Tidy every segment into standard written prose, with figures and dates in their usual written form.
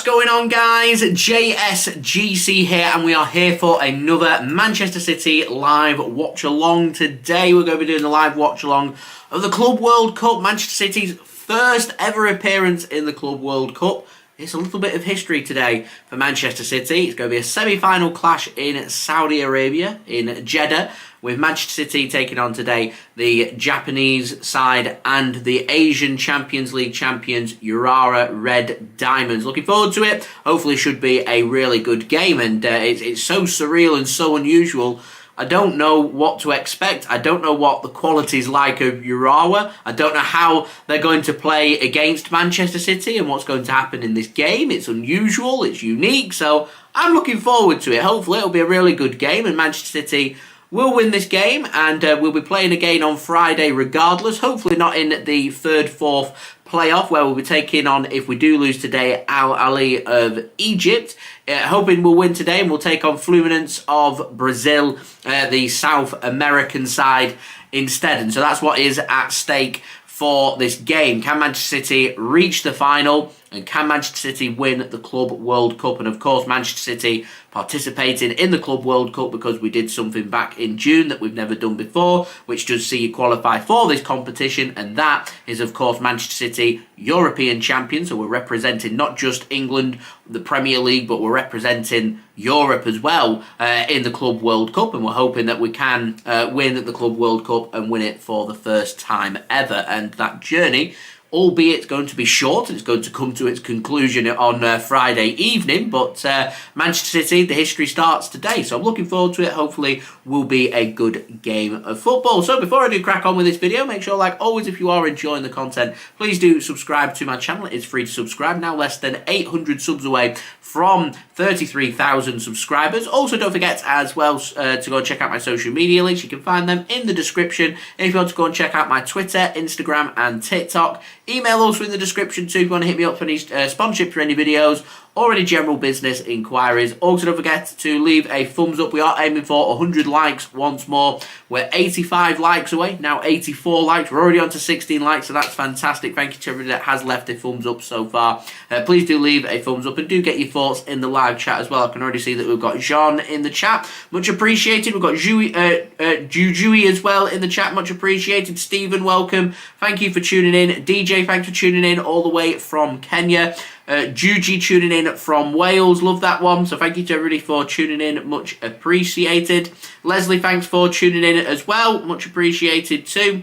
What's going on, guys? JSGC here, and we are here for another Manchester City live watch-along. Today we're going to be doing the live watch-along of the Club World Cup, Manchester City's first ever appearance in the Club World Cup. It's a little bit of history today for Manchester City. It's going to be a semi-final clash in Saudi Arabia, in Jeddah, with Manchester City taking on today the Japanese side and the Asian Champions League champions, Urawa Red Diamonds. Looking forward to it. Hopefully it should be a really good game, and it's so surreal and so unusual. I don't know what to expect. I don't know what the quality's like of Urawa. I don't know how they're going to play against Manchester City and what's going to happen in this game. It's unusual, it's unique, so I'm looking forward to it. Hopefully it'll be a really good game and Manchester City will win this game, and we'll be playing again on Friday regardless. Hopefully not in the third, fourth playoff where we'll be taking on, if we do lose today, Al Ahly of Egypt. Hoping we'll win today and we'll take on Fluminense of Brazil, the South American side instead. And so that's what is at stake for this game. Can Manchester City reach the final? And can Manchester City win the Club World Cup? And of course, Manchester City participating in the Club World Cup because we did something back in June that we've never done before, which does see you qualify for this competition. And that is, of course, Manchester City European champions. So we're representing not just England, the Premier League, but we're representing Europe as well in the Club World Cup. And we're hoping that we can win the Club World Cup and win it for the first time ever. And that journey, albeit going to be short, and it's going to come to its conclusion on Friday evening, but Manchester City, the history starts today, so I'm looking forward to it. Hopefully will be a good game of football. So before I do crack on with this video, make sure, like always, if you are enjoying the content, please do subscribe to my channel. It is free to subscribe, now less than 800 subs away from 33,000 subscribers. Also, don't forget as well to go and check out my social media links. You can find them in the description. And if you want to go and check out my Twitter, Instagram and TikTok, email also in the description too if you want to hit me up for any sponsorship for any videos or any general business inquiries. Also, don't forget to leave a thumbs up. We are aiming for 100 likes once more. We're 85 likes away, now 84 likes. We're already on to 16 likes, so that's fantastic. Thank you to everybody that has left a thumbs up so far. Please do leave a thumbs up and do get your thoughts in the live chat as well. I can already see that we've got Jean in the chat. Much appreciated. We've got Jujui as well in the chat. Much appreciated. Stephen, welcome. Thank you for tuning in. DJ, thanks for tuning in all the way from Kenya. Juji tuning in from Wales, love that one, so thank you to everybody for tuning in, much appreciated. Leslie, thanks for tuning in as well, much appreciated too.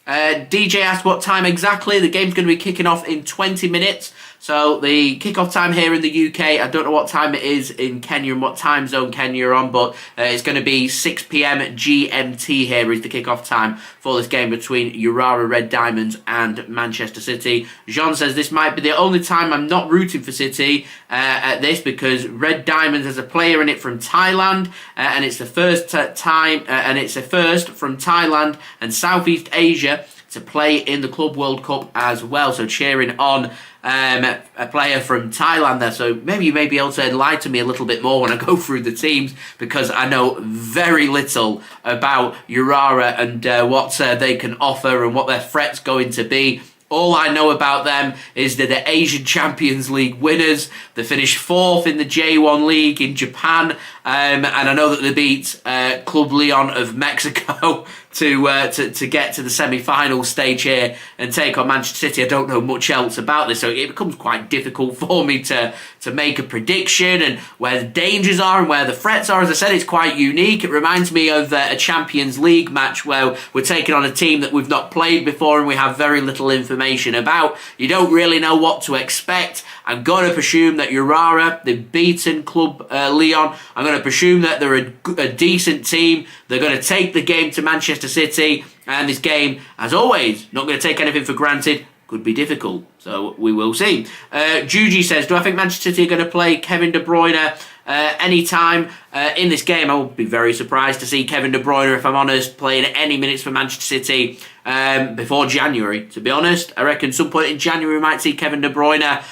DJ asked what time exactly. The game's going to be kicking off in 20 minutes. So the kickoff time here in the UK, I don't know what time it is in Kenya and what time zone Kenya are on, but it's going to be 6 PM GMT here is the kickoff time for this game between Urawa Red Diamonds and Manchester City. Jean says this might be the only time I'm not rooting for City at this, because Red Diamonds has a player in it from Thailand, and it's the first time, and it's a first from Thailand and Southeast Asia to play in the Club World Cup as well. So cheering on a player from Thailand there. So maybe you may be able to enlighten me a little bit more when I go through the teams, because I know very little about Urawa and what they can offer and what their threat's going to be. All I know about them is that they're Asian Champions League winners. They finished 4th in the J1 League in Japan, and I know that they beat Club Leon of Mexico to get to the semi-final stage here and take on Manchester City. I don't know much else about this, so it becomes quite difficult for me to make a prediction and where the dangers are and where the threats are. As I said, it's quite unique. It reminds me of a Champions League match where we're taking on a team that we've not played before and we have very little information about. You don't really know what to expect. I'm going to presume that Urawa, they've beaten Club Leon. I'm going to presume that they're a decent team. They're going to take the game to Manchester City. And this game, as always, not going to take anything for granted. Could be difficult. So we will see. Juji says, do I think Manchester City are going to play Kevin De Bruyne anytime in this game? I will be very surprised to see Kevin De Bruyne, if I'm honest, playing any minutes for Manchester City before January. To be honest, I reckon some point in January we might see Kevin De Bruyne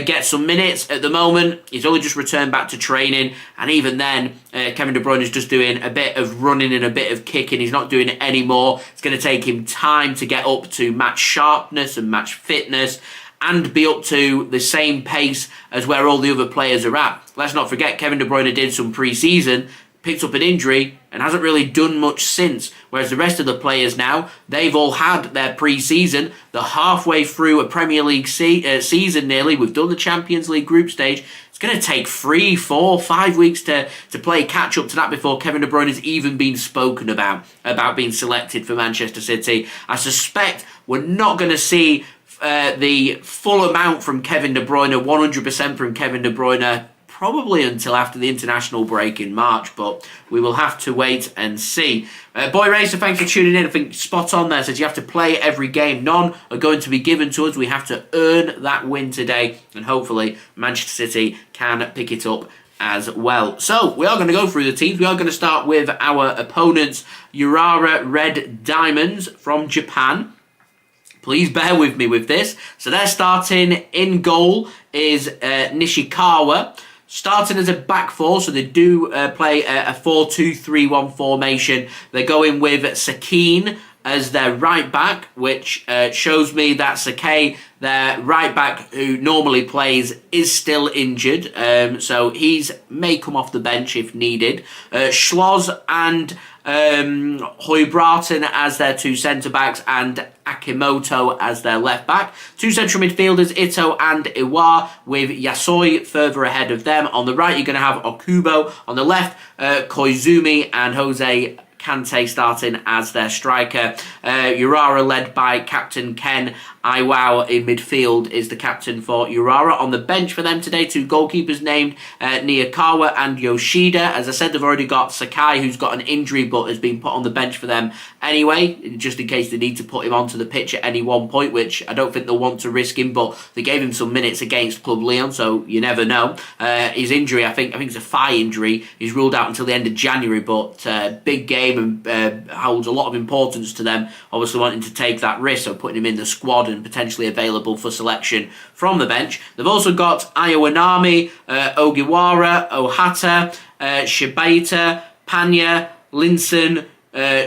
get some minutes. At the moment, he's only just returned back to training, and even then, Kevin De Bruyne is just doing a bit of running and a bit of kicking. He's not doing it anymore. It's going to take him time to get up to match sharpness and match fitness. and be up to the same pace as where all the other players are at. Let's not forget Kevin De Bruyne did some pre-season, picked up an injury and hasn't really done much since, whereas the rest of the players now, they've all had their pre-season. They're halfway through a Premier League season nearly. We've done the Champions League group stage. It's going to take 3, 4, 5 weeks to play catch up to that before Kevin De Bruyne has even been spoken about being selected for Manchester City. I suspect we're not going to see the full amount from Kevin De Bruyne, 100% from Kevin De Bruyne, probably until after the international break in March, but we will have to wait and see. Boy Racer, thanks for tuning in. I think spot on there, says you have to play every game. None are going to be given to us. We have to earn that win today, and hopefully Manchester City can pick it up as well. So we are going to go through the teams. We are going to start with our opponents, Urawa Red Diamonds from Japan. Please bear with me with this. So they're starting in goal is Nishikawa. Starting as a back four, so they do play a 4-2-3-1 formation. They're going with Sakin as their right back, which shows me that Sakai, their right back who normally plays, is still injured. So he's may come off the bench if needed. Schloss and Hoybraten as their two centre-backs and Akimoto as their left-back. Two central midfielders, Ito and Iwa, with Yasoi further ahead of them. On the right, you're going to have Okubo. On the left, Koizumi and Jose Kante starting as their striker. Urawa led by captain Ken Iwao in midfield is the captain for Urawa. On the bench for them today, two goalkeepers named Niyakawa and Yoshida. As I said, they've already got Sakai, who's got an injury but has been put on the bench for them anyway, just in case they need to put him onto the pitch at any one point, which I don't think they'll want to risk him, but they gave him some minutes against Club Leon, so you never know. His injury, I think it's a thigh injury. He's ruled out until the end of January, but big game and holds a lot of importance to them, obviously wanting to take that risk, so putting him in the squad and potentially available for selection from the bench. They've also got Ayoanami, Ogiwara, Ohata, Shibaita, Panya, Linson,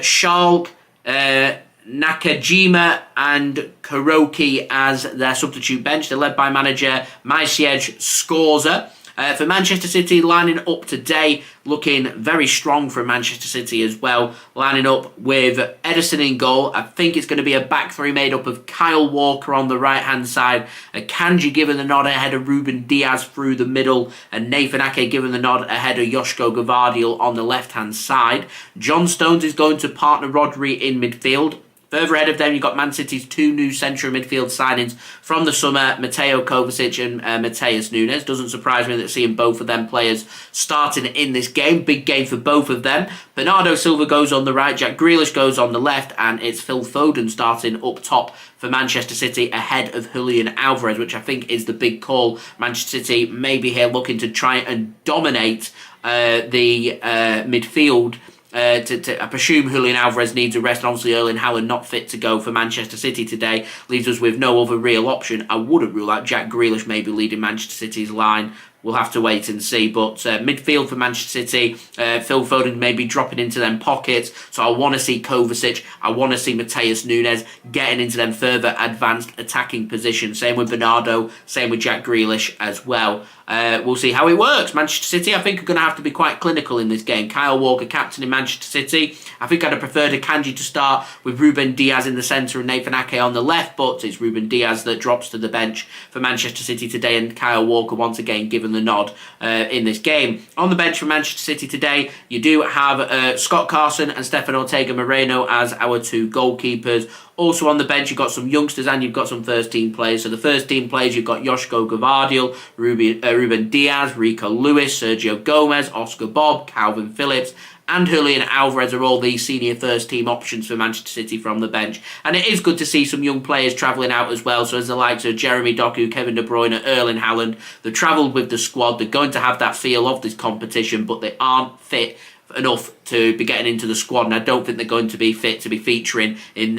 Schalk, Nakajima and Kuroki as their substitute bench. They're led by manager Maciej Skorża. For Manchester City, lining up today, looking very strong for Manchester City as well. Lining up with Ederson in goal. I think it's going to be a back three made up of Kyle Walker on the right-hand side. Akanji given the nod ahead of Ruben Dias through the middle. And Nathan Ake given the nod ahead of Josko Gvardiol on the left-hand side. John Stones is going to partner Rodri in midfield. Further ahead of them, you've got Man City's two new central midfield signings from the summer, Mateo Kovacic and Matheus Nunes. Doesn't surprise me that seeing both of them players starting in this game. Big game for both of them. Bernardo Silva goes on the right, Jack Grealish goes on the left, and it's Phil Foden starting up top for Manchester City ahead of Julian Alvarez, which I think is the big call. Manchester City may be here looking to try and dominate the midfield. I presume Julian Alvarez needs a rest, and obviously Erling Haaland not fit to go for Manchester City today leaves us with no other real option. I wouldn't rule out Jack Grealish maybe leading Manchester City's line. We'll have to wait and see. But midfield for Manchester City, Phil Foden may be dropping into them pockets. So I want to see Kovacic. I want to see Matheus Nunes getting into them further advanced attacking positions. Same with Bernardo. Same with Jack Grealish as well. We'll see how it works. Manchester City, I think, are going to have to be quite clinical in this game. Kyle Walker, captain in Manchester City. I think I'd have preferred Akanji to start with Ruben Dias in the centre and Nathan Ake on the left, but it's Ruben Dias that drops to the bench for Manchester City today, and Kyle Walker once again given the nod in this game. On the bench for Manchester City today, you do have Scott Carson and Stefan Ortega-Moreno as our two goalkeepers. Also on the bench, you've got some youngsters and you've got some first-team players. So the first-team players, you've got Josko Gvardiol, Ruben Dias, Rico Lewis, Sergio Gomez, Oscar Bobb, Kalvin Phillips, and Julian Alvarez are all these senior first-team options for Manchester City from the bench. And it is good to see some young players travelling out as well. So as the likes of Jeremy Doku, Kevin De Bruyne, Erling Haaland, they've travelled with the squad. They're going to have that feel of this competition, but they aren't fit enough to be getting into the squad, and I don't think they're going to be fit to be featuring in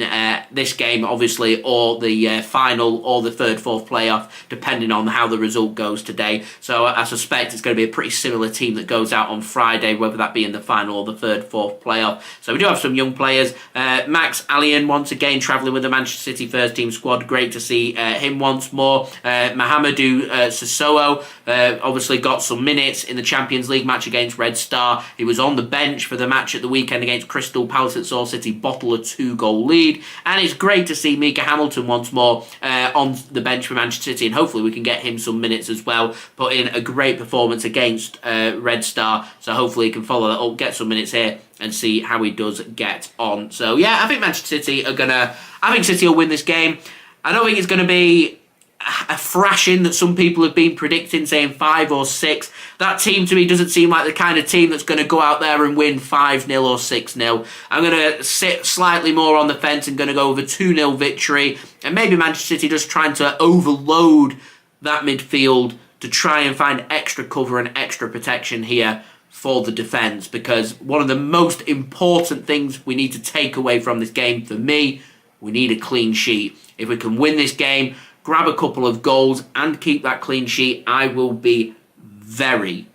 this game, obviously, or the final, or the third, fourth playoff, depending on how the result goes today. So I suspect it's going to be a pretty similar team that goes out on Friday, whether that be in the final or the third, fourth playoff. So we do have some young players. Max Allian, once again, travelling with the Manchester City first team squad. Great to see him once more. Mahamadou Sissoko obviously got some minutes in the Champions League match against Red Star. He was on the bench for the match at the weekend against Crystal Palace that saw City bottle a 2-goal lead. And it's great to see Mika Hamilton once more on the bench for Manchester City, and hopefully we can get him some minutes as well. Put in a great performance against Red Star, so hopefully he can follow that up, get some minutes here, and see how he does get on. So yeah, I think Manchester City are I think City will win this game. I don't think it's going to be a thrashing that some people have been predicting, saying 5 or 6. That team to me doesn't seem like the kind of team that's going to go out there and win 5-0 or 6-0. I'm going to sit slightly more on the fence and going to go with a 2-0 victory. And maybe Manchester City just trying to overload that midfield to try and find extra cover and extra protection here for the defence. Because one of the most important things we need to take away from this game, for me, we need a clean sheet. If we can win this game, grab a couple of goals and keep that clean sheet, I will be very,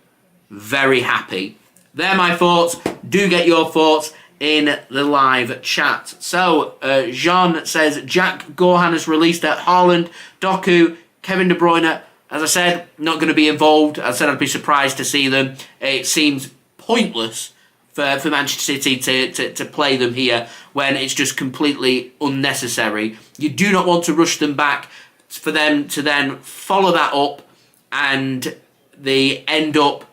very happy. They're my thoughts. Do get your thoughts in the live chat. So, Jean says, Jack Gorhan has released at Haaland, Doku, Kevin De Bruyne. As I said, not going to be involved. I said I'd be surprised to see them. It seems pointless for Manchester City to play them here when it's just completely unnecessary. You do not want to rush them back for them to then follow that up and they end up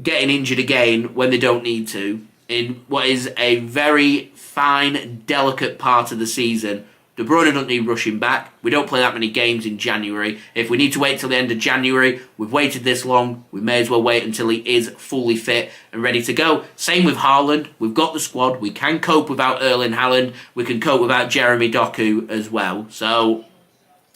getting injured again when they don't need to, in what is a very fine, delicate part of the season. De Bruyne doesn't need rushing back. We don't play that many games in January. If we need to wait till the end of January, we've waited this long, we may as well wait until he is fully fit and ready to go. Same with Haaland. We've got the squad. We can cope without Erling Haaland. We can cope without Jeremy Doku as well. So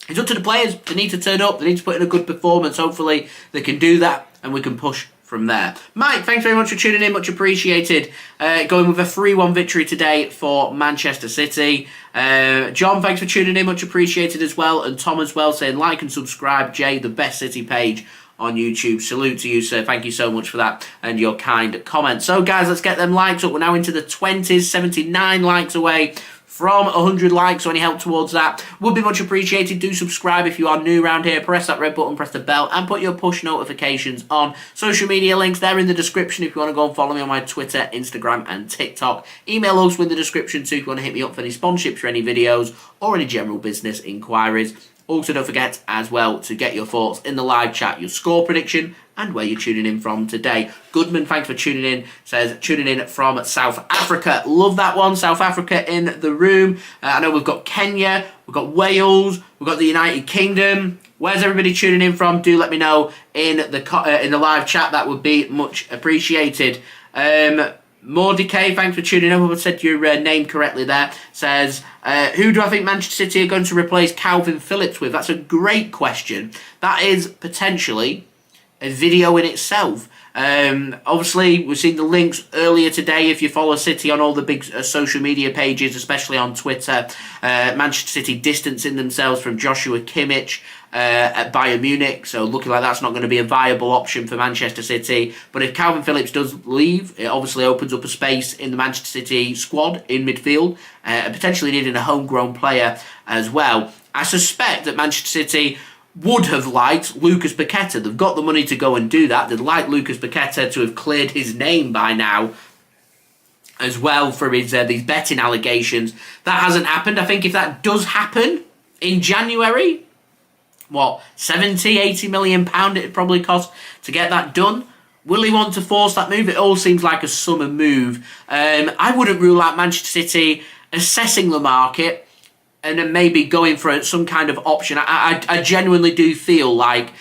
it's up to the players. They need to turn up. They need to put in a good performance. Hopefully they can do that and we can push from there. Mike, thanks very much for tuning in. Much appreciated. Going with a 3-1 victory today for Manchester City. John, thanks for tuning in. Much appreciated as well. And Tom as well, saying like and subscribe. Jay, the best City page on YouTube. Salute to you, sir. Thank you so much for that and your kind comments. So, guys, let's get them likes up. We're now into the 20s. 79 likes away from 100 likes, so any help towards that would be much appreciated. Do subscribe if you are new around here. Press that red button, press the bell, and put your push notifications on. Social media links there in the description if you want to go and follow me on my Twitter, Instagram, and TikTok. Email also in the description too if you want to hit me up for any sponsorships for any videos or any general business inquiries. Also, don't forget as well to get your thoughts in the live chat, your score prediction, and where you're tuning in from today. Goodman, thanks for tuning in, says tuning in from South Africa. Love that one, South Africa in the room. I know we've got Kenya, we've got Wales, we've got the United Kingdom. Where's everybody tuning in from? Do let me know in the live chat. That would be much appreciated. Mordecai, thanks for tuning in. I said your name correctly there. Says, who do I think Manchester City are going to replace Kalvin Phillips with? That's a great question. That is potentially a video in itself. Obviously, we've seen the links earlier today. If you follow City on all the big social media pages, especially on Twitter, Manchester City distancing themselves from Joshua Kimmich at Bayern Munich, so looking like that's not going to be a viable option for Manchester City. But if Kalvin Phillips does leave, it obviously opens up a space in the Manchester City squad in midfield, potentially needing a homegrown player as well. I suspect that Manchester City would have liked Lucas Paqueta. They've got the money to go and do that. They'd like Lucas Paqueta to have cleared his name by now as well for his these betting allegations. That hasn't happened. I think if that does happen in January, 70-80 million pound it'd probably cost to get that done. Will he want to force that move? It all seems like a summer move. I wouldn't rule out Manchester City assessing the market and then maybe going for some kind of option. I genuinely do feel like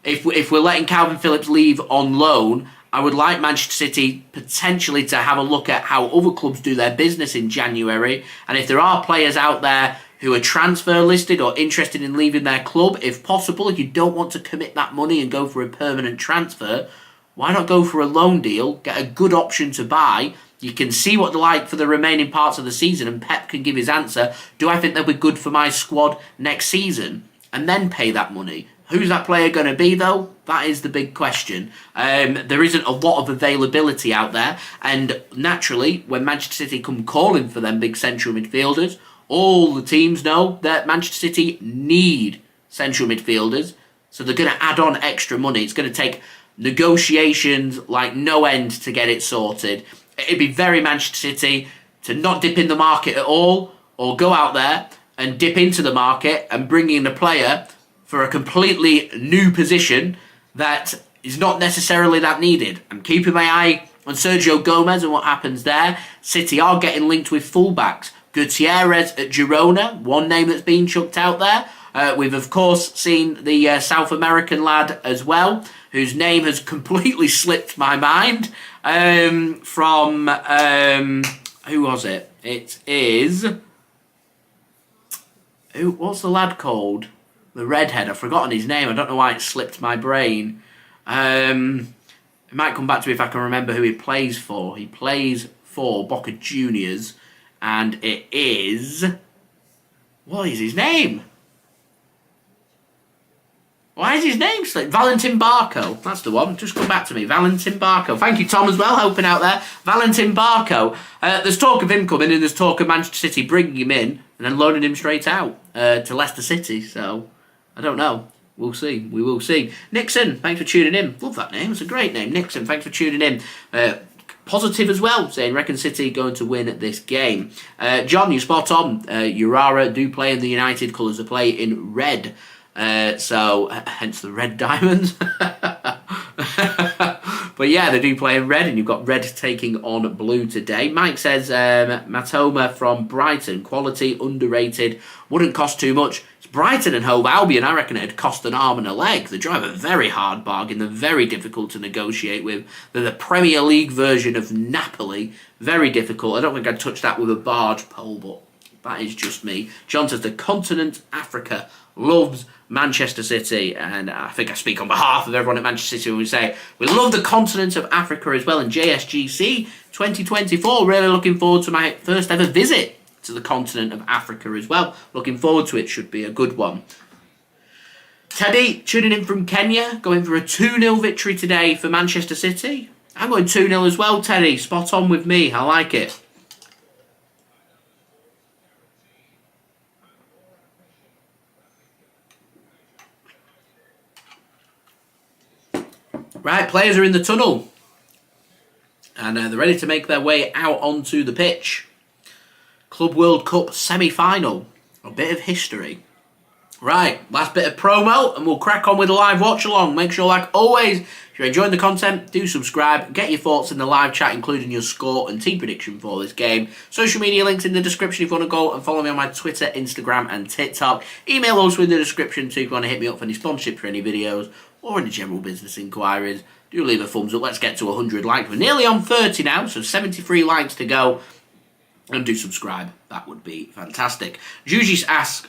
if we're letting Kalvin Phillips leave on loan, I would like Manchester City potentially to have a look at how other clubs do their business in January. And if there are players out there who are transfer listed or interested in leaving their club, if possible, if you don't want to commit that money and go for a permanent transfer, why not go for a loan deal, get a good option to buy, You can see what they're like for the remaining parts of the season, and Pep can give his answer. Do I think they'll be good for my squad next season? And then pay that money. Who's that player going to be, though? That is the big question. There isn't a lot of availability out there, and naturally, when Manchester City come calling for them big central midfielders, all the teams know that Manchester City need central midfielders, so they're going to add on extra money. It's going to take negotiations like no end to get it sorted. It'd be very Manchester City to not dip in the market at all, or go out there and dip into the market and bring in a player for a completely new position that is not necessarily that needed. I'm keeping my eye on Sergio Gomez and what happens there. City are getting linked with fullbacks. Gutierrez at Girona, one name that's been chucked out there. We've, of course, seen the South American lad as well, whose name has completely slipped my mind. From, who was it? It is... What's the lad called? The redhead. I've forgotten his name. I don't know why it slipped my brain. It might come back to me if I can remember who he plays for. He plays for Boca Juniors, and it is... What is his name? Why is his name slipped? Valentin Barco. That's the one. Just come back to me. Valentin Barco. Thank you, Tom, as well, helping out there. Valentin Barco. There's talk of him coming, and there's talk of Manchester City bringing him in and then loaning him straight out to Leicester City. So, I don't know. We'll see. We will see. Nixon, thanks for tuning in. Love that name. It's a great name. Nixon, thanks for tuning in. Positive as well, saying reckon City going to win this game. John, you're spot on. Urawa do play in the United colours. They play in red. So, hence the Red Diamonds. But yeah, they do play in red, and you've got red taking on blue today. Mike says, Matoma from Brighton, quality, underrated, wouldn't cost too much. It's Brighton and Hove Albion, I reckon it'd cost an arm and a leg. They drive a very hard bargain, they're very difficult to negotiate with. They're the Premier League version of Napoli, very difficult. I don't think I'd touch that with a barge pole, but that is just me. John says, the continent Africa loves Manchester City, and I think I speak on behalf of everyone at Manchester City when we say we love the continent of Africa as well. In JSGC 2024, really looking forward to my first ever visit to the continent of Africa as well. Looking forward to it, should be a good one. Teddy, tuning in from Kenya, going for a 2-0 victory today for Manchester City. I'm going 2-0 as well, Teddy. Spot on with me, I like it. Right, players are in the tunnel. And they're ready to make their way out onto the pitch. Club World Cup semi-final. A bit of history. Right, last bit of promo, and we'll crack on with a live watch-along. Make sure, like always, if you're enjoying the content, do subscribe. Get your thoughts in the live chat, including your score and team prediction for this game. Social media links in the description if you want to go and follow me on my Twitter, Instagram, and TikTok. Email also in the description too if you want to hit me up for any sponsorship for any videos or any general business inquiries. Do leave a thumbs up. Let's get to 100 likes. We're nearly on 30 now, so 73 likes to go. And do subscribe. That would be fantastic. Juji asks,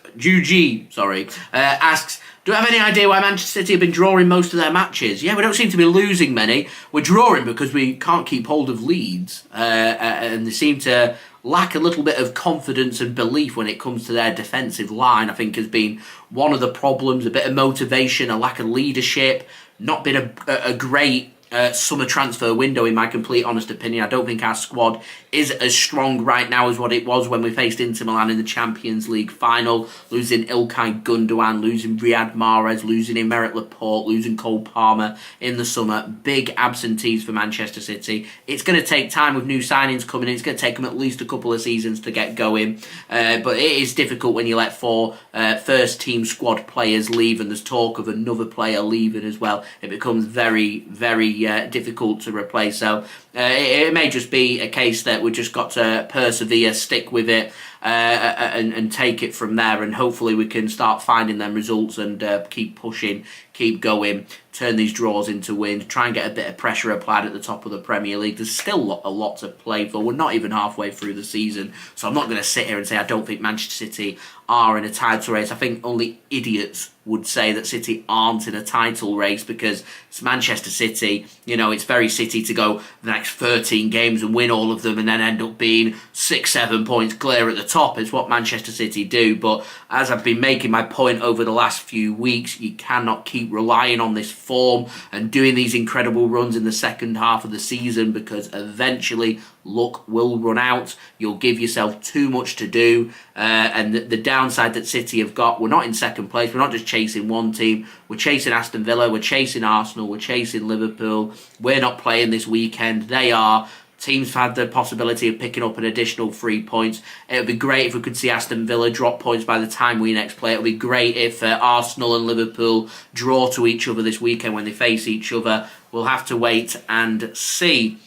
do I have any idea why Manchester City have been drawing most of their matches? Yeah, we don't seem to be losing many. We're drawing because we can't keep hold of leads. And they seem to lack a little bit of confidence and belief when it comes to their defensive line, I think has been one of the problems. A bit of motivation, a lack of leadership, not been a great summer transfer window, in my complete honest opinion. I don't think our squad is as strong right now as what it was when we faced Inter Milan in the Champions League final, losing Ilkay Gundogan, losing Riyad Mahrez, losing Emerick Laporte, losing Cole Palmer in the summer. Big absentees for Manchester City. It's going to take time with new signings coming in. It's going to take them at least a couple of seasons to get going, but it is difficult when you let 4 first team squad players leave, and there's talk of another player leaving as well. It becomes very, very difficult to replace. So it may just be a case that we've just got to persevere, stick with it, and take it from there, and hopefully we can start finding them results and keep pushing, keep going, turn these draws into wins, try and get a bit of pressure applied at the top of the Premier League. There's still a lot to play for. We're not even halfway through the season, so I'm not going to sit here and say I don't think Manchester City are in a title race. I think only idiots would say that City aren't in a title race, because it's Manchester City. You know, it's very City to go the next 13 games and win all of them and then end up being 6-7 points clear at the top. It's what Manchester City do. But as I've been making my point over the last few weeks, you cannot keep relying on this form and doing these incredible runs in the second half of the season, because eventually luck will run out. You'll give yourself too much to do, and the downside that City have got, we're not in second place, we're not just chasing one team, we're chasing Aston Villa, we're chasing Arsenal, we're chasing Liverpool. We're not playing this weekend, they are. Teams have had the possibility of picking up an additional 3 points. It would be great if we could see Aston Villa drop points by the time we next play. It would be great if Arsenal and Liverpool draw to each other this weekend when they face each other. We'll have to wait and see.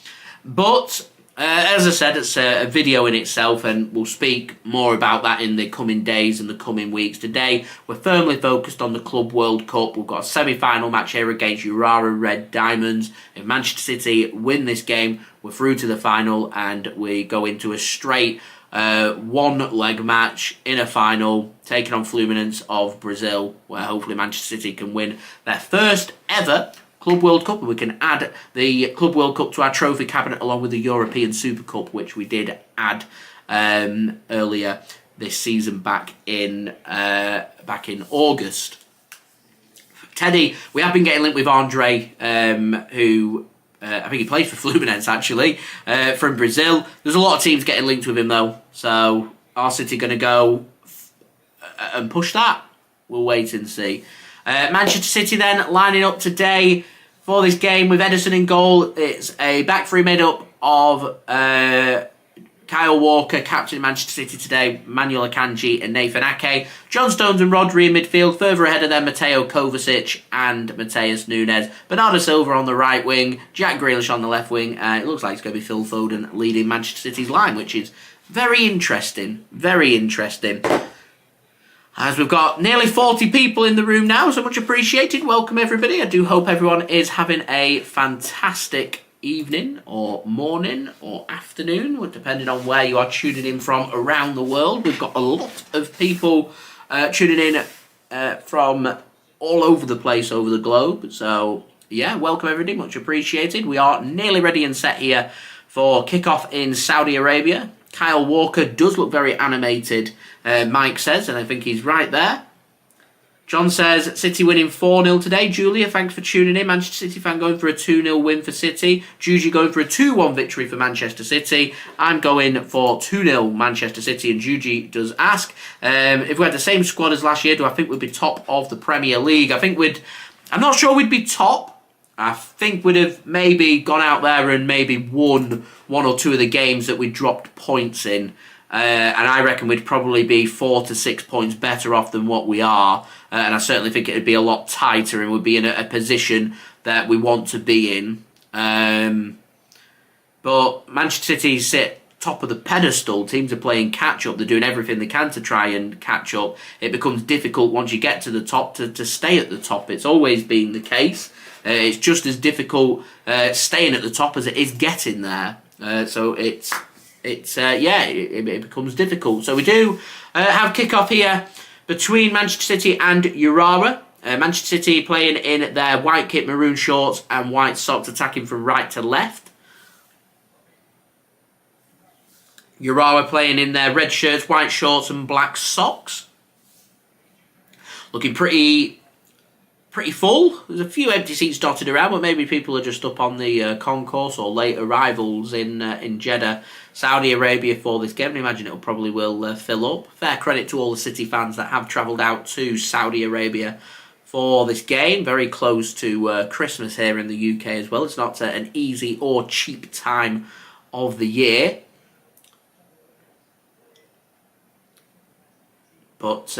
But as I said, it's a video in itself, and we'll speak more about that in the coming days and the coming weeks. Today, we're firmly focused on the Club World Cup. We've got a semi-final match here against Urawa Red Diamonds. If Manchester City win this game, we're through to the final, and we go into a straight one-leg match in a final, taking on Fluminense of Brazil, where hopefully Manchester City can win their first ever Club World Cup, and we can add the Club World Cup to our trophy cabinet along with the European Super Cup, which we did add earlier this season back in August. Teddy, we have been getting linked with Andre, who I think he plays for Fluminense actually, from Brazil. There's a lot of teams getting linked with him though, so are City going to go and push that? We'll wait and see. Manchester City then lining up today for this game with Ederson in goal. It's a back three made up of Kyle Walker, captain of Manchester City today, Manuel Akanji and Nathan Ake. John Stones and Rodri in midfield. Further ahead of them, Mateo Kovacic and Matheus Nunes. Bernardo Silva on the right wing. Jack Grealish on the left wing. It looks like it's going to be Phil Foden leading Manchester City's line, which is very interesting. Very interesting. As we've got nearly 40 people in the room now, so much appreciated. Welcome everybody. I do hope everyone is having a fantastic evening or morning or afternoon, depending on where you are tuning in from around the world. We've got a lot of people tuning in from all over the place over the globe. So yeah, welcome everybody, much appreciated. We are nearly ready and set here for kickoff in Saudi Arabia. Kyle Walker does look very animated, Mike says, and I think he's right there. John says, City winning 4-0 today. Julia, thanks for tuning in. Manchester City fan going for a 2-0 win for City. Juji going for a 2-1 victory for Manchester City. I'm going for 2-0 Manchester City, and Juji does ask, if we had the same squad as last year, do I think we'd be top of the Premier League? I'm not sure we'd be top. I think we'd have maybe gone out there and maybe won one or two of the games that we dropped points in. And I reckon we'd probably be 4 to 6 points better off than what we are. And I certainly think it'd be a lot tighter and would be in a position that we want to be in. But Manchester City sit top of the pedestal. Teams are playing catch-up. They're doing everything they can to try and catch up. It becomes difficult once you get to the top to stay at the top. It's always been the case. It's just as difficult staying at the top as it is getting there. So it becomes difficult. So we do have kick-off here between Manchester City and Urawa. Manchester City playing in their white kit, maroon shorts and white socks, attacking from right to left. Urawa playing in their red shirts, white shorts and black socks. Looking pretty full. There's a few empty seats dotted around, but maybe people are just up on the concourse or late arrivals in Jeddah, Saudi Arabia for this game. I imagine it probably will fill up. Fair credit to all the City fans that have travelled out to Saudi Arabia for this game. Very close to Christmas here in the UK as well. It's not an easy or cheap time of the year. But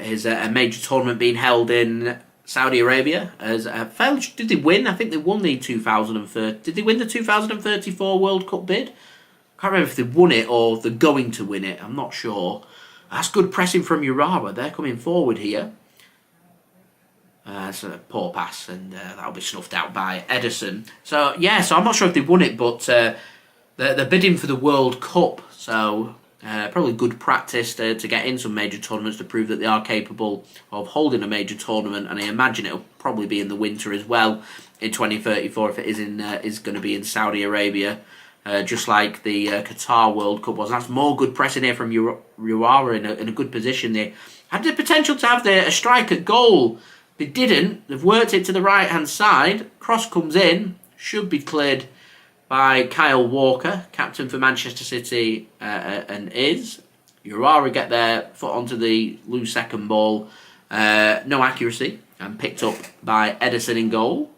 is a major tournament being held in Saudi Arabia as did they win? I think they won the 2030. Did they win the 2034 World Cup bid? I can't remember if they won it or they're going to win it. I'm not sure. That's good pressing from Urawa. They're coming forward here. It's a poor pass, and that'll be snuffed out by Ederson. So I'm not sure if they won it, but they're bidding for the World Cup. So probably good practice to get in some major tournaments to prove that they are capable of holding a major tournament. And I imagine it'll probably be in the winter as well in 2034 if it is going to be in Saudi Arabia. Just like the Qatar World Cup was. And that's more good pressing here from Urawa in a good position. They had the potential to have a strike at goal. They didn't. They've worked it to the right-hand side. Cross comes in. Should be cleared by Kyle Walker, captain for Manchester City, and is. Urawa get their foot onto the loose second ball. No accuracy. And picked up by Ederson in goal.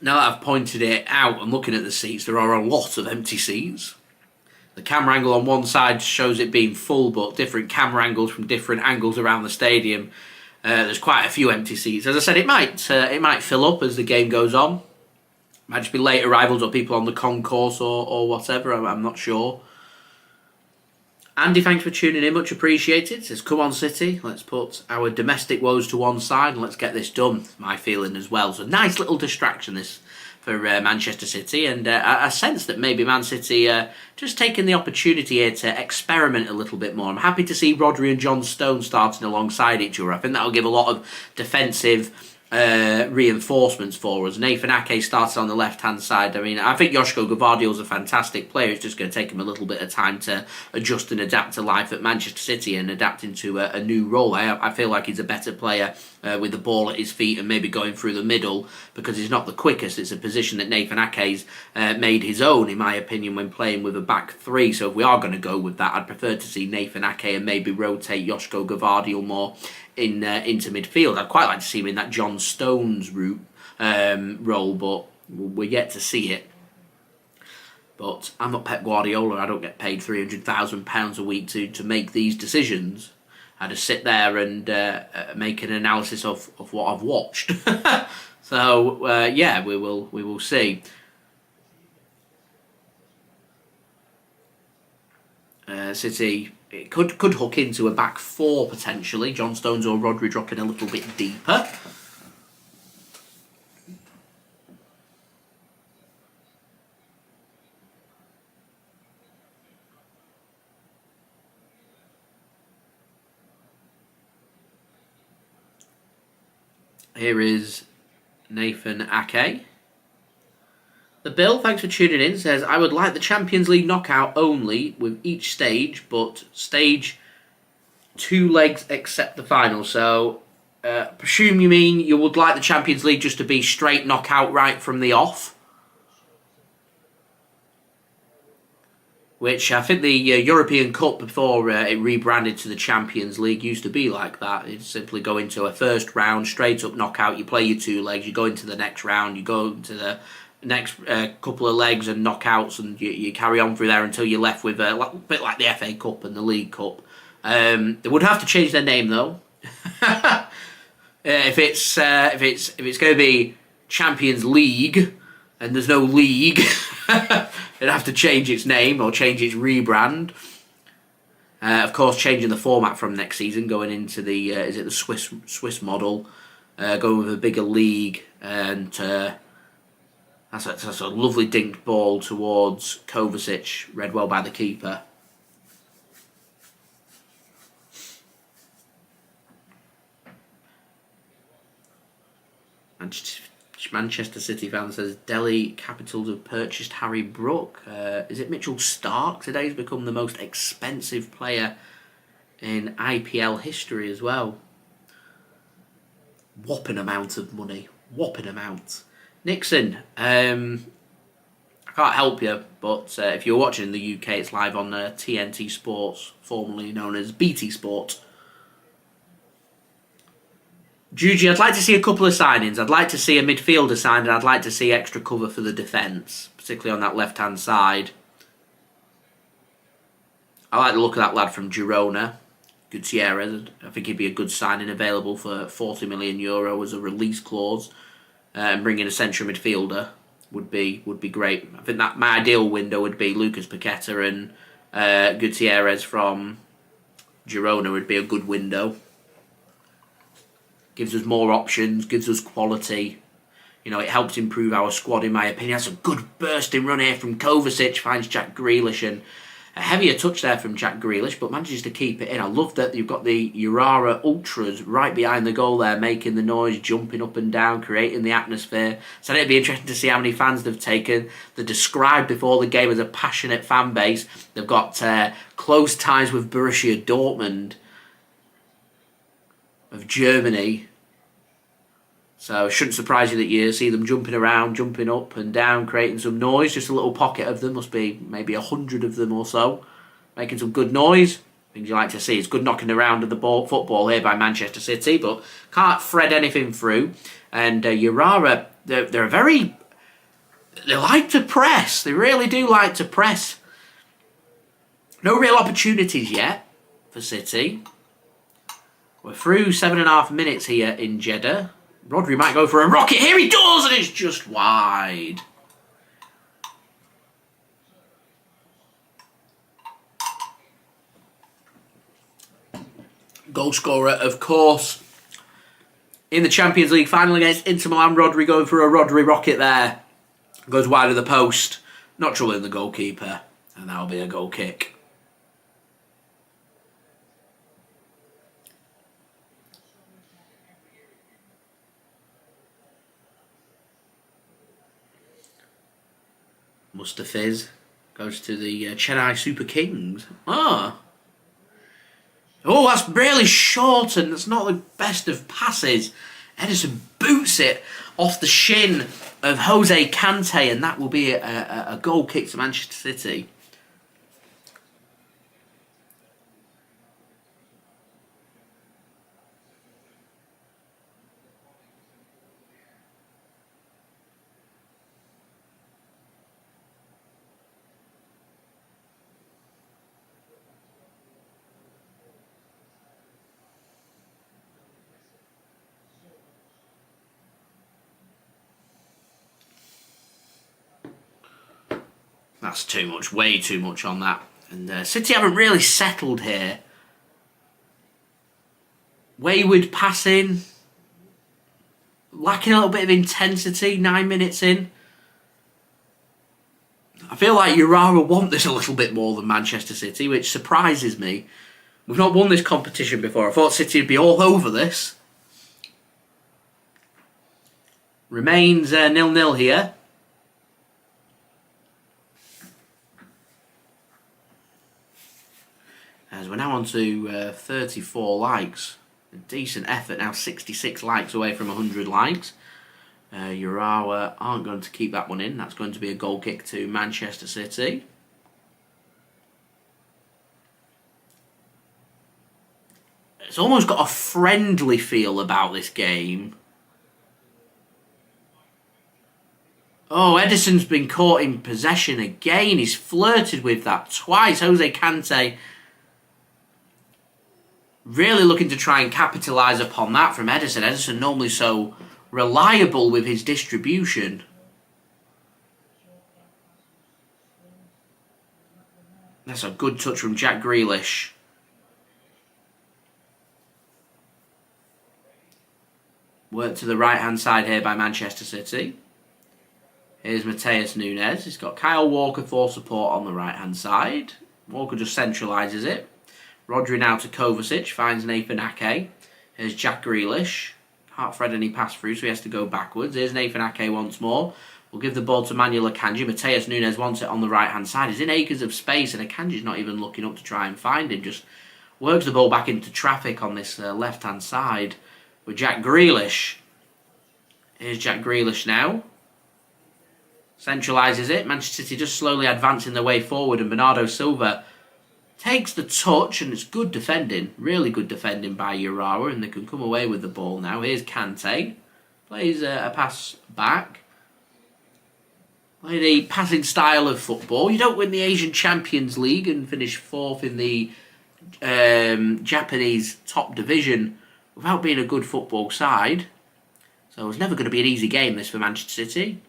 Now that I've pointed it out and looking at the seats, there are a lot of empty seats. The camera angle on one side shows it being full, but different camera angles from different angles around the stadium. There's quite a few empty seats. As I said, it might fill up as the game goes on. Might just be late arrivals or people on the concourse or whatever. I'm not sure. Andy, thanks for tuning in. Much appreciated. It says, come on, City. Let's put our domestic woes to one side and let's get this done. My feeling as well. So nice little distraction this for Manchester City. And I sense that maybe Man City just taking the opportunity here to experiment a little bit more. I'm happy to see Rodri and John Stones starting alongside each other. I think that'll give a lot of defensive reinforcements for us. Nathan Ake started on the left-hand side. I mean, I think Josko Gvardiol is a fantastic player. It's just going to take him a little bit of time to adjust and adapt to life at Manchester City and adapt into a new role. I feel like he's a better player with the ball at his feet and maybe going through the middle because he's not the quickest. It's a position that Nathan Ake's made his own, in my opinion, when playing with a back three. So if we are going to go with that, I'd prefer to see Nathan Ake and maybe rotate Josko Gvardiol more into midfield. I'd quite like to see him in that John Stones role, but we're yet to see it. But I'm not Pep Guardiola. I don't get paid £300,000 a week to make these decisions. I just sit there and make an analysis of what I've watched. So we will see. City. It could hook into a back four potentially. John Stones or Rodri dropping a little bit deeper. Here is Nathan Ake. The Bill, thanks for tuning in, says, I would like the Champions League knockout only with each stage, but stage 2 legs except the final. So, presume you mean you would like the Champions League just to be straight knockout right from the off? Which I think the European Cup before it rebranded to the Champions League used to be like that. It's simply go into a first round, straight up knockout, you play your 2 legs, you go into the next round, you go into the next couple of legs and knockouts, and you carry on through there until you're left with a bit like the FA Cup and the League Cup. They would have to change their name though. If it's going to be Champions League and there's no league, it'd have to change its name or change its rebrand. Of course, changing the format from next season, going into the the Swiss model, going with a bigger league, and that's a lovely dinked ball towards Kovacic, read well by the keeper. Manchester City fan says Delhi Capitals have purchased Harry Brook. Is it Mitchell Stark today? He's become the most expensive player in IPL history as well. Whopping amount of money. Whopping amount. Nixon, I can't help you, but if you're watching in the UK, it's live on TNT Sports, formerly known as BT Sport. Juji, I'd like to see a couple of signings. I'd like to see a midfielder signed, and I'd like to see extra cover for the defence, particularly on that left-hand side. I like the look of that lad from Girona. Gutierrez, I think he'd be a good signing, available for €40 million as a release clause. And bringing a central midfielder would be great. I think that my ideal window would be Lucas Paqueta and Gutierrez from Girona would be a good window. Gives us more options, gives us quality. You know, it helps improve our squad, in my opinion. That's a good bursting run here from Kovacic, finds Jack Grealish, and a heavier touch there from Jack Grealish, but manages to keep it in. I love that you've got the Urawa Ultras right behind the goal there, making the noise, jumping up and down, creating the atmosphere. So it'd be interesting to see how many fans they've taken. They're described before the game as a passionate fan base. They've got close ties with Borussia Dortmund of Germany. So it shouldn't surprise you that you see them jumping around, jumping up and down, creating some noise. Just a little pocket of them, must be maybe 100 of them or so, making some good noise. Things you like to see. It's good knocking around of the football here by Manchester City, but can't thread anything through. And Urawa, they like to press. They really do like to press. No real opportunities yet for City. We're through 7.5 minutes here in Jeddah. Rodri might go for a rocket. Here he does, and it's just wide. Goal scorer, of course, in the Champions League final against Inter Milan. Rodri going for a Rodri rocket there. Goes wide of the post. Not troubling the goalkeeper, and that'll be a goal kick. Mustafiz goes to the Chennai Super Kings. Oh, that's really short, and that's not the best of passes. Ederson boots it off the shin of Jose Kante, and that will be a goal kick to Manchester City. That's too much, way too much on that. And City haven't really settled here. Wayward passing. Lacking a little bit of intensity, 9 minutes in. I feel like Urawa want this a little bit more than Manchester City, which surprises me. We've not won this competition before. I thought City would be all over this. Remains 0-0 here. As we're now on to 34 likes. A decent effort now, 66 likes away from 100 likes. Urawa aren't going to keep that one in. That's going to be a goal kick to Manchester City. It's almost got a friendly feel about this game. Oh, Ederson's been caught in possession again. He's flirted with that twice. Jose Kante really looking to try and capitalise upon that from Ederson. Ederson normally so reliable with his distribution. That's a good touch from Jack Grealish. Work to the right-hand side here by Manchester City. Here's Matheus Nunes. He's got Kyle Walker for support on the right-hand side. Walker just centralises it. Rodri now to Kovacic, finds Nathan Ake. Here's Jack Grealish. Can't thread any pass through, so he has to go backwards. Here's Nathan Ake once more. We'll give the ball to Manuel Akanji. Matheus Nunes wants it on the right-hand side. He's in acres of space, and Akanji's not even looking up to try and find him. Just works the ball back into traffic on this left-hand side with Jack Grealish. Here's Jack Grealish now. Centralises it. Manchester City just slowly advancing their way forward, and Bernardo Silva takes the touch, and it's good defending. Really good defending by Urawa, and they can come away with the ball now. Here's Kante. Plays a pass back. Play the passing style of football. You don't win the Asian Champions League and finish 4th in the Japanese top division without being a good football side. So it's never going to be an easy game, this, for Manchester City.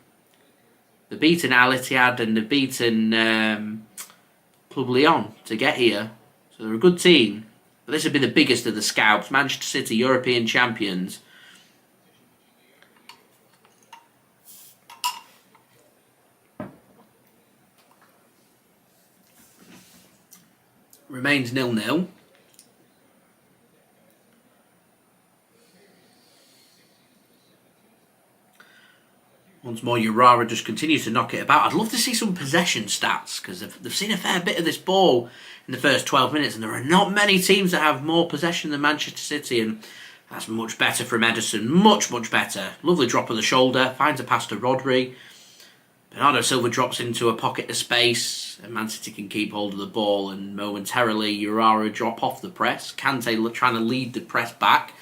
They've beaten Al Ittihad and they've beaten Club Lyon to get here. So they're a good team. But this would be the biggest of the scalps. Manchester City, European champions. Remains 0-0. Once more, Urawa just continues to knock it about. I'd love to see some possession stats, because they've seen a fair bit of this ball in the first 12 minutes, and there are not many teams that have more possession than Manchester City, and that's much better from Ederson. Much, much better. Lovely drop of the shoulder. Finds a pass to Rodri. Bernardo Silva drops into a pocket of space, and Man City can keep hold of the ball, and momentarily Urawa drop off the press. Kante trying to lead the press back.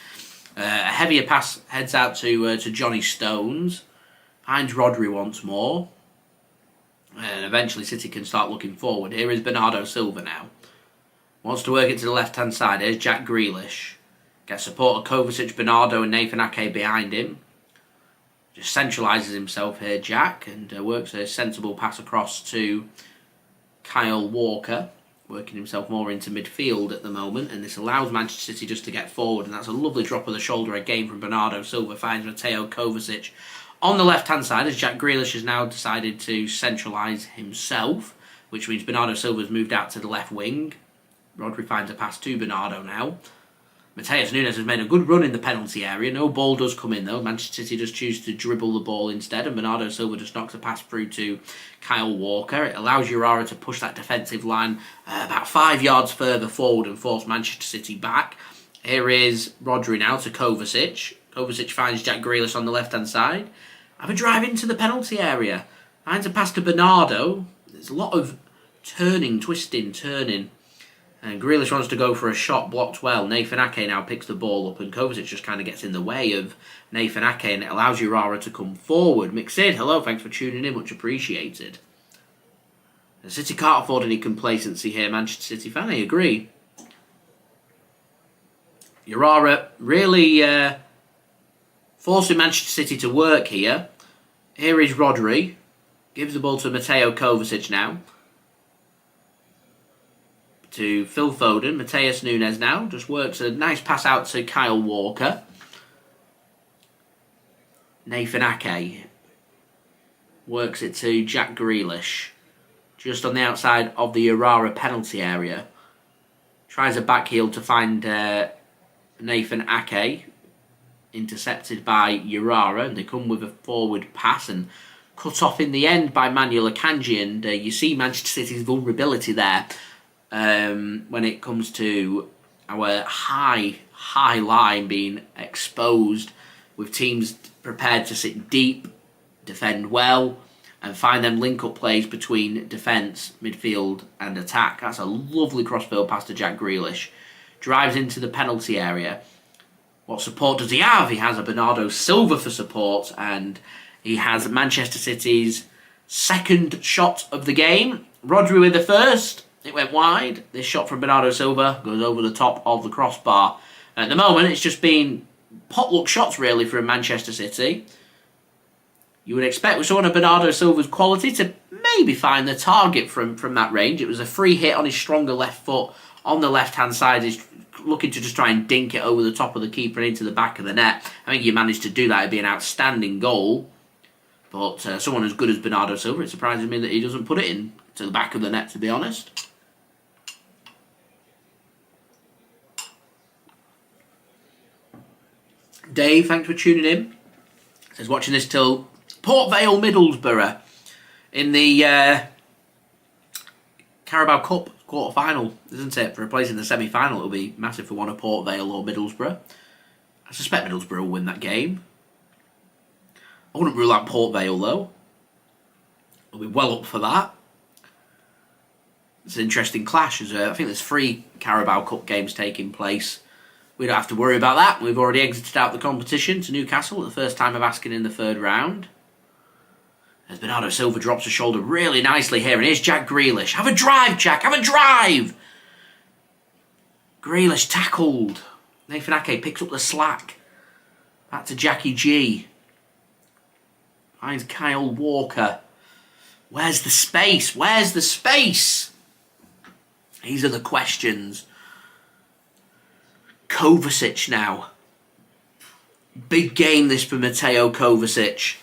A heavier pass heads out to Johnny Stones. Finds Rodri once more. And eventually City can start looking forward. Here is Bernardo Silva now. Wants to work it to the left-hand side. Here's Jack Grealish. Gets support of Kovacic, Bernardo and Nathan Ake behind him. Just centralises himself here, Jack, and works a sensible pass across to Kyle Walker. Working himself more into midfield at the moment. And this allows Manchester City just to get forward. And that's a lovely drop of the shoulder again from Bernardo Silva. Finds Mateo Kovacic on the left-hand side, as Jack Grealish has now decided to centralise himself, which means Bernardo Silva's moved out to the left wing. Rodri finds a pass to Bernardo now. Matheus Nunes has made a good run in the penalty area. No ball does come in, though. Manchester City just choose to dribble the ball instead, and Bernardo Silva just knocks a pass through to Kyle Walker. It allows Urawa to push that defensive line about 5 yards further forward and force Manchester City back. Here is Rodri now to Kovacic. Kovacic finds Jack Grealish on the left-hand side. Have a drive into the penalty area. Finds a pass to Bernardo. There's a lot of twisting. And Grealish wants to go for a shot, blocked well. Nathan Ake now picks the ball up, and Kovacic just kind of gets in the way of Nathan Ake, and it allows Urawa to come forward. Mixid, hello, thanks for tuning in, much appreciated. The City can't afford any complacency here, Manchester City fan, I agree. Urawa really forcing Manchester City to work here. Here is Rodri. Gives the ball to Mateo Kovacic now. To Phil Foden. Matheus Nunes now. Just works a nice pass out to Kyle Walker. Nathan Ake. Works it to Jack Grealish. Just on the outside of the Urawa penalty area. Tries a back heel to find Nathan Ake. Intercepted by Urawa, and they come with a forward pass and cut off in the end by Manuel Akanji, and you see Manchester City's vulnerability there when it comes to our high line being exposed, with teams prepared to sit deep, defend well, and find them link-up plays between defence, midfield and attack. That's a lovely crossfield pass to Jack Grealish. Drives into the penalty area. What support does he have? He has a Bernardo Silva for support, and he has Manchester City's second shot of the game. Rodri with the first. It went wide. This shot from Bernardo Silva goes over the top of the crossbar. At the moment, it's just been potluck shots, really, from Manchester City. You would expect with someone of Bernardo Silva's quality to maybe find the target from that range. It was a free hit on his stronger left foot on the left-hand side. He's looking to just try and dink it over the top of the keeper and into the back of the net. I think he managed to do that. It'd be an outstanding goal. But someone as good as Bernardo Silva, it surprises me that he doesn't put it in to the back of the net, to be honest. Dave, thanks for tuning in. Says watching this till Port Vale Middlesbrough in the Carabao Cup quarter-final, isn't it? For a place in the semi-final, it'll be massive for one of Port Vale or Middlesbrough. I suspect Middlesbrough will win that game. I wouldn't rule out Port Vale, though. I'll be well up for that. It's an interesting clash. I think there's 3 Carabao Cup games taking place. We don't have to worry about that. We've already exited out the competition to Newcastle at the first time of asking in the 3rd round. As Bernardo Silva drops a shoulder really nicely here. And here's Jack Grealish. Have a drive, Jack. Have a drive. Grealish tackled. Nathan Ake picks up the slack. Back to Jackie G. Finds Kyle Walker. Where's the space? Where's the space? These are the questions. Kovacic now. Big game this for Mateo Kovacic.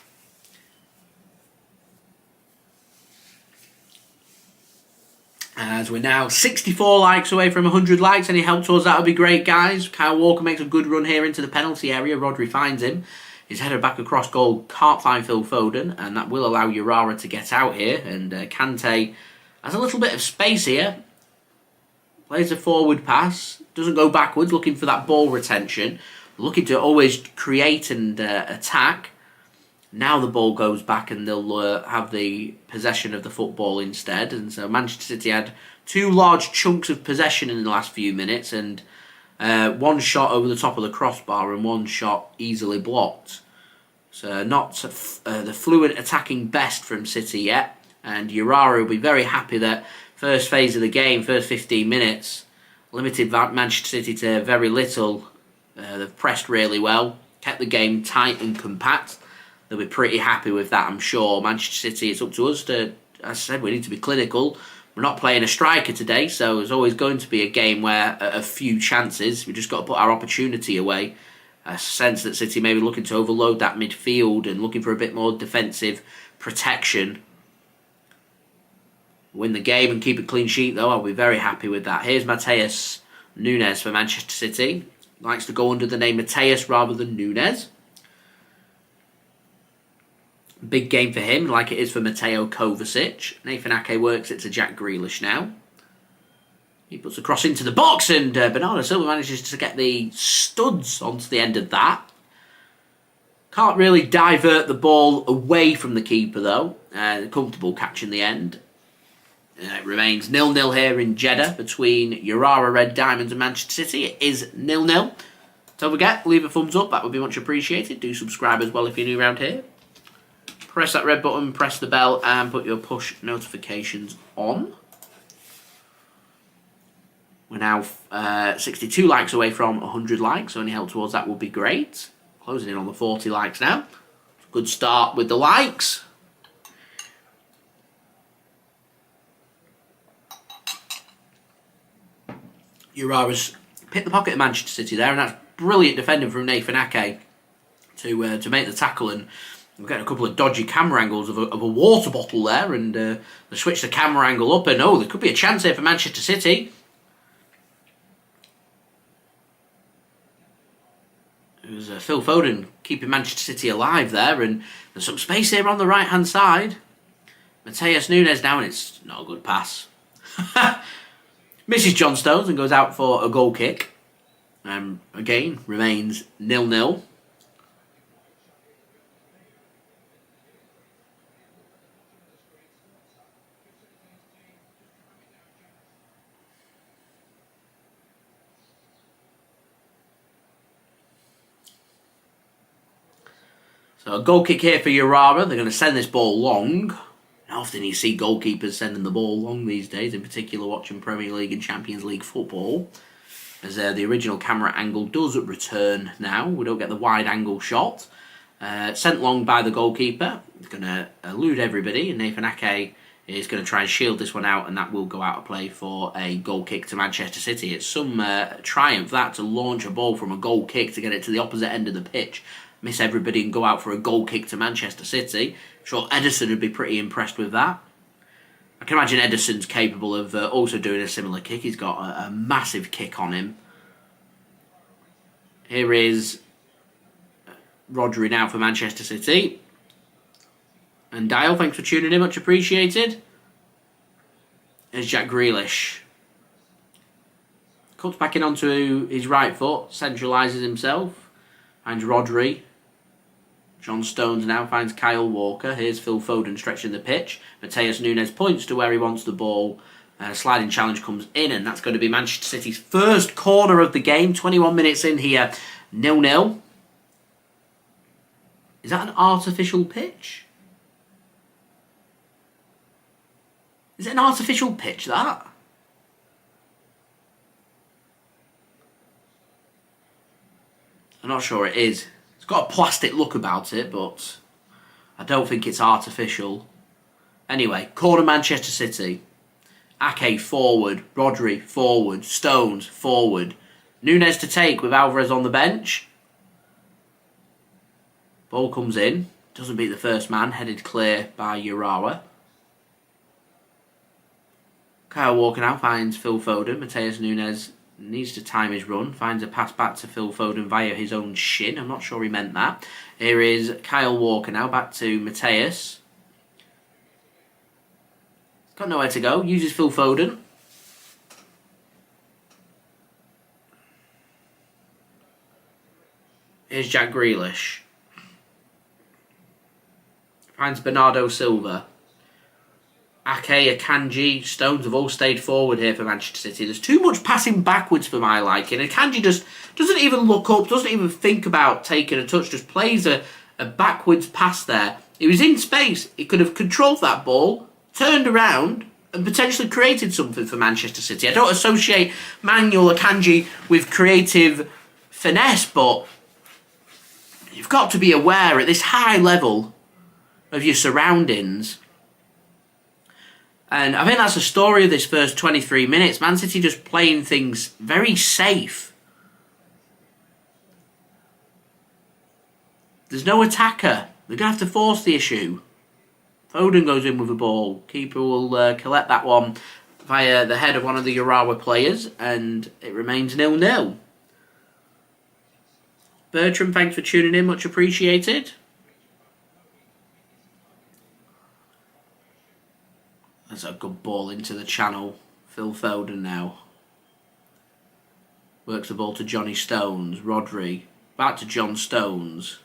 As we're now 64 likes away from 100 likes. Any help towards that would be great, guys. Kyle Walker makes a good run here into the penalty area. Rodri finds him. He's headed back across goal. Can't find Phil Foden. And that will allow Urawa to get out here. And Kante has a little bit of space here. Plays a forward pass. Doesn't go backwards, looking for that ball retention. Looking to always create and attack. Now the ball goes back and they'll have the possession of the football instead. And so Manchester City had 2 large chunks of possession in the last few minutes. And one shot over the top of the crossbar and one shot easily blocked. So not the fluent attacking best from City yet. And Urawa will be very happy that first phase of the game, first 15 minutes, limited Manchester City to very little. They've pressed really well, kept the game tight and compact. They'll be pretty happy with that, I'm sure. Manchester City, it's up to us to, as I said, we need to be clinical. We're not playing a striker today, so there's always going to be a game where a few chances. We just got to put our opportunity away. I sense that City may be looking to overload that midfield and looking for a bit more defensive protection. Win the game and keep a clean sheet, though. I'll be very happy with that. Here's Matheus Nunes for Manchester City. Likes to go under the name Matheus rather than Nunes. Big game for him, like it is for Mateo Kovacic. Nathan Ake works it to Jack Grealish now. He puts a cross into the box, and Bernardo Silva manages to get the studs onto the end of that. Can't really divert the ball away from the keeper, though. Comfortable catch in the end. It remains 0-0 here in Jeddah between Urawa Red Diamonds and Manchester City. It is 0-0. Don't forget, leave a thumbs up. That would be much appreciated. Do subscribe as well if you're new around here. Press that red button, press the bell, and put your push notifications on. We're now 62 likes away from 100 likes, so any help towards that would be great. Closing in on the 40 likes now. Good start with the likes. Urawa's picked the pocket of Manchester City there, and that's brilliant defending from Nathan Ake to make the tackle. And we're getting a couple of dodgy camera angles of a water bottle there, and they switch the camera angle up, and there could be a chance here for Manchester City. It was Phil Foden keeping Manchester City alive there, and there's some space here on the right-hand side. Matheus Nunes now, and it's not a good pass. Misses John Stones and goes out for a goal kick. Again, remains 0-0. So a goal kick here for Urawa. They're going to send this ball long. How often you see goalkeepers sending the ball long these days, in particular watching Premier League and Champions League football. As the original camera angle does return now. We don't get the wide angle shot. Sent long by the goalkeeper. He's going to elude everybody, and Nathan Ake is going to try and shield this one out, and that will go out of play for a goal kick to Manchester City. It's some triumph that, to launch a ball from a goal kick to get it to the opposite end of the pitch. Miss everybody and go out for a goal kick to Manchester City. I'm sure Ederson would be pretty impressed with that. I can imagine Ederson's capable of also doing a similar kick. He's got a massive kick on him. Here is Rodri now for Manchester City. And Dial, thanks for tuning in, much appreciated. There's Jack Grealish. Cuts back in onto his right foot, centralises himself. Finds Rodri. John Stones now finds Kyle Walker. Here's Phil Foden stretching the pitch. Matheus Nunes points to where he wants the ball. A sliding challenge comes in, and that's going to be Manchester City's first corner of the game. 21 minutes in here, 0-0. Is that an artificial pitch? Is it an artificial pitch, that? I'm not sure it is. It's got a plastic look about it, but I don't think it's artificial. Anyway, corner Manchester City. Ake forward, Rodri forward, Stones forward. Nunes to take with Alvarez on the bench. Ball comes in. Doesn't beat the first man. Headed clear by Urawa. Kyle Walker now finds Phil Foden. Matheus Nunes needs to time his run. Finds a pass back to Phil Foden via his own shin. I'm not sure he meant that. Here is Kyle Walker now. Back to Matheus. Got nowhere to go. Uses Phil Foden. Here's Jack Grealish. Finds Bernardo Silva. Ake, Akanji, Stones have all stayed forward here for Manchester City. There's too much passing backwards for my liking. Akanji just doesn't even look up, doesn't even think about taking a touch, just plays a backwards pass there. He was in space. He could have controlled that ball, turned around, and potentially created something for Manchester City. I don't associate Manuel Akanji with creative finesse, but you've got to be aware at this high level of your surroundings. And I think that's the story of this first 23 minutes. Man City just playing things very safe. There's no attacker. They're going to have to force the issue. Foden goes in with the ball. Keeper will collect that one via the head of one of the Urawa players. And it remains 0-0. Bertram, thanks for tuning in. Much appreciated. That's a good ball into the channel. Phil Foden now. Works the ball to Johnny Stones. Rodri. Back to John Stones.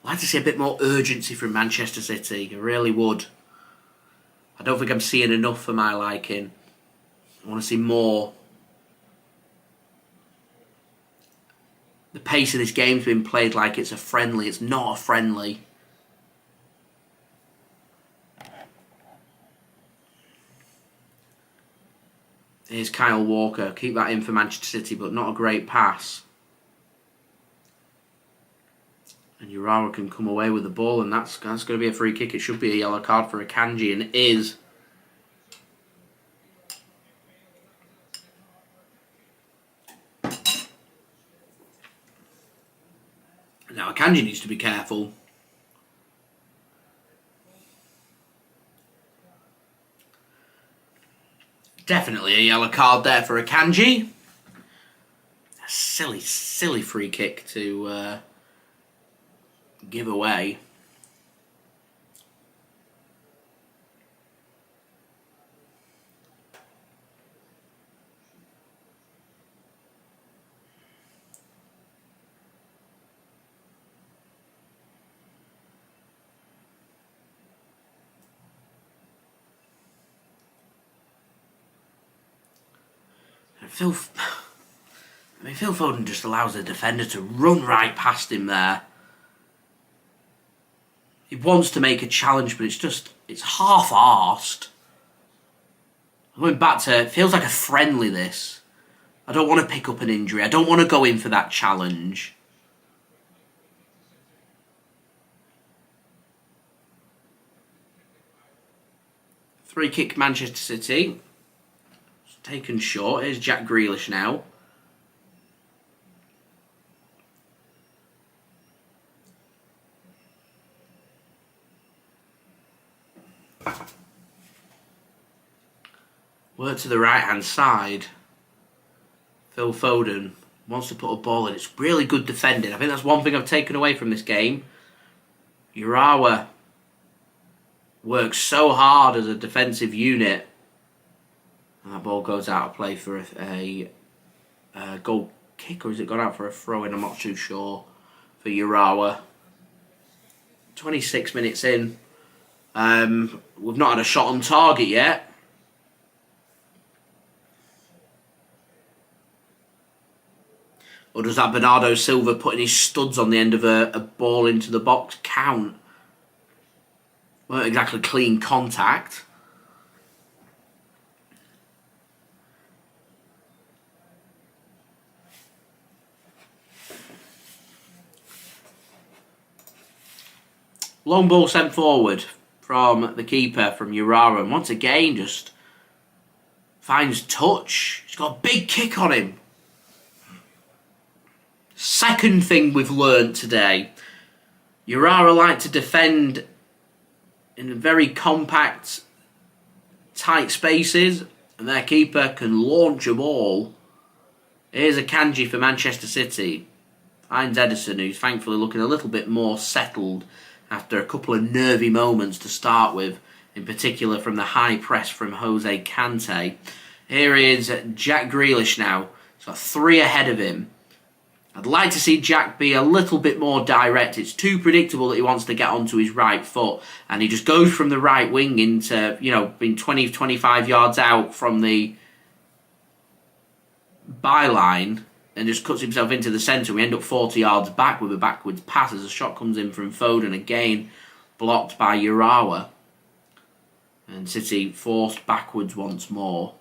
I'd like to see a bit more urgency from Manchester City. I really would. I don't think I'm seeing enough for my liking. I want to see more. The pace of this game's been played like it's a friendly. It's not a friendly. Here's Kyle Walker. Keep that in for Manchester City, but not a great pass. And Urawa can come away with the ball, and that's going to be a free kick. It should be a yellow card for Akanji, and it is. Now Akanji needs to be careful. Definitely a yellow card there for Akanji. A silly, silly free kick to give away. Phil Foden just allows the defender to run right past him there. He wants to make a challenge, but it's half-arsed. I'm going back to, it feels like a friendly, this. I don't want to pick up an injury. I don't want to go in for that challenge. Free kick Manchester City. Taken short. Here's Jack Grealish now. Work to the right hand side. Phil Foden wants to put a ball in. It's really good defending. I think that's one thing I've taken away from this game. Urawa works so hard as a defensive unit. And that ball goes out of play for a goal kick, or has it gone out for a throw-in? I'm not too sure for Urawa. 26 minutes in. We've not had a shot on target yet. Or does that Bernardo Silva putting his studs on the end of a ball into the box count? Weren't exactly clean contact. Long ball sent forward from the keeper, from Urawa, and once again just finds touch. He's got a big kick on him. Second thing we've learnt today. Urawa like to defend in very compact, tight spaces, and their keeper can launch a ball. Here's Akanji for Manchester City. Finds Ederson, who's thankfully looking a little bit more settled after a couple of nervy moments to start with, in particular from the high press from Jose Kante. Here is Jack Grealish now. He's got 3 ahead of him. I'd like to see Jack be a little bit more direct. It's too predictable that he wants to get onto his right foot, and he just goes from the right wing into, being 20, 25 yards out from the byline and just cuts himself into the centre. We end up 40 yards back with a backwards pass as a shot comes in from Foden, again blocked by Urawa. And City forced backwards once more.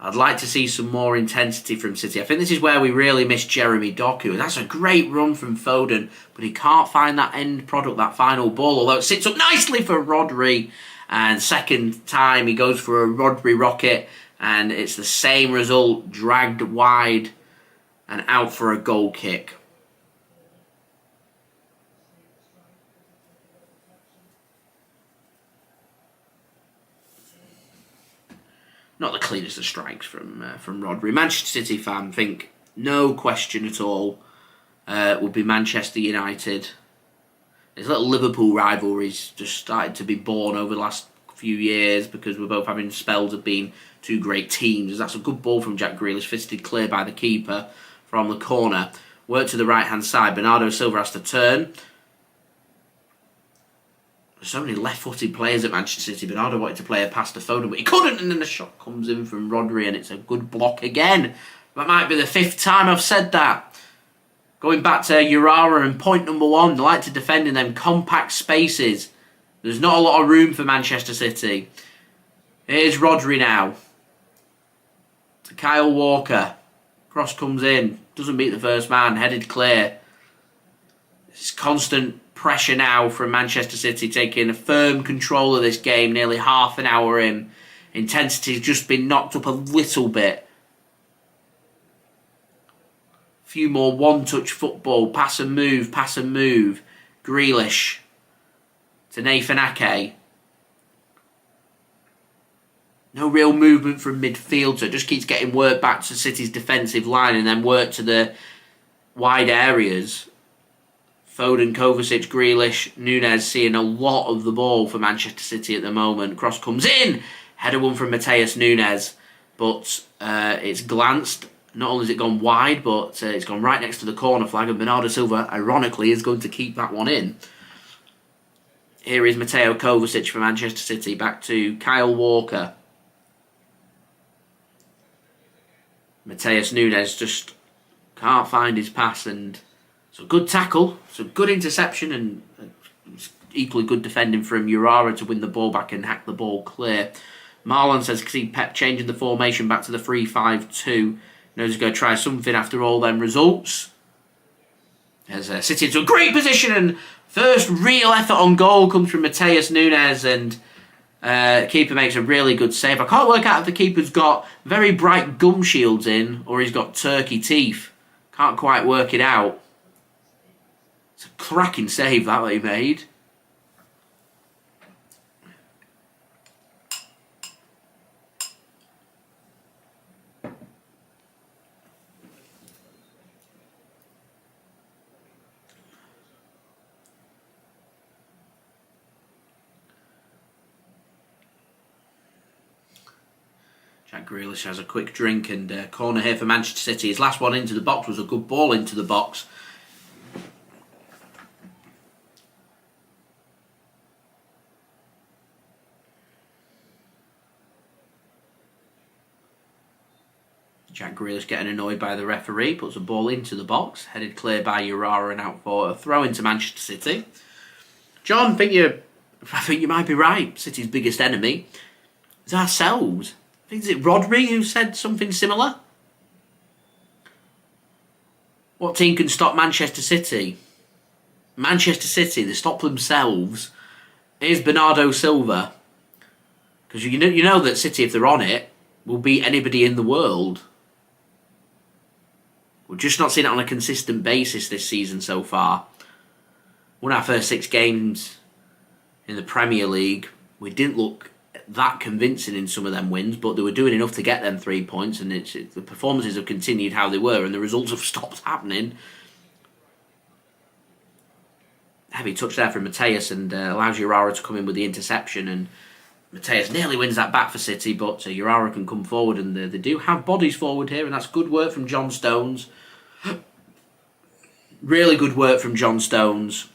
I'd like to see some more intensity from City. I think this is where we really miss Jeremy Doku. That's a great run from Foden, but he can't find that end product, that final ball, although it sits up nicely for Rodri. And second time he goes for a Rodri rocket, and it's the same result, dragged wide and out for a goal kick. Not the cleanest of strikes from Rodri. Manchester City fan think no question at all would be Manchester United. There's little Liverpool rivalries just started to be born over the last few years because we're both having spells of being two great teams. That's a good ball from Jack Grealish, fisted clear by the keeper from the corner. Work to the right hand side. Bernardo Silva has to turn. So many left-footed players at Manchester City. Bernardo wanted to play a pass to Foden, but he couldn't, and then the shot comes in from Rodri, and it's a good block again. That might be the 5th time I've said that. Going back to Urawa and point number 1, they like to defend in them compact spaces. There's not a lot of room for Manchester City. Here's Rodri now. To Kyle Walker. Cross comes in. Doesn't beat the first man. Headed clear. It's constant pressure now from Manchester City, taking a firm control of this game nearly half an hour in. Intensity's just been knocked up a little bit. A few more one-touch football. Pass and move, pass and move. Grealish to Nathan Ake. No real movement from midfield, so it just keeps getting work back to City's defensive line and then work to the wide areas. Foden, Kovacic, Grealish, Nunes seeing a lot of the ball for Manchester City at the moment. Cross comes in. Header one from Matheus Nunes. But it's glanced. Not only has it gone wide, but it's gone right next to the corner flag. And Bernardo Silva, ironically, is going to keep that one in. Here is Mateo Kovacic for Manchester City. Back to Kyle Walker. Matheus Nunes just can't find his pass, and it's a good tackle, it's a good interception, and equally good defending from Urawa to win the ball back and hack the ball clear. Marlon says, see Pep changing the formation back to the 3-5-2. Knows he's going to try something after all them results. As City into a great position, and first real effort on goal comes from Matheus Nunes, and keeper makes a really good save. I can't work out if the keeper's got very bright gum shields in or he's got turkey teeth. Can't quite work it out. It's a cracking save that he made. Jack Grealish has a quick drink, and corner here for Manchester City. His last one into the box was a good ball into the box. Jack Grealish getting annoyed by the referee, puts a ball into the box, headed clear by Urawa and out for a throw into Manchester City. John, I think you might be right. City's biggest enemy is ourselves. I think, is it Rodri who said something similar? What team can stop Manchester City? Manchester City, they stop themselves, is Bernardo Silva. Because you know that City, if they're on it, will beat anybody in the world. We're just not seeing it on a consistent basis this season so far. Won our first 6 games in the Premier League. We didn't look that convincing in some of them wins, but they were doing enough to get them 3 points, and the performances have continued how they were, and the results have stopped happening. Heavy touch there from Matheus, and allows Urawa to come in with the interception, and Matheus nearly wins that back for City, but Urawa can come forward, and they do have bodies forward here, and that's good work from John Stones. Really good work from John Stones.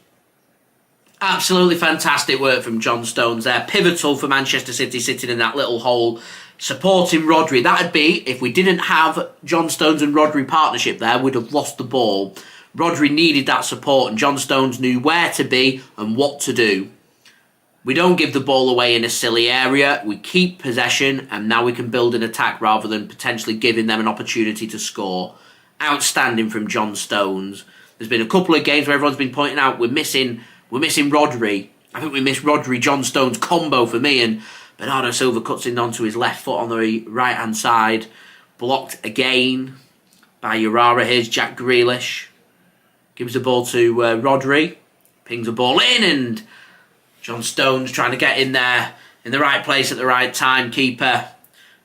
Absolutely fantastic work from John Stones there. Pivotal for Manchester City, sitting in that little hole, supporting Rodri. That'd be, if we didn't have John Stones and Rodri partnership there, we'd have lost the ball. Rodri needed that support, and John Stones knew where to be and what to do. We don't give the ball away in a silly area. We keep possession, and now we can build an attack rather than potentially giving them an opportunity to score. Outstanding from John Stones. There's been a couple of games where everyone's been pointing out we're missing Rodri. I think we missed Rodri-John Stones combo for me, and Bernardo Silva cuts in onto his left foot on the right-hand side. Blocked again by Urawa. Here's Jack Grealish. Gives the ball to Rodri. Pings the ball in, and John Stones trying to get in there in the right place at the right time. Keeper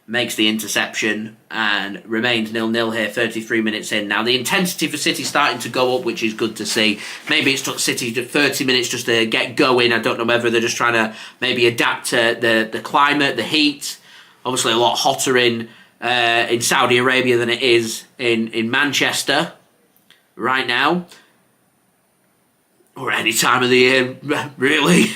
makes the interception and remains 0-0 here, 33 minutes in. Now, the intensity for City starting to go up, which is good to see. Maybe it's took City 30 minutes just to get going. I don't know whether they're just trying to maybe adapt to the climate, the heat. Obviously, a lot hotter in Saudi Arabia than it is in Manchester right now. Or any time of the year, really.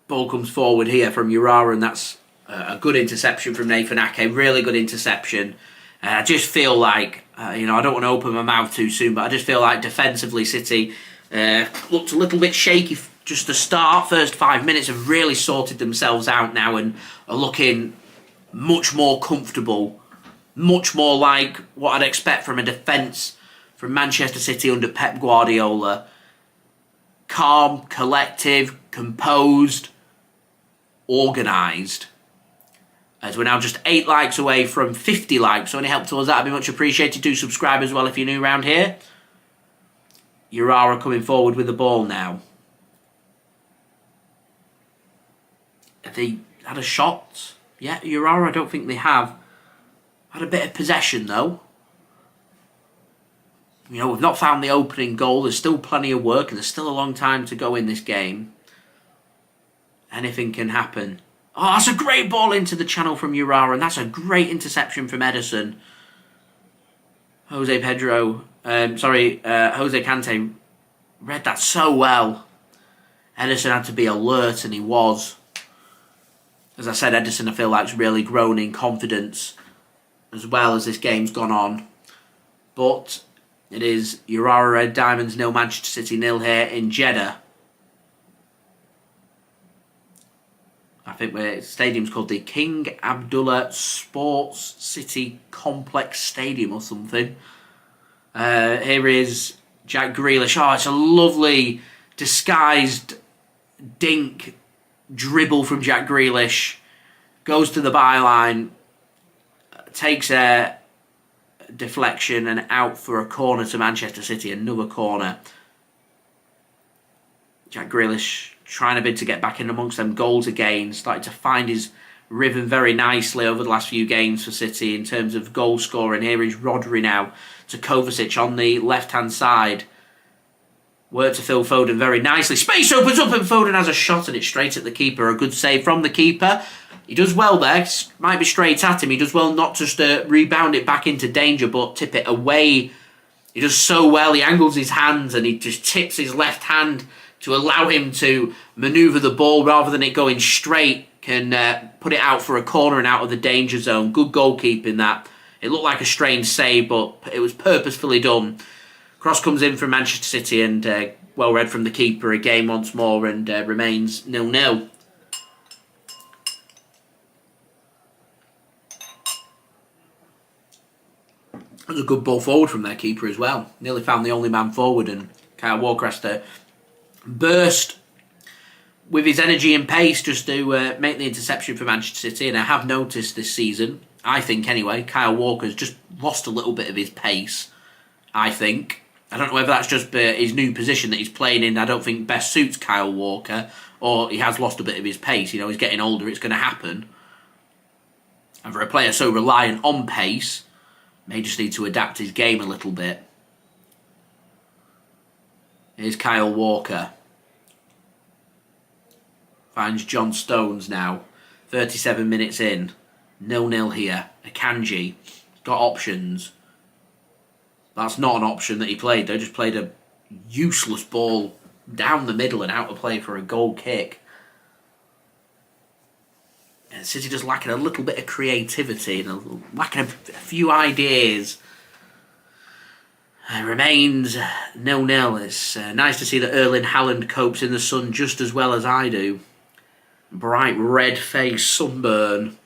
Ball comes forward here from Urawa, and that's a good interception from Nathan Ake. Really good interception. I just feel like, I don't want to open my mouth too soon, but I just feel like defensively City looked a little bit shaky just to start. First 5 minutes have really sorted themselves out now and are looking much more comfortable. Much more like what I'd expect from a defence from Manchester City under Pep Guardiola. Calm, collective, composed, organised. As we're now just 8 likes away from 50 likes, so any help towards that would be much appreciated. Do subscribe as well if you're new around here. Urawa coming forward with the ball now. Have they had a shot? Yeah, Urawa I don't think they have. Had a bit of possession though. We've not found the opening goal. There's still plenty of work and there's still a long time to go in this game. Anything can happen. Oh, that's a great ball into the channel from Urawa, and that's a great interception from Ederson. Jose Kante read that so well. Ederson had to be alert, and he was. As I said, Ederson I feel like has really grown in confidence as well as this game's gone on. But it is Urawa Red Diamonds 0, Manchester City 0 here in Jeddah. I think the stadium's called the King Abdullah Sports City Complex Stadium or something. Here is Jack Grealish. Oh, it's a lovely disguised dink dribble from Jack Grealish. Goes to the byline. Takes a deflection and out for a corner to Manchester City. Another corner. Jack Grealish trying a bit to get back in amongst them goals again. Started to find his rhythm very nicely over the last few games for City in terms of goal scoring. Here is Rodri now to Kovacic on the left-hand side. Work to Phil Foden very nicely. Space opens up and Foden has a shot and it's straight at the keeper. A good save from the keeper. He does well there. Might be straight at him. He does well not just to rebound it back into danger but tip it away. He does so well. He angles his hands and he just tips his left hand to allow him to manoeuvre the ball rather than it going straight. Can put it out for a corner and out of the danger zone. Good goalkeeping that. It looked like a strange save, but it was purposefully done. Cross comes in from Manchester City and well read from the keeper again once more and remains 0-0. It was a good ball forward from their keeper as well. Nearly found the only man forward, and Kyle Walker has to burst with his energy and pace just to make the interception for Manchester City. And I have noticed this season, I think anyway, Kyle Walker's just lost a little bit of his pace, I think. I don't know whether that's just his new position that he's playing in. I don't think best suits Kyle Walker, or he has lost a bit of his pace. You know, he's getting older, it's going to happen. And for a player so reliant on pace, may just need to adapt his game a little bit. Here's Kyle Walker. Finds John Stones now. 37 minutes in. 0-0 here. Akanji. Got options. That's not an option that he played. They just played a useless ball down the middle and out of play for a goal kick. And City just lacking a little bit of creativity and lacking a few ideas. It remains 0-0. It's nice to see that Erling Haaland copes in the sun just as well as I do. Bright red face, sunburn.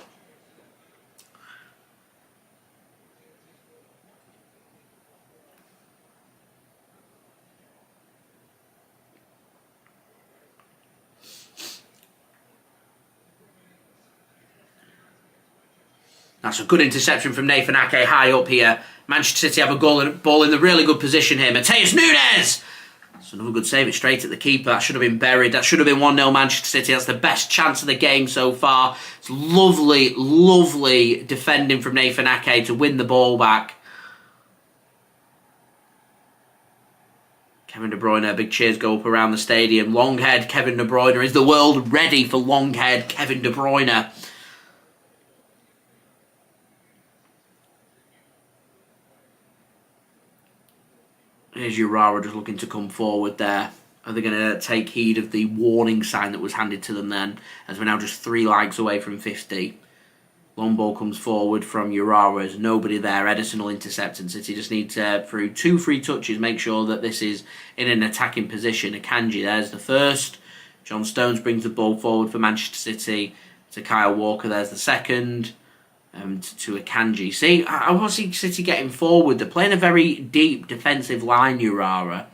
That's a good interception from Nathan Ake high up here. Manchester City have a ball in the really good position here. Matheus Nunes! That's another good save. It's straight at the keeper. That should have been buried. That should have been 1-0 Manchester City. That's the best chance of the game so far. It's lovely, lovely defending from Nathan Ake to win the ball back. Kevin De Bruyne, a big cheers go up around the stadium. Long-haired Kevin De Bruyne. Is the world ready for long-haired Kevin De Bruyne? Here's Urawa just looking to come forward there. Are they going to take heed of the warning sign that was handed to them then? As we're now just 3 likes away from 50. Long ball comes forward from Urawa. There's nobody there. Ederson will intercept, and City just need to, through 2 free touches, make sure that this is in an attacking position. Akanji, there's the first. John Stones brings the ball forward for Manchester City to Kyle Walker. There's the second. To Akanji. See, I want to see City getting forward. They're playing a very deep defensive line, Urawa.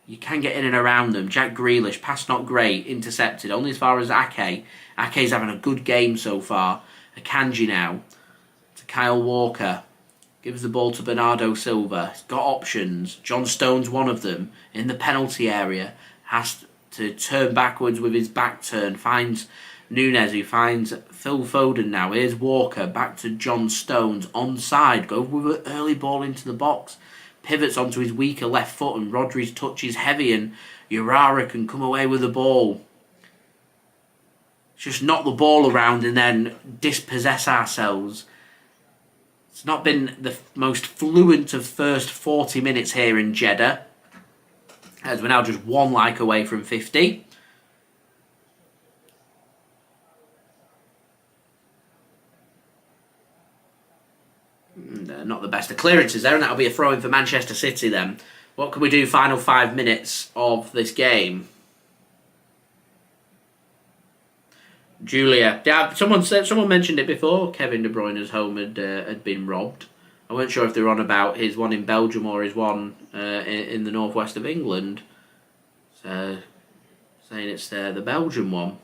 You can get in and around them. Jack Grealish, pass not great, intercepted. Only as far as Ake. Ake's having a good game so far. Akanji now. To Kyle Walker. Gives the ball to Bernardo Silva. He's got options. John Stones, one of them. In the penalty area. Has to turn backwards with his back turn. Finds Nunes, who finds Phil Foden now. Here's Walker, back to John Stones, onside. Go with an early ball into the box. Pivots onto his weaker left foot, and Rodri's touch is heavy, and Urawa can come away with the ball. Just knock the ball around and then dispossess ourselves. It's not been the most fluent of first 40 minutes here in Jeddah, as we're now just 1 like away from 50. Not the best of clearances there, and that'll be a throw-in for Manchester City then. What can we do final 5 minutes of this game? Julia. Yeah, someone mentioned it before. Kevin De Bruyne's home had been robbed. I weren't sure if they were on about his one in Belgium or his one in the northwest of England. So, saying it's the Belgian one.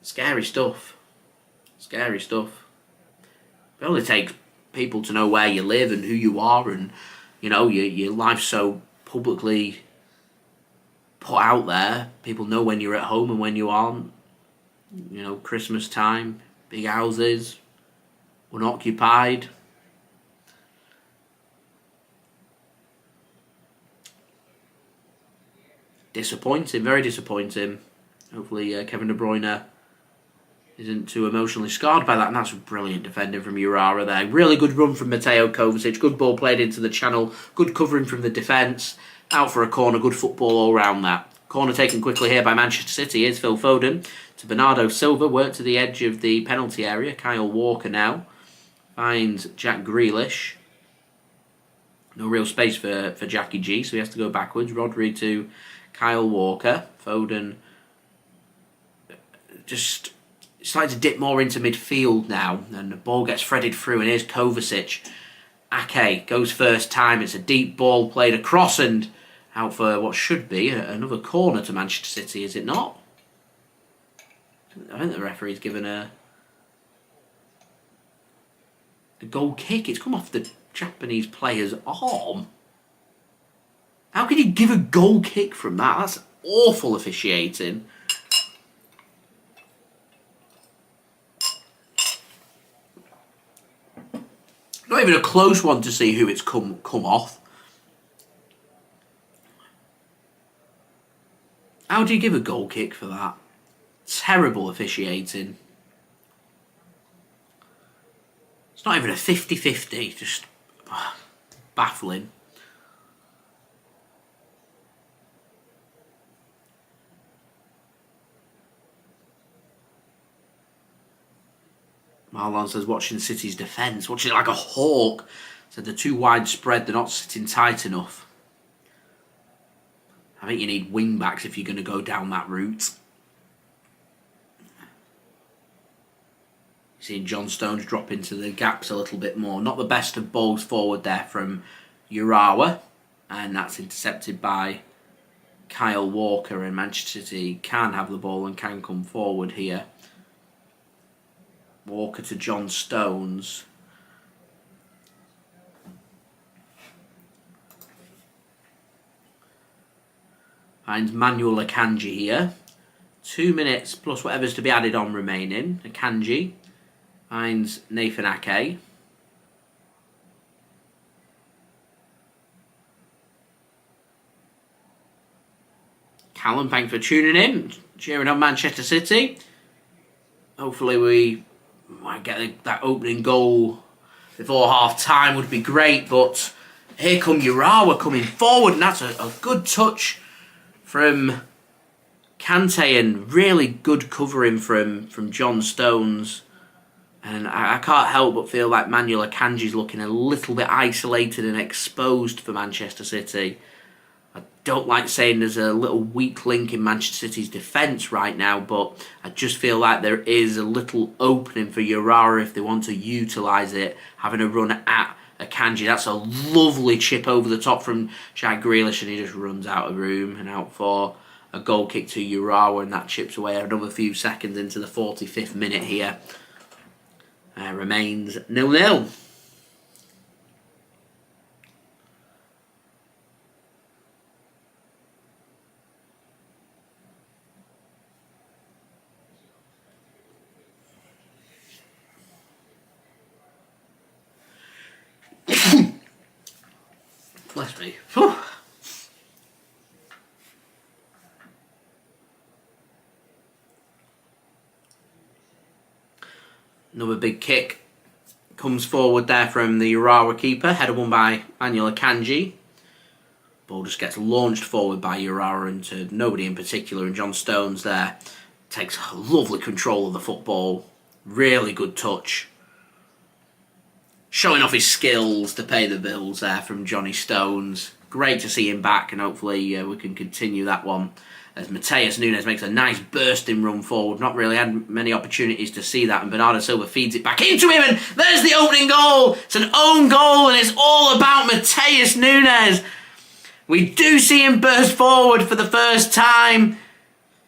Scary stuff. Scary stuff. It only takes people to know where you live and who you are, and you know your life's so publicly put out there. People know when you're at home and when you aren't. You know, Christmas time, big houses, unoccupied. Disappointing, very disappointing. Hopefully Kevin De Bruyne isn't too emotionally scarred by that, and that's brilliant defending from Urawa there. Really good run from Mateo Kovacic, good ball played into the channel, good covering from the defence, out for a corner, good football all round that. Corner taken quickly here by Manchester City. Here's Phil Foden to Bernardo Silva, work to the edge of the penalty area. Kyle Walker now finds Jack Grealish. No real space for Jackie G, so he has to go backwards. Rodri to Kyle Walker. Foden just starting to dip more into midfield now, and the ball gets threaded through, and here's Kovacic. Ake goes first time. It's a deep ball played across and out for what should be another corner to Manchester City, is it not? I think the referee's given a goal kick. It's come off the Japanese player's arm. How can you give a goal kick from that? That's awful officiating. Not even a close one to see who it's come off. How do you give a goal kick for that? Terrible officiating. It's not even a 50-50, just baffling. Marlon says, watching City's defence, watching it like a hawk. Said they're too widespread, they're not sitting tight enough. I think you need wing backs if you're going to go down that route. Seeing John Stones drop into the gaps a little bit more. Not the best of balls forward there from Urawa. And that's intercepted by Kyle Walker, and Manchester City can have the ball and can come forward here. Walker to John Stones. Finds Manuel Akanji here. 2 minutes plus whatever's to be added on remaining. Akanji finds Nathan Ake. Callum, thanks for tuning in. Cheering on Manchester City. Hopefully we might get that opening goal before half time, would be great, but here come Urawa coming forward, and that's a good touch from Kante and really good covering from John Stones. And I can't help but feel like Manuel Akanji's looking a little bit isolated and exposed for Manchester City. I don't like saying there's a little weak link in Manchester City's defence right now, but I just feel like there is a little opening for Urawa if they want to utilise it, having a run at Akanji. That's a lovely chip over the top from Jack Grealish, and he just runs out of room and out for a goal kick to Urawa, and that chips away another few seconds into the 45th minute here. Remains 0-0. Bless me. Whew. Another big kick comes forward there from the Urawa keeper. Header won by Manuel Akanji. Ball just gets launched forward by Urawa into nobody in particular, and John Stones there takes lovely control of the football. Really good touch. Showing off his skills to pay the bills there from Johnny Stones. Great to see him back, and hopefully we can continue that one as Matheus Nunes makes a nice bursting run forward. Not really had many opportunities to see that, and Bernardo Silva feeds it back into him, and there's the opening goal. It's an own goal, and it's all about Matheus Nunes. We do see him burst forward for the first time.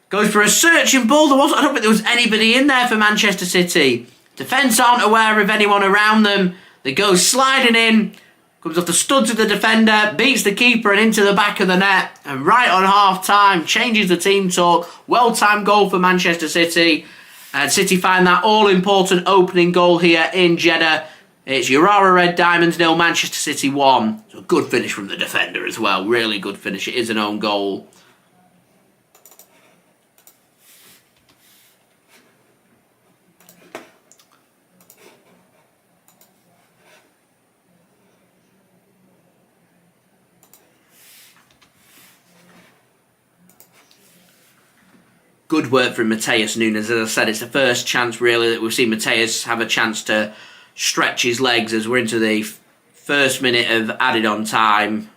Goes for a searching ball. I don't think there was anybody in there for Manchester City. Defence aren't aware of anyone around them. They go sliding in. Comes off the studs of the defender, beats the keeper and into the back of the net. And right on half-time, changes the team talk. Well-timed goal for Manchester City. And City find that all-important opening goal here in Jeddah. It's Urawa Red Diamonds 0, Manchester City 1. So a good finish from the defender as well. Really good finish. It is an own goal. Good work from Matheus Nunes. As I said, it's the first chance really that we've seen Matheus have a chance to stretch his legs as we're into the first minute of added on time.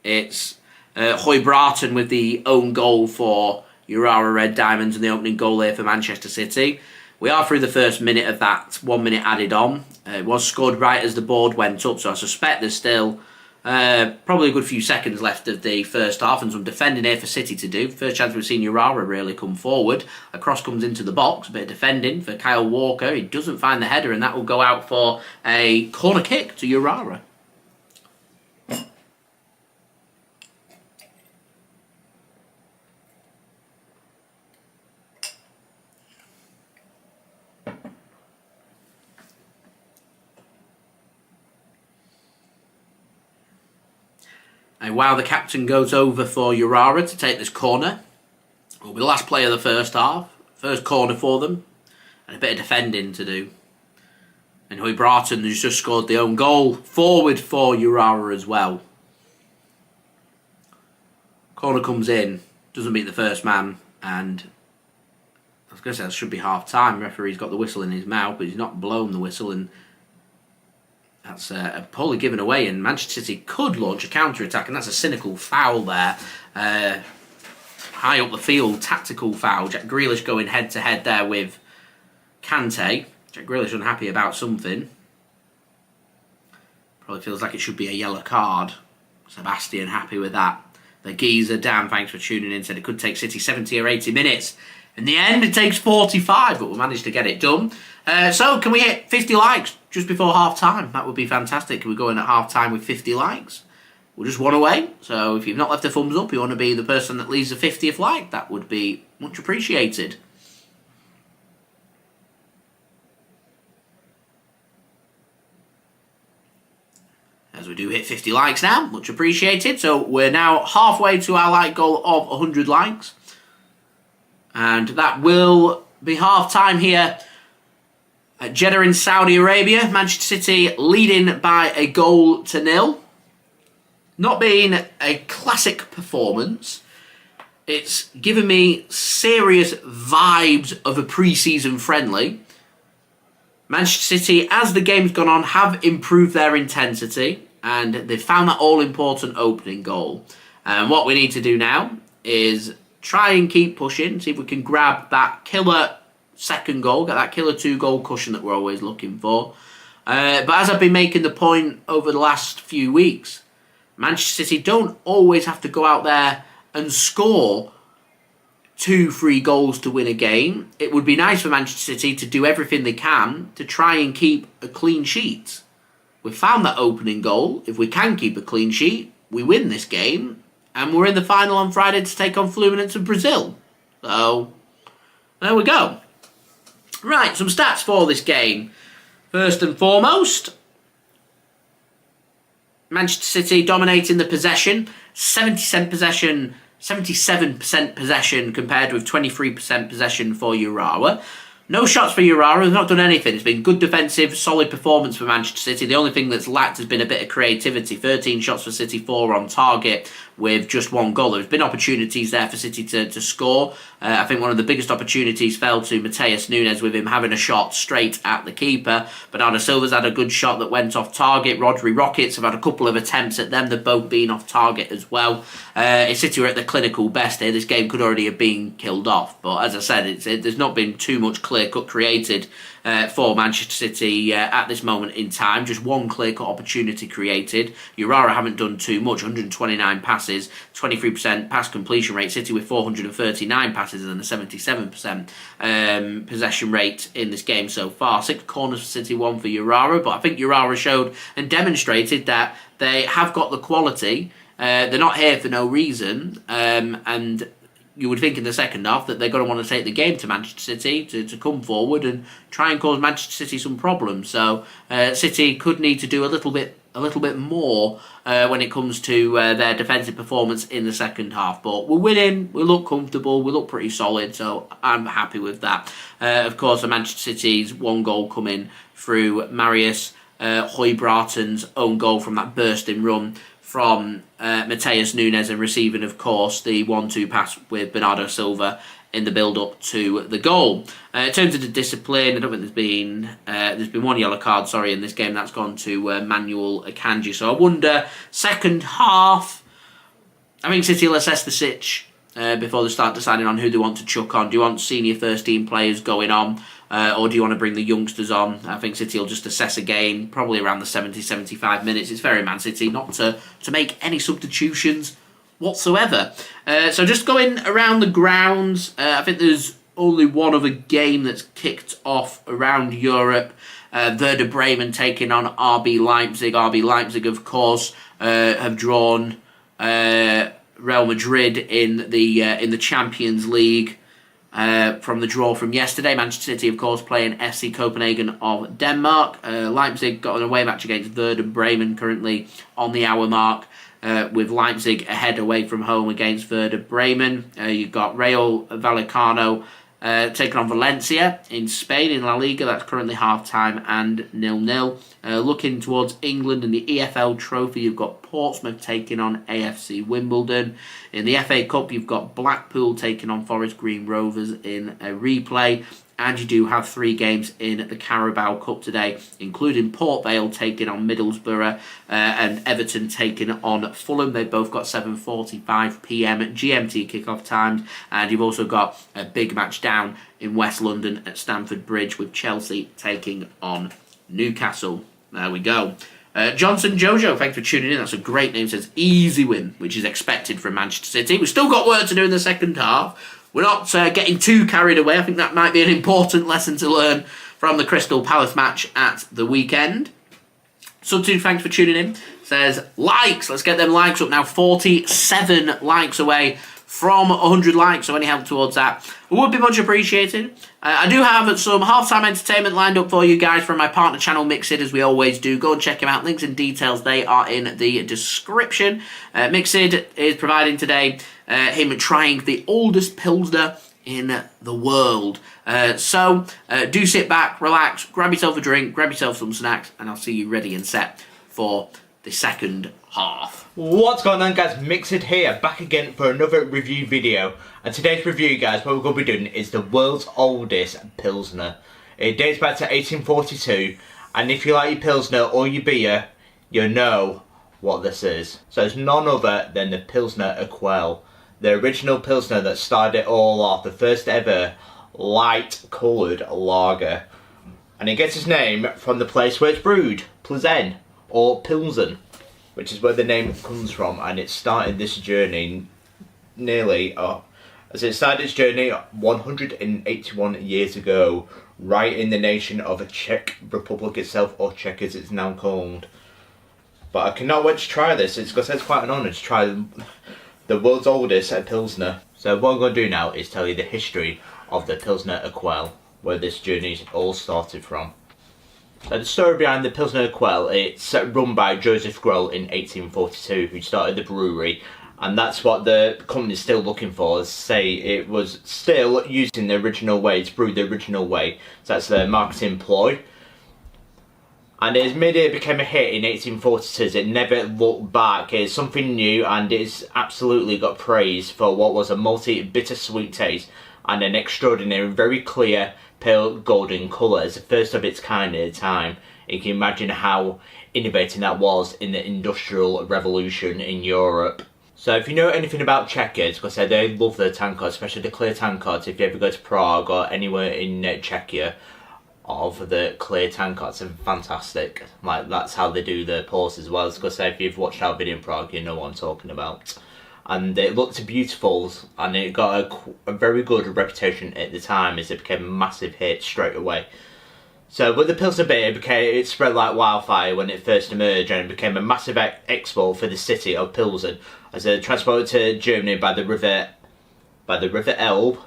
It's Hoy Broughton with the own goal for Urawa Red Diamonds and the opening goal here for Manchester City. We are through the first minute of that 1 minute added on. It was scored right as the board went up, so I suspect there's still probably a good few seconds left of the first half and some defending here for City to do. First chance we've seen Urawa really come forward. A cross comes into the box, a bit of defending for Kyle Walker. He doesn't find the header, and that will go out for a corner kick to Urawa. And while the captain goes over for Urawa to take this corner, it will be the last play of the first half. First corner for them, and a bit of defending to do. And Huy Broughton has just scored the own goal. Forward for Urawa as well. Corner comes in, doesn't beat the first man, and I was going to say it should be half time. The referee's got the whistle in his mouth, but he's not blown the whistle, and that's a poorly given away, and Manchester City could launch a counter-attack, and that's a cynical foul there. High up the field, tactical foul. Jack Grealish going head-to-head there with Kante. Jack Grealish unhappy about something. Probably feels like it should be a yellow card. Sebastian happy with that. The geezer, Dan, thanks for tuning in, said it could take City 70 or 80 minutes. In the end, it takes 45, but we'll manage to get it done. So, can we hit 50 likes just before half-time? That would be fantastic. Can we go in at half-time with 50 likes? We're just one away. So, if you've not left a thumbs up, you want to be the person that leaves the 50th like, that would be much appreciated. As we do hit 50 likes now, much appreciated. So, we're now halfway to our like goal of 100 likes. And that will be half-time here at Jeddah in Saudi Arabia. Manchester City leading by a 1-0. Not being a classic performance. It's given me serious vibes of a pre-season friendly. Manchester City, as the game's gone on, have improved their intensity. And they've found that all-important opening goal. And what we need to do now is try and keep pushing, see if we can grab that killer second goal, get that killer 2-goal cushion that we're always looking for. But as I've been making the point over the last few weeks, Manchester City don't always have to go out there and score 2-3 goals to win a game. It would be nice for Manchester City to do everything they can to try and keep a clean sheet. We've found that opening goal. If we can keep a clean sheet, we win this game. And we're in the final on Friday to take on Fluminense of Brazil. So, there we go. Right, some stats for this game. First and foremost, Manchester City dominating the possession. 77% possession compared with 23% possession for Urawa. No shots for Urawa. They've not done anything. It's been good defensive, solid performance for Manchester City. The only thing that's lacked has been a bit of creativity. 13 shots for City, 4 on target with just 1 goal. There's been opportunities there for City to score. I think one of the biggest opportunities fell to Matheus Nunes with him having a shot straight at the keeper. Bernardo Silva's had a good shot that went off target. Rodri Rockets have had a couple of attempts at them. They've both been off target as well. If City were at the clinical best here, this game could already have been killed off. But as I said, there's not been too much clear-cut created for Manchester City at this moment in time. Just 1 clear-cut opportunity created. Urawa haven't done too much. 129 passes, 23% pass completion rate. City with 439 passes and a 77% possession rate in this game so far. 6 corners for City, 1 for Urawa. But I think Urawa showed and demonstrated that they have got the quality. They're not here for no reason. And you would think in the second half that they're going to want to take the game to Manchester City to come forward and try and cause Manchester City some problems. So City could need to do a little bit more when it comes to their defensive performance in the second half. But we're winning, we look comfortable, we look pretty solid, so I'm happy with that. Of course, Manchester City's 1 goal coming through Marius Huy Broughton's own goal from that bursting run from Matheus Nunes, and receiving, of course, the 1-2 pass with Bernardo Silva in the build-up to the goal. In terms of the discipline, I don't think there's been 1 yellow card, in this game. That's gone to Manuel Akanji. So I wonder, second half, I think City will assess the before they start deciding on who they want to chuck on. Do you want senior first team players going on, or do you want to bring the youngsters on? I think City will just assess a game probably around the 70-75 minutes. It's very Man City not to make any substitutions whatsoever. So just going around the grounds, I think there's only one other game that's kicked off around Europe. Werder Bremen taking on RB Leipzig. RB Leipzig, of course, have drawn Real Madrid in the Champions League from the draw from yesterday. Manchester City, of course, playing FC Copenhagen of Denmark. Leipzig got an away match against Werder Bremen currently on the hour mark, with Leipzig ahead away from home against Werder Bremen. You've got Rayo Vallecano taking on Valencia in Spain in La Liga. That's currently half-time and 0-0. Looking towards England and the EFL Trophy, you've got Portsmouth taking on AFC Wimbledon. In the FA Cup, you've got Blackpool taking on Forest Green Rovers in a replay. And you do have 3 games in the Carabao Cup today, including Port Vale taking on Middlesbrough and Everton taking on Fulham. They've both got 7:45 p.m. GMT kickoff times. And you've also got a big match down in West London at Stamford Bridge with Chelsea taking on Newcastle. There we go. Johnson Jojo, thanks for tuning in. That's a great name. Says easy win, which is expected from Manchester City. We've still got work to do in the second half. We're not getting too carried away. I think that might be an important lesson to learn from the Crystal Palace match at the weekend. Substitute, thanks for tuning in. Says likes. Let's get them likes up now. 47 likes away from 100 likes, so any help towards that would be much appreciated. I do have some halftime entertainment lined up for you guys from my partner channel Mixid, as we always do. Go and check them out. Links and details, they are in the description. Mixid is providing today him trying the oldest Pilsner in the world. So do sit back, relax, grab yourself a drink, grab yourself some snacks, and I'll see you ready and set for the second half. What's going on, guys? Mixid here, back again for another review video. And today's review, guys, what we're going to be doing is the world's oldest Pilsner. It dates back to 1842, and if you like your Pilsner or your beer, you know what this is. So it's none other than the Pilsner Urquell, the original Pilsner that started it all off, the first ever light coloured lager. And it gets its name from the place where it's brewed, Plzeň, or Pilsen, which is where the name comes from, and it started this journey it started its journey 181 years ago, right in the nation of the Czech Republic itself, or Czech as it's now called. But I cannot wait to try this. It's quite an honour to try the world's oldest Pilsner. So what I'm going to do now is tell you the history of the Pilsner Urquell, where this journey all started from. So the story behind the Pilsner Urquell, it's run by Joseph Groll in 1842, who started the brewery, and that's what the company's still looking for. Say it was still using the original way, it's brewed the original way. So that's the marketing ploy. And it became a hit in 1842. It never looked back. It's something new, and it's absolutely got praise for what was a malty, bittersweet taste and an extraordinary, very clear, pale golden colour. It's the first of its kind at the time. You can imagine how innovating that was in the Industrial Revolution in Europe. So if you know anything about Czechia, because they love their tankards, especially the clear tankards. If you ever go to Prague or anywhere in Czechia, of the clear tankards are fantastic. Like, that's how they do their pours as well. Because if you've watched our video in Prague, you know what I'm talking about. And it looked beautiful, and it got a very good reputation at the time, as it became a massive hit straight away. So with the Pilsner beer, it spread like wildfire when it first emerged, and it became a massive export for the city of Pilsen, as it transported to Germany by the River Elbe,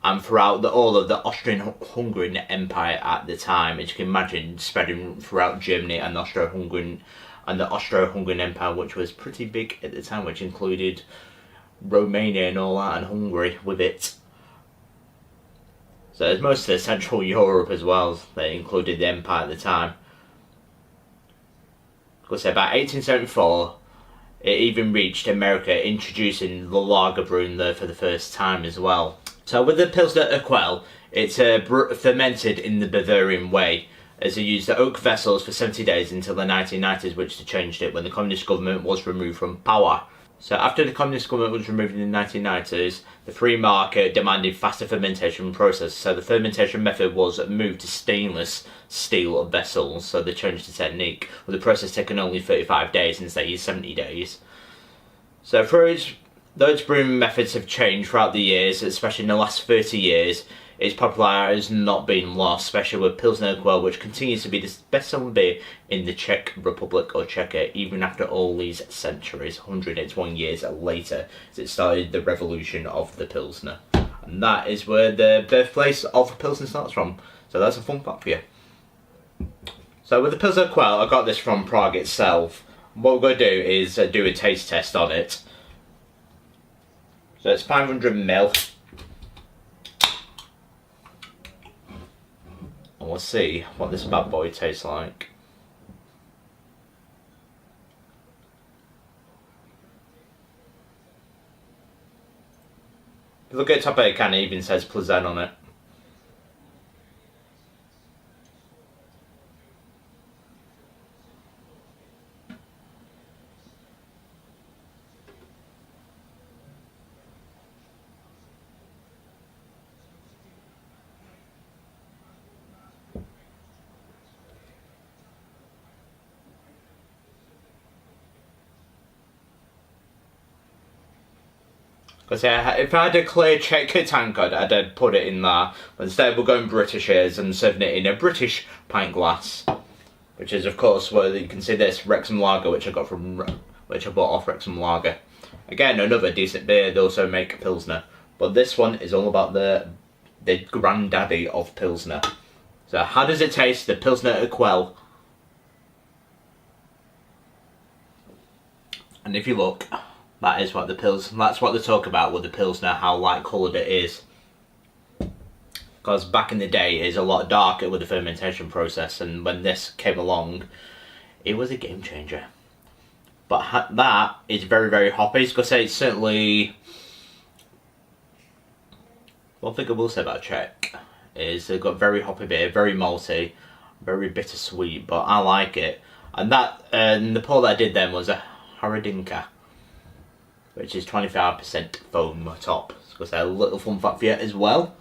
and throughout all of the Austrian-Hungarian Empire at the time. As you can imagine, spreading throughout Germany and the Austro-Hungarian Empire, which was pretty big at the time, which included Romania and all that, and Hungary with it. So it's most of Central Europe as well. They included the empire at the time. Because about 1874, it even reached America, introducing the lager brewing there for the first time as well. So with the Pilsner Urquell, it's fermented in the Bavarian way, as they used the oak vessels for 70 days until the 1990s, which they changed it when the communist government was removed from power. So after the communist government was removed in the 1990s, the free market demanded faster fermentation process. So the fermentation method was moved to stainless steel vessels. So they changed the technique, with the process taking only 35 days instead of 70 days. So those brewing methods have changed throughout the years, especially in the last 30 years. Its popularity has not been lost, especially with Pilsner Urquell, which continues to be the best-selling beer in the Czech Republic or Czechia, even after all these centuries, 181 years later, as it started the revolution of the Pilsner. And that is where the birthplace of Pilsner starts from. So that's a fun fact for you. So with the Pilsner Urquell, I got this from Prague itself. What we're going to do is do a taste test on it. So it's 500ml. And we'll see what this bad boy tastes like. If you look at the top of the can, it even says Plzen on it. Because if I had a clear Czech tankard, I'd put it in there. But instead we're going Britishes and serving it in a British pint glass. Which is of course where you can see this Wrexham Lager, which I bought off Wrexham Lager. Again, another decent beer. They also make Pilsner. But this one is all about the granddaddy of Pilsner. So how does it taste, the Pilsner Urquell? And if you look, that's what they talk about with the Pilsner, how light coloured it is. Because back in the day it is a lot darker with the fermentation process, and when this came along, it was a game changer. But that is very, very hoppy. Because it's certainly, one thing I will say about Czech is they've got very hoppy beer, very malty, very bittersweet, but I like it. And the pour that I did then was a Haradinka, which is 25% foam top. So a little fun fact for you as well.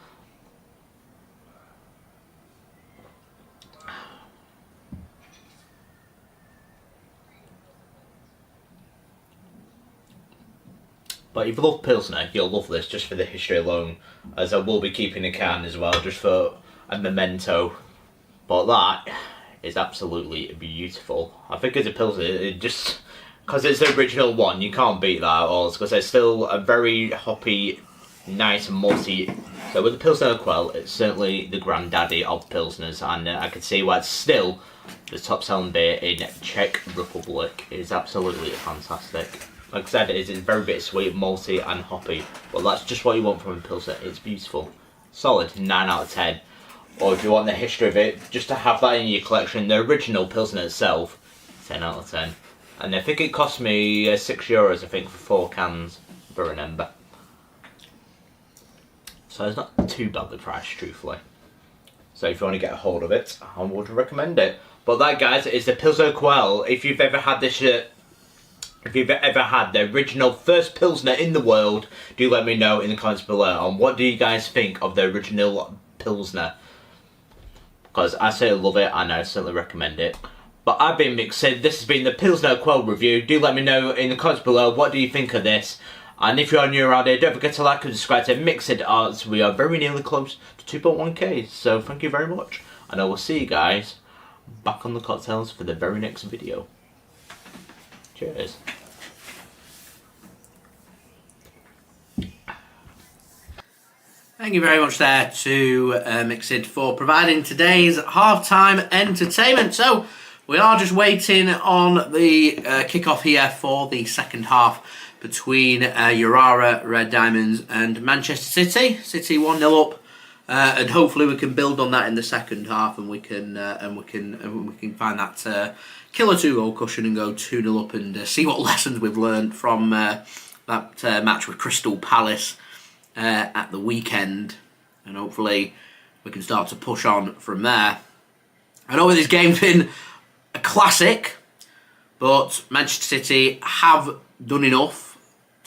But if you love Pilsner, you'll love this just for the history alone, as I will be keeping a can as well, just for a memento. But that is absolutely beautiful. I think as a Pilsner, it just, because it's the original one, you can't beat that at all. Because it's still a very hoppy, nice and malty. So with the Pilsner Urquell, it's certainly the granddaddy of Pilsners, and I can see why it's still the top selling beer in Czech Republic. It is absolutely fantastic. Like I said, it's very bittersweet, malty and hoppy, but that's just what you want from a Pilsner. It's beautiful. Solid 9 out of 10. Or if you want the history of it, just to have that in your collection, the original Pilsner itself, 10 out of 10. And I think it cost me €6, I think, for 4 cans, if I remember. So it's not too badly priced, truthfully. So if you want to get a hold of it, I would recommend it. But that, guys, is the Pilsner Urquell. If you've ever had this if you've ever had the original first Pilsner in the world, do let me know in the comments below on what do you guys think of the original Pilsner. Because I certainly love it and I certainly recommend it. But I've been Mixed. This has been the Pilsner Urquell review. Do let me know in the comments below what do you think of this. And if you are new around here, don't forget to like and subscribe to Mixed Arts. We are very nearly close to 2.1k. So thank you very much. And I will see you guys back on the cocktails for the very next video. Cheers. Thank you very much there to Mixed for providing today's half-time entertainment. So we are just waiting on the kick-off here for the second half between Urawa Red Diamonds and Manchester City. City 1-0 up, and hopefully we can build on that in the second half, and we can find that killer 2-goal cushion and go 2-0 up and see what lessons we've learned from that match with Crystal Palace at the weekend, and hopefully we can start to push on from there. I know this game's been a classic, but Manchester City have done enough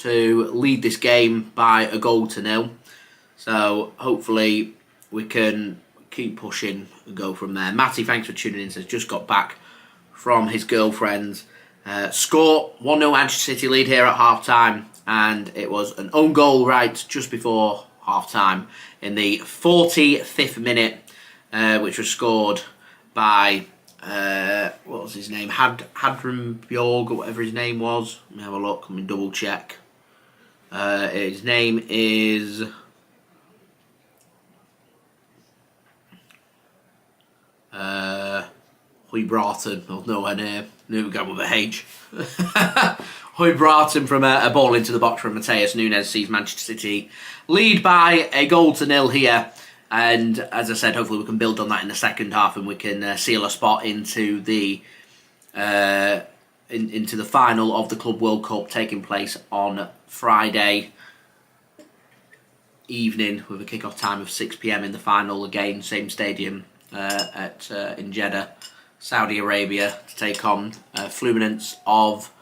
to lead this game by a goal to nil. So hopefully we can keep pushing and go from there. Matty, thanks for tuning in, says just got back from his girlfriend's. Score 1-0 Manchester City lead here at half time, and it was an own goal right just before half time in the 45th minute, which was scored by what was his name? Hadram Bjorg, or whatever his name was. Let me have a look, let me double check. His name is Huybratton, or nowhere near. Knew we got with a H. Huybratton from a ball into the box from Matheus Nunes sees Manchester City lead by a goal to nil here. And as I said, hopefully we can build on that in the second half, and we can seal a spot into the into the final of the Club World Cup taking place on Friday evening with a kick-off time of 6 p.m. in the final, again same stadium in Jeddah, Saudi Arabia, to take on Fluminense of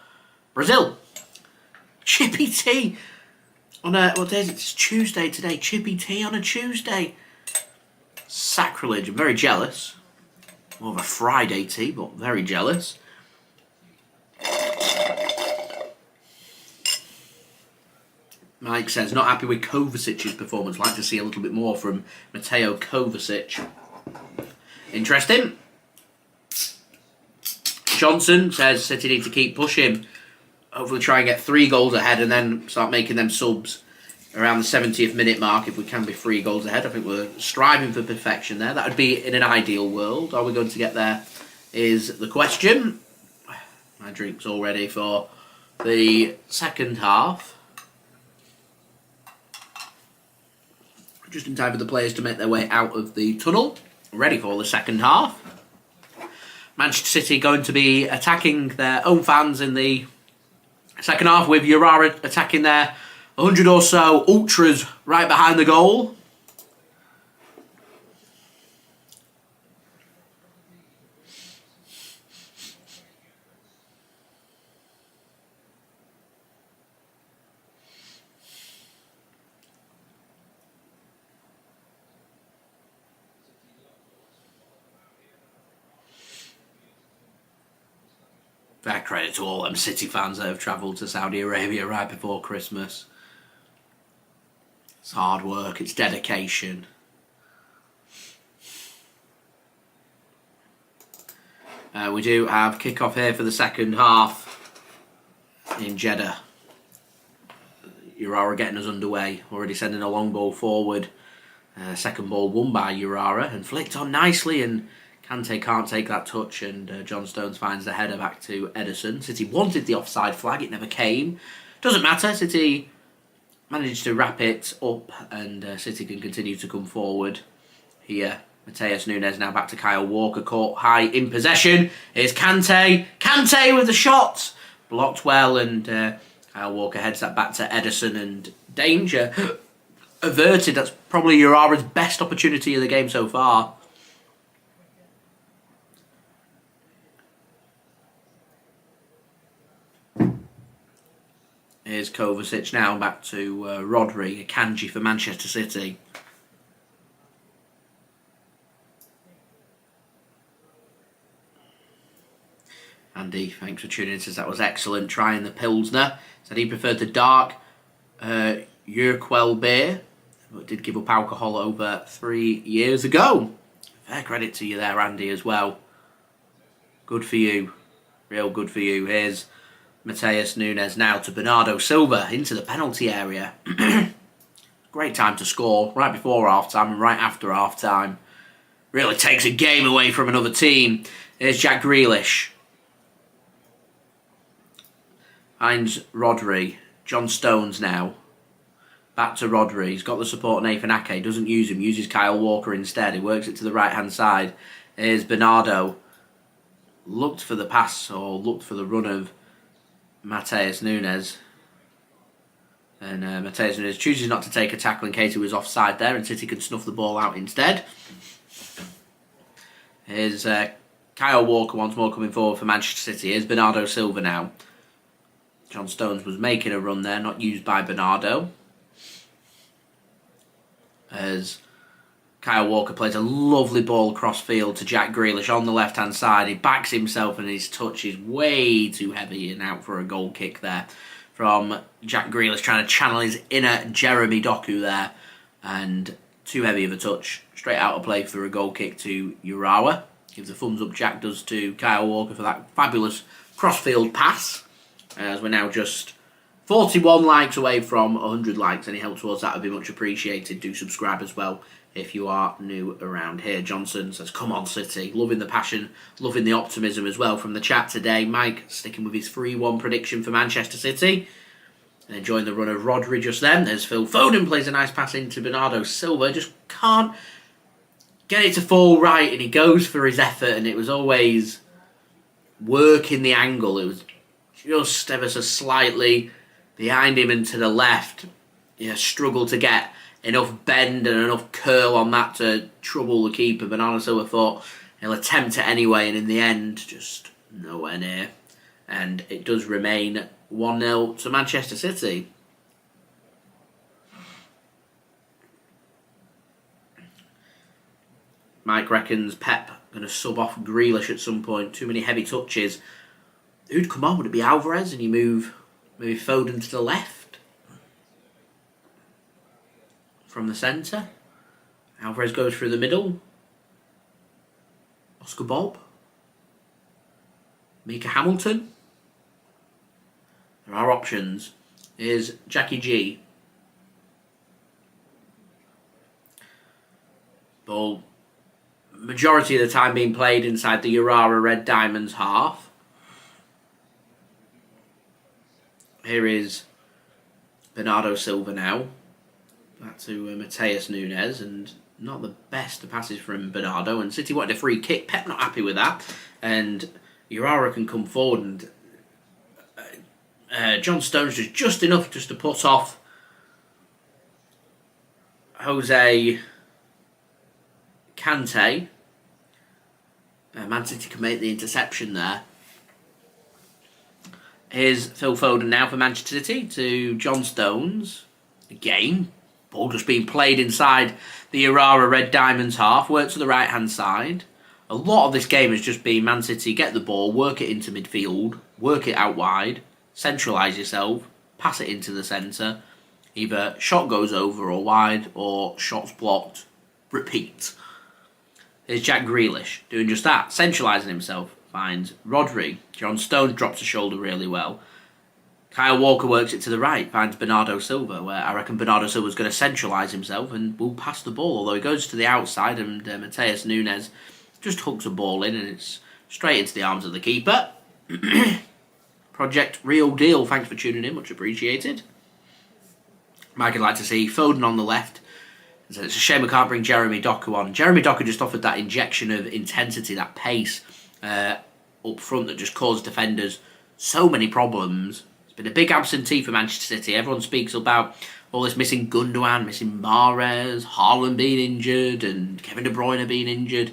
Brazil. Chippy tea on a, what day is it? It's Tuesday today. Chippy tea on a Tuesday. Sacrilege. I'm very jealous. More of a Friday tea, but very jealous. Mike says, not happy with Kovacic's performance. Like to see a little bit more from Mateo Kovacic. Interesting. Johnson says City need to keep pushing. Hopefully try and get 3 goals ahead and then start making them subs around the 70th minute mark if we can be 3 goals ahead. I think we're striving for perfection there. That would be in an ideal world. Are we going to get there is the question. My drink's all ready for the second half. Just in time for the players to make their way out of the tunnel. Ready for the second half. Manchester City going to be attacking their own fans in the second half, with Urawa attacking their 100 or so ultras right behind the goal. Fair credit to all them City fans that have travelled to Saudi Arabia right before Christmas. It's hard work, it's dedication. We do have kick-off here for the second half in Jeddah. Urawa getting us underway, already sending a long ball forward. Second ball won by Urawa and flicked on nicely, and Kante can't take that touch, and John Stones finds the header back to Ederson. City wanted the offside flag, it never came. Doesn't matter, City managed to wrap it up, and City can continue to come forward here. Matheus Nunes now back to Kyle Walker, caught high in possession. Here's Kante. Kante with the shot! Blocked well, and Kyle Walker heads that back to Ederson, and danger averted. That's probably Urawa's best opportunity of the game so far. Here's Kovacic now back to Rodri, Akanji for Manchester City. Andy, thanks for tuning in, says that was excellent. Trying the Pilsner. Said he preferred the dark Urquell beer, but did give up alcohol over 3 years ago. Fair credit to you there, Andy, as well. Good for you. Real good for you. Here's Matheus Nunes now to Bernardo Silva into the penalty area. Great time to score, right before half-time and right after half-time. Really takes a game away from another team. Here's Jack Grealish. Finds Rodri. John Stones now. Back to Rodri. He's got the support of Nathan Ake. Doesn't use him. Uses Kyle Walker instead. He works it to the right-hand side. Here's Bernardo. Looked for the pass, or looked for the run of Matheus Nunes. And Matheus Nunes chooses not to take a tackle in case he was offside there, and City can snuff the ball out instead. Here's Kyle Walker once more coming forward for Manchester City. Here's Bernardo Silva now. John Stones was making a run there, not used by Bernardo. As Kyle Walker plays a lovely ball across field to Jack Grealish on the left-hand side. He backs himself and his touch is way too heavy and out for a goal kick there from Jack Grealish, trying to channel his inner Jeremy Doku there. And too heavy of a touch. Straight out of play for a goal kick to Urawa. Gives a thumbs up, Jack does, to Kyle Walker for that fabulous cross-field pass. As we're now just 41 likes away from 100 likes. Any help towards that would be much appreciated. Do subscribe as well if you are new around here. Johnson says, come on City. Loving the passion, loving the optimism as well from the chat today. Mike sticking with his 3-1 prediction for Manchester City. And enjoying the run of Rodri just then. There's Phil Foden, plays a nice pass into Bernardo Silva. Just can't get it to fall right, and he goes for his effort, and it was always working the angle. It was just ever so slightly behind him and to the left. Yeah, struggled to get enough bend and enough curl on that to trouble the keeper. Bernardo Silva thought he'll attempt it anyway, and in the end, just nowhere near. And it does remain 1-0 to Manchester City. Mike reckons Pep going to sub off Grealish at some point. Too many heavy touches. Who'd come on? Would it be Alvarez and you move maybe Foden to the left? From the centre. Alvarez goes through the middle. Oscar Bobb. Mika Hamilton. There are options. Here's Jackie G. Ball majority of the time being played inside the Urawa Red Diamonds half. Here is Bernardo Silva now. Back to Matheus Nunes, and not the best of passes from Bernardo. And City wanted a free kick. Pep not happy with that. And Urawa can come forward, and John Stones just enough just to put off Jose Kante. Man City can make the interception there. Here's Phil Foden now for Manchester City to John Stones. Again, ball just being played inside the Urawa Red Diamonds half. Work to the right hand side. A lot of this game has just been Man City get the ball, work it into midfield, work it out wide, centralise yourself, pass it into the centre. Either shot goes over or wide, or shots blocked. Repeat. Here's Jack Grealish doing just that, centralising himself. Finds Rodri. John Stones drops a shoulder really well. Kyle Walker works it to the right, finds Bernardo Silva, where I reckon Bernardo Silva's going to centralise himself and will pass the ball, although he goes to the outside and Matheus Nunes just hooks a ball in and it's straight into the arms of the keeper. Project Real Deal, thanks for tuning in, much appreciated. Mike would like to see Foden on the left. So it's a shame we can't bring Jeremy Doku on. Jeremy Doku just offered that injection of intensity, that pace up front that just caused defenders so many problems. It's been a big absentee for Manchester City. Everyone speaks about all this missing Gundogan, missing Mahrez, Haaland being injured and Kevin De Bruyne being injured.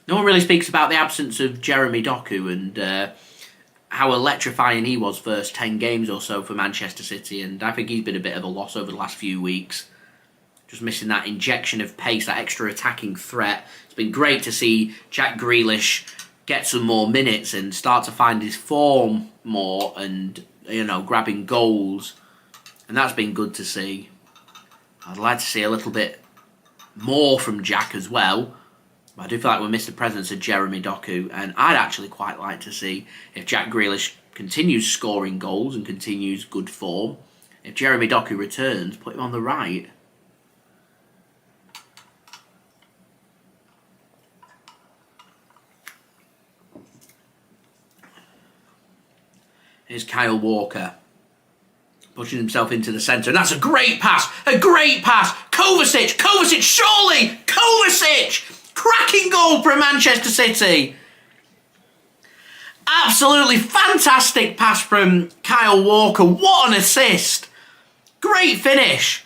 No one really speaks about the absence of Jeremy Doku and how electrifying he was first 10 games or so for Manchester City, and I think he's been a bit of a loss over the last few weeks. Just missing that injection of pace, that extra attacking threat. It's been great to see Jack Grealish get some more minutes and start to find his form more and, you know, grabbing goals. And that's been good to see. I'd like to see a little bit more from Jack as well. But I do feel like we missed the presence of Jeremy Doku, and I'd actually quite like to see if Jack Grealish continues scoring goals and continues good form. If Jeremy Doku returns, put him on the right. Here's Kyle Walker, pushing himself into the centre, and that's a great pass! A great pass! Kovacic! Kovacic, surely! Kovacic! Cracking goal for Manchester City! Absolutely fantastic pass from Kyle Walker. What an assist! Great finish!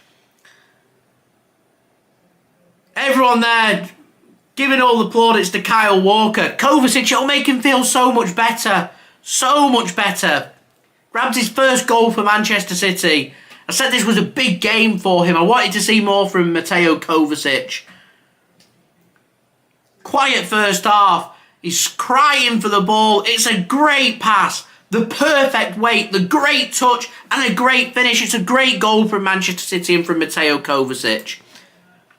Everyone there giving all the plaudits to Kyle Walker. Kovacic, it'll make him feel so much better. So much better. Grabs his first goal for Manchester City. I said this was a big game for him. I wanted to see more from Mateo Kovacic. Quiet first half. He's crying for the ball. It's a great pass. The perfect weight, the great touch, and a great finish. It's a great goal from Manchester City and from Mateo Kovacic.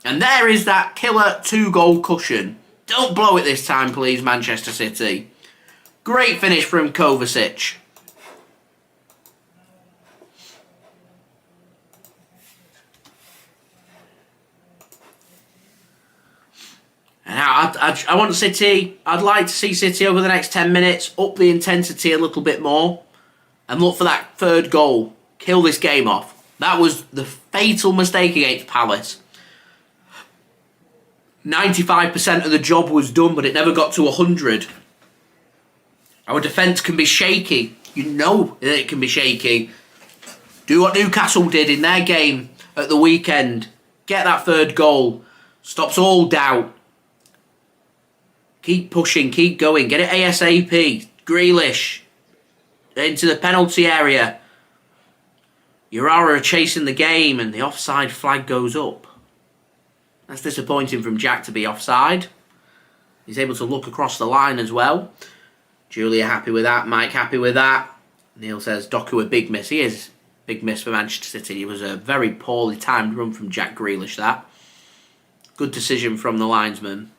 And there is that killer 2-goal cushion. Don't blow it this time, please, Manchester City. Great finish from Kovacic. And I want City. I'd like to see City over the next 10 minutes up the intensity a little bit more and look for that third goal. Kill this game off. That was the fatal mistake against Palace. 95% of the job was done, but it never got to 100. Our defence can be shaky. You know that it can be shaky. Do what Newcastle did in their game at the weekend. Get that third goal. Stops all doubt. Keep pushing, keep going. Get it ASAP. Grealish. Into the penalty area. Urawa are chasing the game and the offside flag goes up. That's disappointing from Jack to be offside. He's able to look across the line as well. Julia happy with that. Mike happy with that. Neil says Doku a big miss. He is big miss for Manchester City. It was a very poorly timed run from Jack Grealish, that. Good decision from the linesman.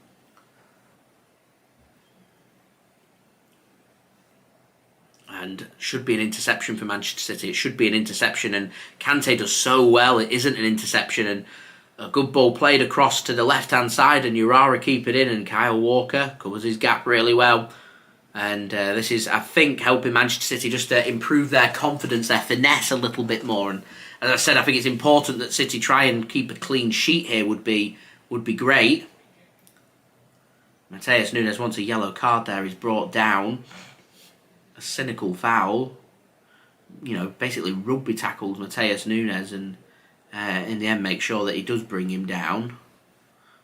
And should be an interception for Manchester City. It should be an interception, and Kante does so well. It isn't an interception, and a good ball played across to the left-hand side, and Urawa keep it in, and Kyle Walker covers his gap really well. And this is, I think, helping Manchester City just to improve their confidence, their finesse a little bit more. And as I said, I think it's important that City try and keep a clean sheet here would be great. Matheus Nunes wants a yellow card there. He's brought down. A cynical foul. You know, basically rugby tackles Matheus Nunes and in the end make sure that he does bring him down.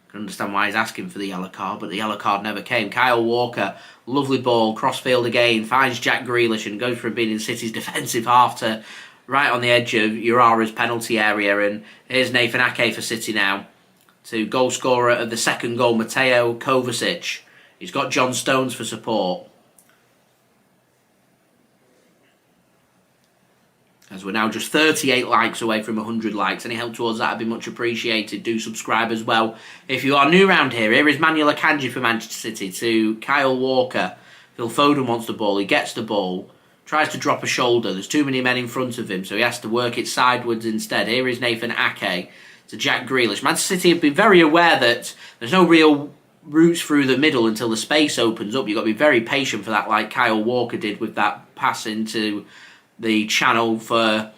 I can understand why he's asking for the yellow card, but the yellow card never came. Kyle Walker, lovely ball, crossfield again, finds Jack Grealish and goes from being in City's defensive half to right on the edge of Urawa's penalty area. And here's Nathan Ake for City now. To goal scorer of the second goal, Mateo Kovacic. He's got John Stones for support. As we're now just 38 likes away from 100 likes. Any help towards that would be much appreciated. Do subscribe as well. If you are new around here is Manuel Akanji for Manchester City to Kyle Walker. Phil Foden wants the ball. He gets the ball. Tries to drop a shoulder. There's too many men in front of him, so he has to work it sideways instead. Here is Nathan Ake to Jack Grealish. Manchester City have been very aware that there's no real routes through the middle until the space opens up. You've got to be very patient for that, like Kyle Walker did with that pass into the channel for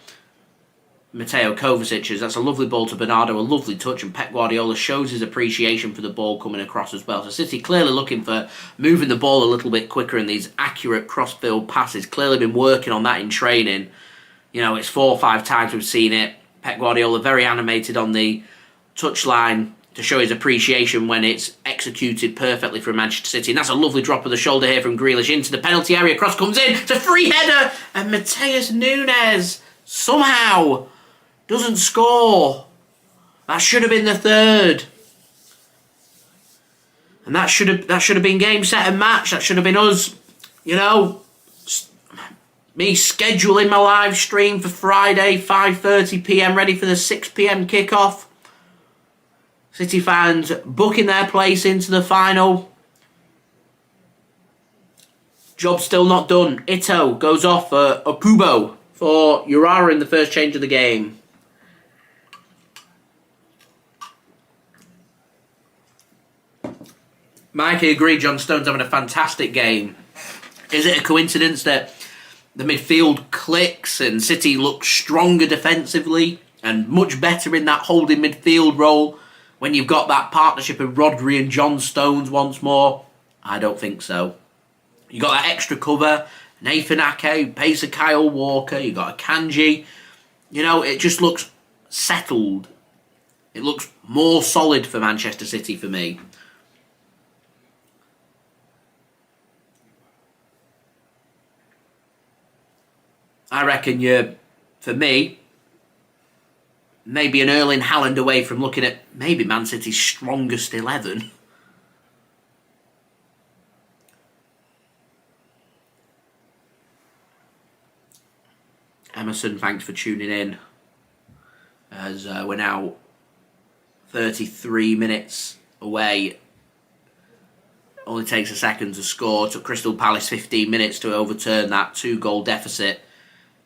Mateo Kovacic. That's a lovely ball to Bernardo, a lovely touch, and Pep Guardiola shows his appreciation for the ball coming across as well. So City clearly looking for moving the ball a little bit quicker in these accurate cross-field passes. Clearly been working on that in training. You know, it's 4 or 5 times we've seen it. Pep Guardiola very animated on the touchline to show his appreciation when it's executed perfectly from Manchester City. And that's a lovely drop of the shoulder here from Grealish into the penalty area. Cross comes in. It's a free header. And Matheus Nunes somehow doesn't score. That should have been the third. And that should have been game, set and match. That should have been us, you know, me scheduling my live stream for Friday, 5:30 p.m, ready for the 6 p.m. kickoff. City fans booking their place into the final. Job still not done. Ito goes off for Okubo for Urawa in the first change of the game. Mikey agreed, John Stone's having a fantastic game. Is it a coincidence that the midfield clicks and City looks stronger defensively and much better in that holding midfield role when you've got that partnership of Rodri and John Stones once more? I don't think so. You got that extra cover, Nathan Ake, pace of Kyle Walker, you got Akanji. You know, it just looks settled. It looks more solid for Manchester City for me. I reckon you're, for me, maybe an Erling Haaland away from looking at maybe Man City's strongest 11. Emerson, thanks for tuning in. As we're now 33 minutes away. Only takes a second to score. Took Crystal Palace 15 minutes to overturn that 2-goal deficit.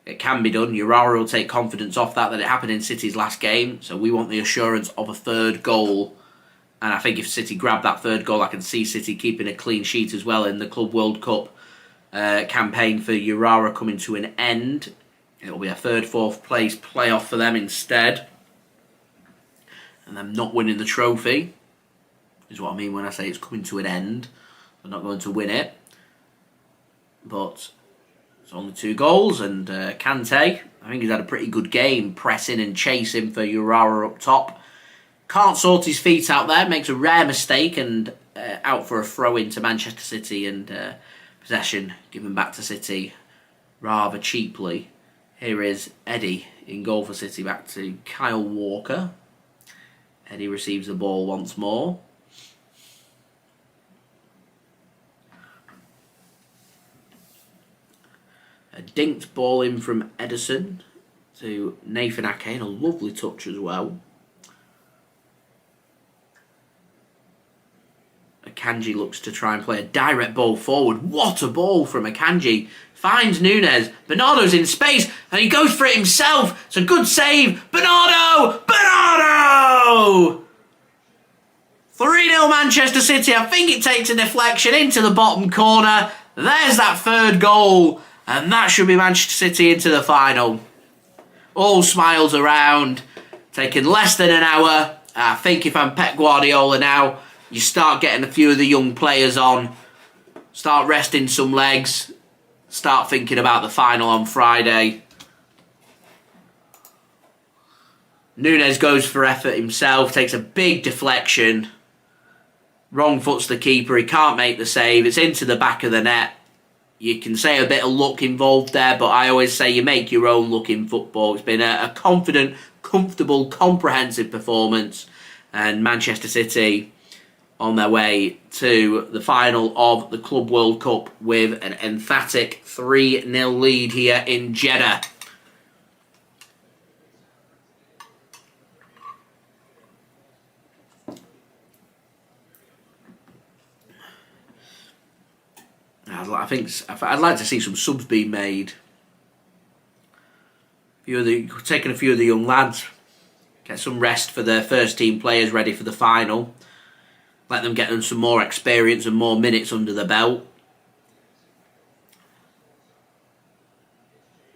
It can be done. Urawa will take confidence off that it happened in City's last game. So we want the assurance of a third goal. And I think if City grab that third goal, I can see City keeping a clean sheet as well in the Club World Cup campaign for Urawa coming to an end. It'll be a third, fourth place playoff for them instead. And them not winning the trophy is what I mean when I say it's coming to an end. They're not going to win it. But it's only 2 goals. And Kante, I think he's had a pretty good game, pressing and chasing for Urawa up top. Can't sort his feet out there, makes a rare mistake and out for a throw into Manchester City and possession given back to City rather cheaply. Here is Eddie in goal for City, back to Kyle Walker. Eddie receives the ball once more. A dinked ball in from Ederson to Nathan Ake, and a lovely touch as well. Akanji looks to try and play a direct ball forward. What a ball from Akanji. Finds Nunes. Bernardo's in space and he goes for it himself. It's a good save. Bernardo! Bernardo! 3-0 Manchester City. I think it takes a deflection into the bottom corner. There's that third goal. And that should be Manchester City into the final. All smiles around. Taking less than an hour. I think if I'm Pep Guardiola now, you start getting a few of the young players on. Start resting some legs. Start thinking about the final on Friday. Nunes goes for effort himself. Takes a big deflection. Wrong foot's the keeper. He can't make the save. It's into the back of the net. You can say a bit of luck involved there, but I always say you make your own luck in football. It's been a confident, comfortable, comprehensive performance. And Manchester City on their way to the final of the Club World Cup with an emphatic 3-0 lead here in Jeddah. I'd like to see some subs being made. Taking a few of the young lads, get some rest for their first team players ready for the final. Let them get them some more experience and more minutes under the belt.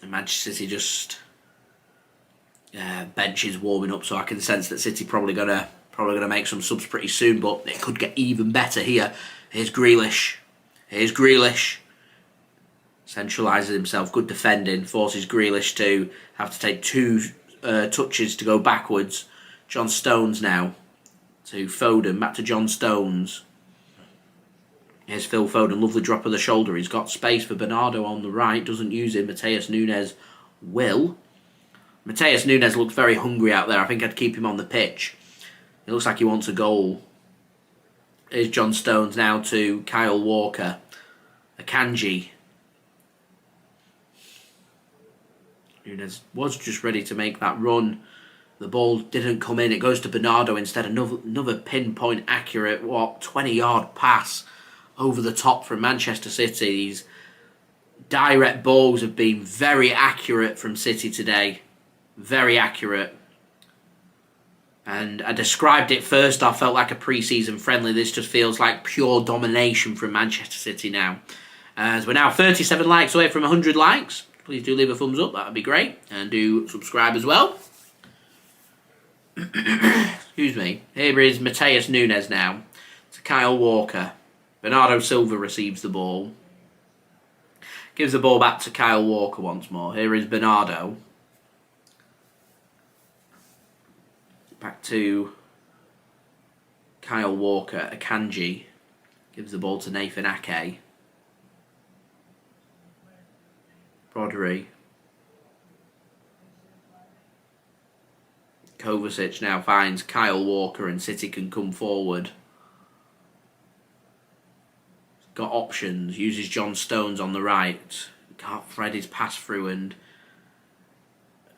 And Manchester City just bench is warming up, so I can sense that City probably gonna make some subs pretty soon. But it could get even better here. Here's Grealish. Centralises himself. Good defending. Forces Grealish to have to take 2 touches to go backwards. John Stones now to Foden. Back to John Stones. Here's Phil Foden. Lovely drop of the shoulder. He's got space for Bernardo on the right. Doesn't use it. Matheus Nunes will. Matheus Nunes looks very hungry out there. I think I'd keep him on the pitch. It looks like he wants a goal. Here's John Stones now to Kyle Walker. Akanji. Nunes was just ready to make that run. The ball didn't come in. It goes to Bernardo instead. Another pinpoint accurate, 20-yard pass over the top from Manchester City. These direct balls have been very accurate from City today. Very accurate. And I described it first. I felt like a pre-season friendly. This just feels like pure domination from Manchester City now. As we're now 37 likes away from 100 likes. Please do leave a thumbs up. That would be great. And do subscribe as well. Excuse me. Here is Matheus Nunes now. To Kyle Walker. Bernardo Silva receives the ball. Gives the ball back to Kyle Walker once more. Here is Bernardo. Back to Kyle Walker. Akanji gives the ball to Nathan Ake. Rodri. Kovacic now finds Kyle Walker and City can come forward. Got options, uses John Stones on the right. Can't thread his pass through and...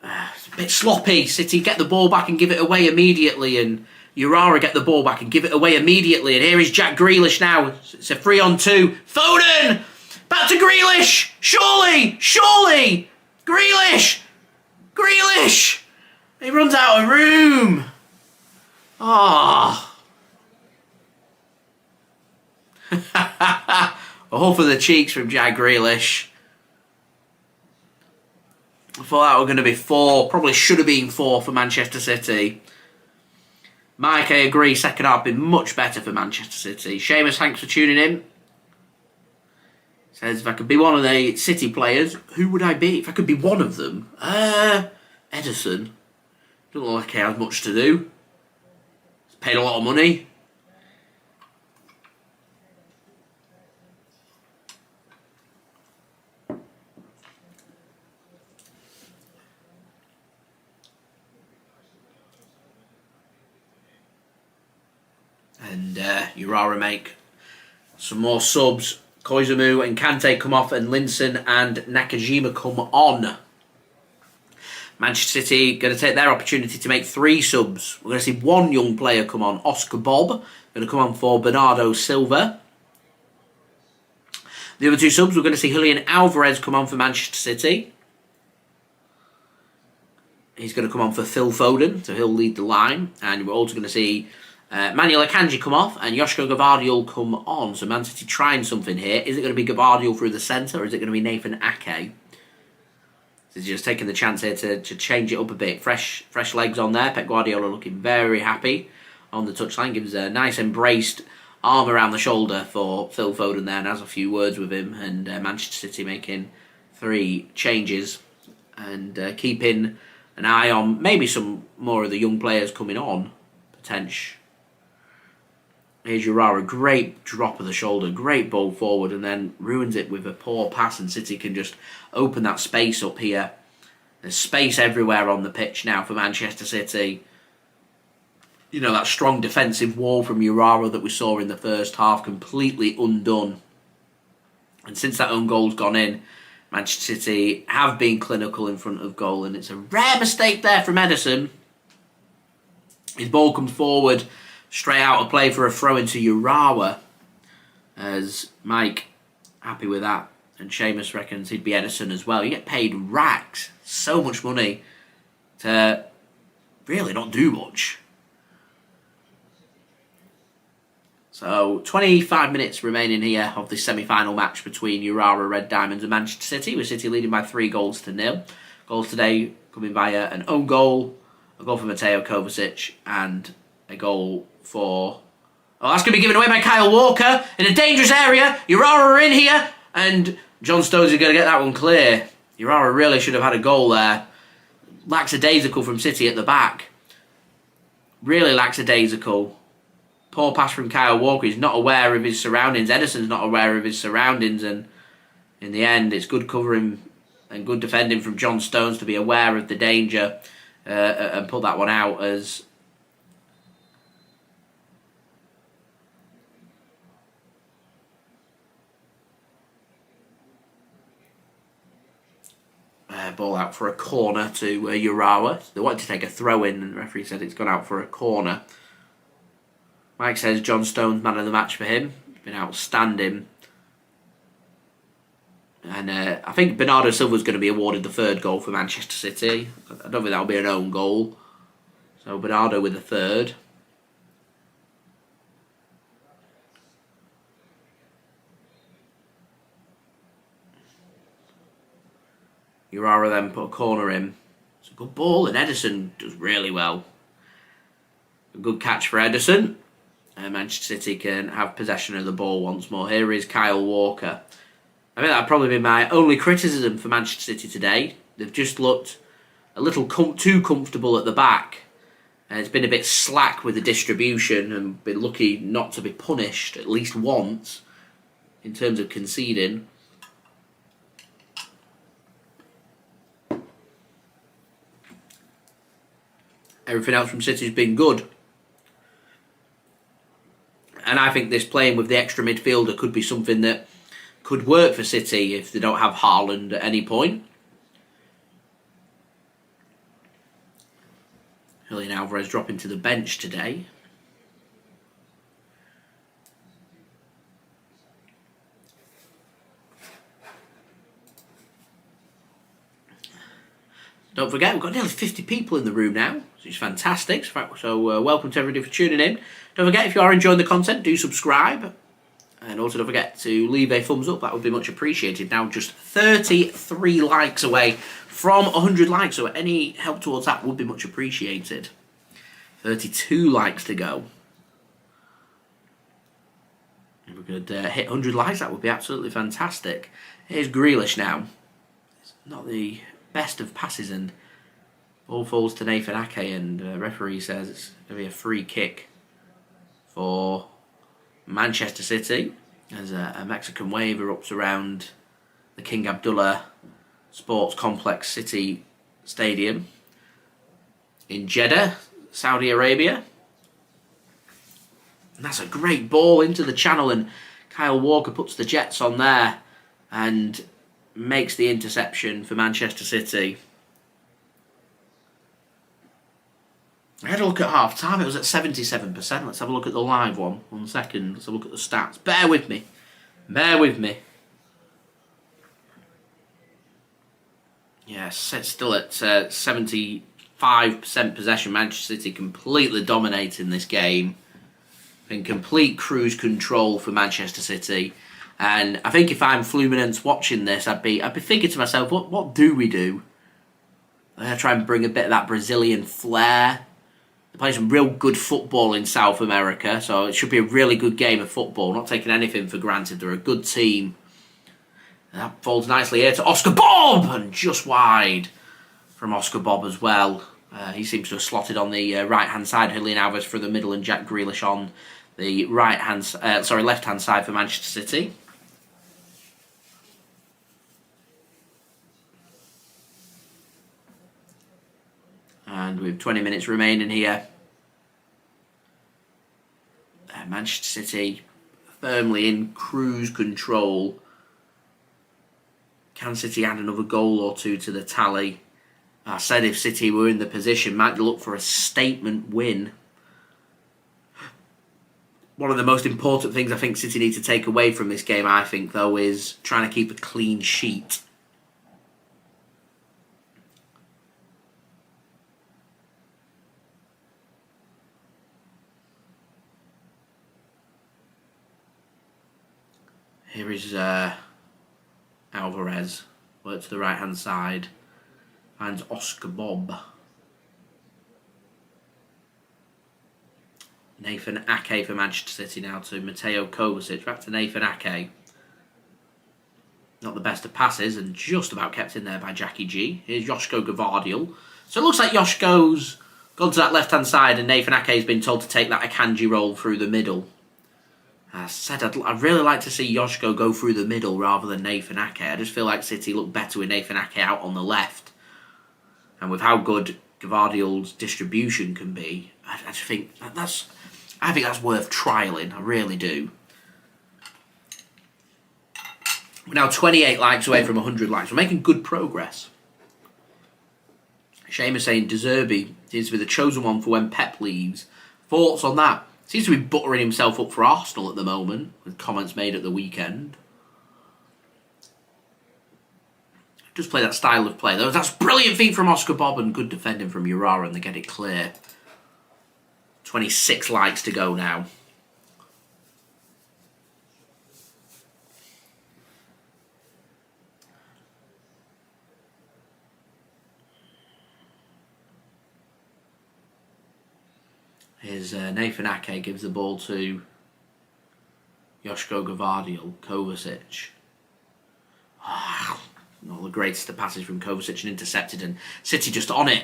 it's a bit sloppy. City get the ball back and give it away immediately, and Urawa get the ball back and give it away immediately. And here is Jack Grealish now. It's a 3-on-2. Foden! Back to Grealish! Surely! Surely! Grealish! Grealish! He runs out of room. Oh. Oh, for the cheeks from Jack Grealish. I thought that were going to be 4. Probably should have been 4 for Manchester City. Mike, I agree. Second half been much better for Manchester City. Seamus, thanks for tuning in. Says, if I could be one of the City players, who would I be? If I could be one of them? Ederson. Doesn't look like he has much to do. He's paid a lot of money. And Urawa make some more subs. Koizumi and Kante come off, and Linson and Nakajima come on. Manchester City going to take their opportunity to make 3 subs. We're going to see 1 young player come on, Oscar Bobb, going to come on for Bernardo Silva. The other 2 subs, we're going to see Julian Alvarez come on for Manchester City. He's going to come on for Phil Foden, so he'll lead the line. And we're also going to see Manuel Akanji come off and Josko Gvardiol come on. So Man City trying something here. Is it going to be Gvardiol through the centre, or is it going to be Nathan Ake? So he's just taking the chance here to change it up a bit. Fresh legs on there. Pep Guardiola looking very happy on the touchline. Gives a nice embraced arm around the shoulder for Phil Foden there and has a few words with him. And Manchester City making 3 changes and keeping an eye on maybe some more of the young players coming on. Potential. Here's Urawa, great drop of the shoulder, great ball forward, and then ruins it with a poor pass, and City can just open that space up here. There's space everywhere on the pitch now for Manchester City. You know, that strong defensive wall from Urawa that we saw in the first half, completely undone. And since that own goal's gone in, Manchester City have been clinical in front of goal, and it's a rare mistake there from Ederson. His ball comes forward, straight out of play for a throw into Urawa. As Mike, happy with that. And Seamus reckons he'd be Ederson as well. You get paid racks, so much money, to really not do much. So, 25 minutes remaining here of the semi-final match between Urawa Red Diamonds and Manchester City, with City leading by 3-0. Goals today coming via an own goal, a goal for Mateo Kovacic, and a goal for... Oh, that's going to be given away by Kyle Walker in a dangerous area. Urawa are in here, and John Stones is going to get that one clear. Urawa really should have had a goal there. Lackadaisical from City at the back. Really lackadaisical. Poor pass from Kyle Walker. He's not aware of his surroundings. Ederson's not aware of his surroundings, and in the end, it's good covering and good defending from John Stones to be aware of the danger and put that one out as... ball out for a corner to Urawa. They wanted to take a throw in, and the referee said it's gone out for a corner. Mike says John Stones man of the match for him. He's been outstanding. And I think Bernardo Silva is going to be awarded the 3rd goal for Manchester City. I don't think that'll be an own goal. So Bernardo with the 3rd. Urawa then put a corner in. It's a good ball, and Ederson does really well. A good catch for Ederson. Manchester City can have possession of the ball once more. Here is Kyle Walker. I think that'd probably be my only criticism for Manchester City today. They've just looked a little too comfortable at the back. It's been a bit slack with the distribution and been lucky not to be punished at least once in terms of conceding. Everything else from City's been good. And I think this playing with the extra midfielder could be something that could work for City if they don't have Haaland at any point. Julian Alvarez dropping to the bench today. Don't forget, we've got nearly 50 people in the room now, which is fantastic. So welcome to everybody for tuning in. Don't forget, if you are enjoying the content, do subscribe. And also don't forget to leave a thumbs up, that would be much appreciated. Now just 33 likes away from 100 likes, so any help towards that would be much appreciated. 32 likes to go. If we could hit 100 likes, that would be absolutely fantastic. Here's Grealish now. It's not the best of passes, and ball falls to Nathan Ake, and the referee says it's going to be a free kick for Manchester City as a Mexican wave erupts around the King Abdullah Sports Complex City Stadium in Jeddah, Saudi Arabia. And that's a great ball into the channel, and Kyle Walker puts the Jets on there and makes the interception for Manchester City. I had a look at half time, it was at 77%. Let's have a look at the live one. 1 second, let's have a look at the stats. Bear with me. Yes, it's still at 75% possession. Manchester City completely dominating this game. In complete cruise control for Manchester City. And I think if I'm Fluminense watching this, I'd be thinking to myself, what do we do? I'm going to try and bring a bit of that Brazilian flair. They play some real good football in South America, so it should be a really good game of football. Not taking anything for granted. They're a good team. And that falls nicely here to Oscar Bobb, and just wide from Oscar Bobb as well. He seems to have slotted on the right-hand side. Julian Alvarez through the middle, and Jack Grealish on the left-hand side for Manchester City. And with 20 minutes remaining here, Manchester City firmly in cruise control. Can City add another goal or two to the tally? I said if City were in the position, might look for a statement win. One of the most important things I think City need to take away from this game, I think, though, is trying to keep a clean sheet. Here is Alvarez. Work to the right-hand side. Finds Oscar Bobb. Nathan Ake for Manchester City now to Mateo Kovacic. Back to Nathan Ake. Not the best of passes and just about kept in there by Jackie G. Here's Josko Gvardiol. So it looks like Josko's gone to that left-hand side and Nathan Ake's been told to take that Akanji role through the middle. I said I'd really like to see Josko go through the middle rather than Nathan Ake. I just feel like City look better with Nathan Ake out on the left. And with how good Gvardiol's distribution can be, I just think that's worth trialling. I really do. We're now 28 likes away from 100 likes. We're making good progress. Seamus saying De Zerbi seems to be the chosen one for when Pep leaves. Thoughts on that? Seems to be buttering himself up for Arsenal at the moment, with comments made at the weekend. Just play that style of play, though. That's brilliant feet from Oscar Bobb and good defending from Urawa, and they get it clear. 26 likes to go now. Here's Nathan Ake gives the ball to Josko Gvardiol. Kovacic. Not the greatest of passes from Kovacic and intercepted, and City just on it.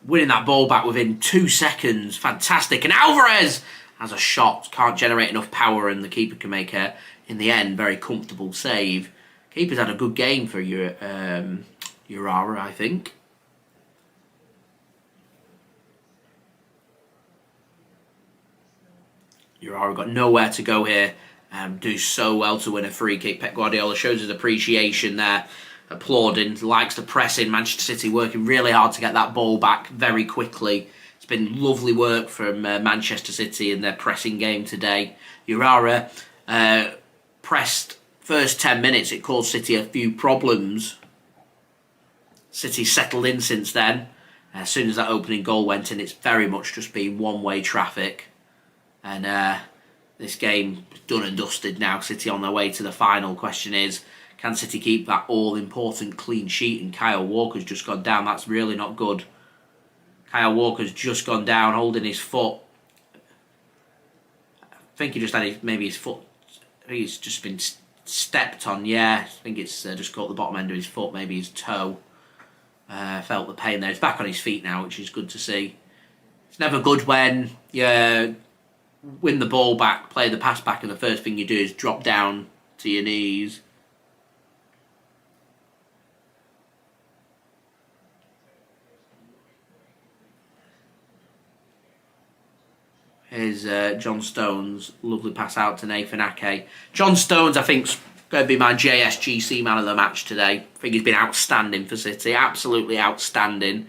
Winning that ball back within 2 seconds. Fantastic. And Alvarez has a shot. Can't generate enough power, and the keeper can make a, in the end, very comfortable save. Keeper's had a good game for Urawa, I think. Urawa got nowhere to go here. Do so well to win a free kick. Pep Guardiola shows his appreciation there, applauding, likes to press in. Manchester City working really hard to get that ball back very quickly. It's been lovely work from Manchester City in their pressing game today. Urawa pressed first 10 minutes. It caused City a few problems. City settled in since then. As soon as that opening goal went in, it's very much just been one-way traffic. And this game is done and dusted now. City on their way to the final. Question is, can City keep that all-important clean sheet? And Kyle Walker's just gone down. That's really not good. Kyle Walker's just gone down, holding his foot. I think he just had maybe his foot. I think he's just been stepped on. Yeah, I think it's just caught the bottom end of his foot, maybe his toe. Felt the pain there. He's back on his feet now, which is good to see. It's never good when you win the ball back, play the pass back, and the first thing you do is drop down to your knees. Here's John Stones. Lovely pass out to Nathan Ake. John Stones, I think, is going to be my JSGC man of the match today. I think he's been outstanding for City. Absolutely outstanding.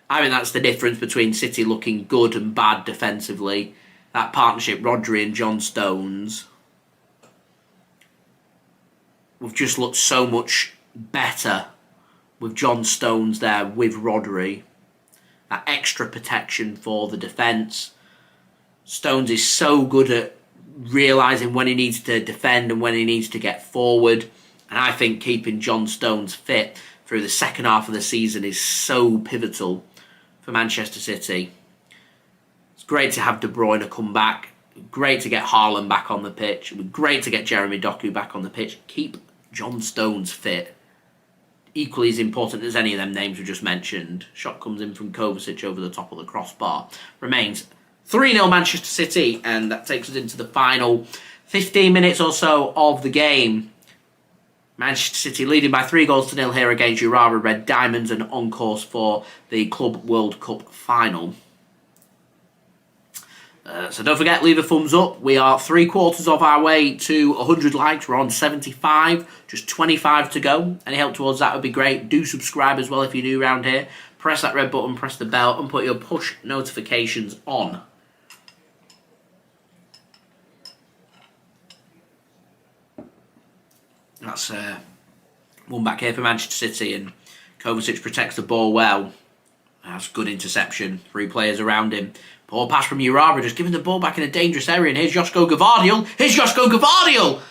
I think that's the difference between City looking good and bad defensively. That partnership, Rodri and John Stones, we've just looked so much better with John Stones there with Rodri. That extra protection for the defence. Stones is so good at realising when he needs to defend and when he needs to get forward. And I think keeping John Stones fit through the second half of the season is so pivotal for Manchester City. It's great to have De Bruyne come back. Great to get Haaland back on the pitch. It would be great to get Jeremy Doku back on the pitch. Keep John Stones fit. Equally as important as any of them names we just mentioned. Shot comes in from Kovacic over the top of the crossbar. Remains 3-0 Manchester City, and that takes us into the final 15 minutes or so of the game. Manchester City leading by 3-0 here against Urawa Red Diamonds and on course for the Club World Cup final. So don't forget, leave a thumbs up. We are 3/4 of our way to 100 likes. We're on 75, just 25 to go. Any help towards that would be great. Do subscribe as well if you're new around here. Press that red button, press the bell, and put your push notifications on. That's one back here for Manchester City, and Kovacic protects the ball well. That's good interception. 3 players around him. Poor pass from Urawa, just giving the ball back in a dangerous area. And here's Josko Gvardiol. Here's Josko Gvardiol!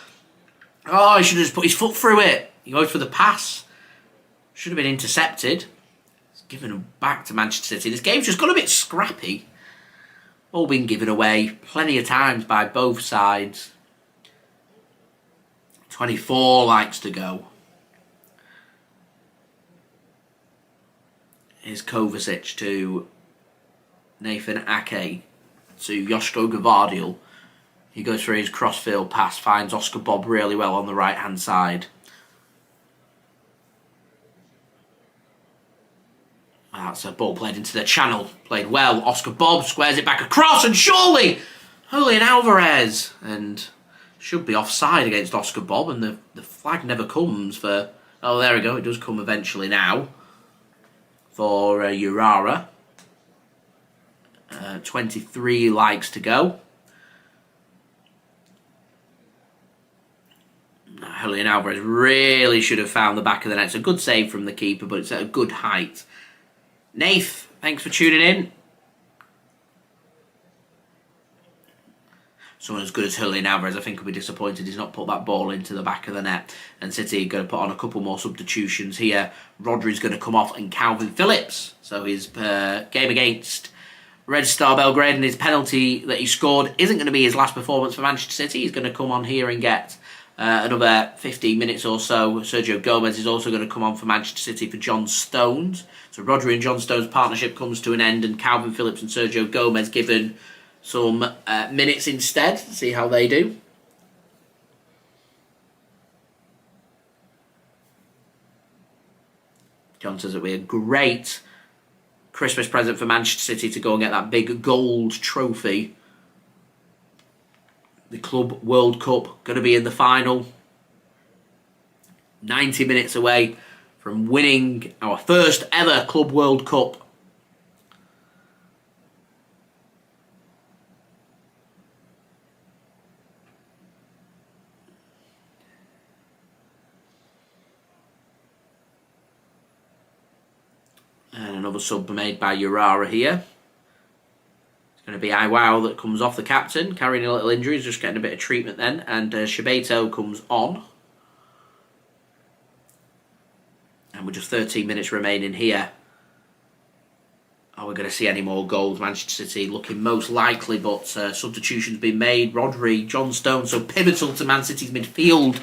Oh, he should have just put his foot through it. He goes for the pass. Should have been intercepted. It's given him back to Manchester City. This game's just got a bit scrappy. All been given away plenty of times by both sides. 24 likes to go. Here's Kovacic to Nathan Ake to Josko Gvardiol. He goes for his crossfield pass, finds Oscar Bobb really well on the right hand side. That's a ball played into the channel, played well. Oscar Bobb squares it back across, and surely Julian Alvarez, and should be offside against Oscar Bobb, and the flag never comes for. Oh, there we go. It does come eventually now for Urawa. 23 likes to go. Julian Alvarez really should have found the back of the net. It's a good save from the keeper, but it's at a good height. Nath, thanks for tuning in. Someone as good as Julian Alvarez, I think, will be disappointed he's not put that ball into the back of the net. And City are going to put on a couple more substitutions here. Rodri's going to come off, and Kalvin Phillips. So his game against Red Star Belgrade and his penalty that he scored isn't going to be his last performance for Manchester City. He's going to come on here and get another 15 minutes or so. Sergio Gomez is also going to come on for Manchester City for John Stones. So Rodri and John Stones' partnership comes to an end, and Kalvin Phillips and Sergio Gomez given some minutes instead. See how they do. John says it would be a great Christmas present for Manchester City to go and get that big gold trophy. the Club World Cup. Going to be in the final. 90 minutes away from winning our first ever Club World Cup. And another sub made by Urawa here. It's going to be Iwao that comes off, the captain, carrying a little injury. He's just getting a bit of treatment then. And Shibeto comes on. And with just 13 minutes remaining here, are we going to see any more goals? Manchester City looking most likely, but substitutions been made. Rodri, John Stones, so pivotal to Man City's midfield,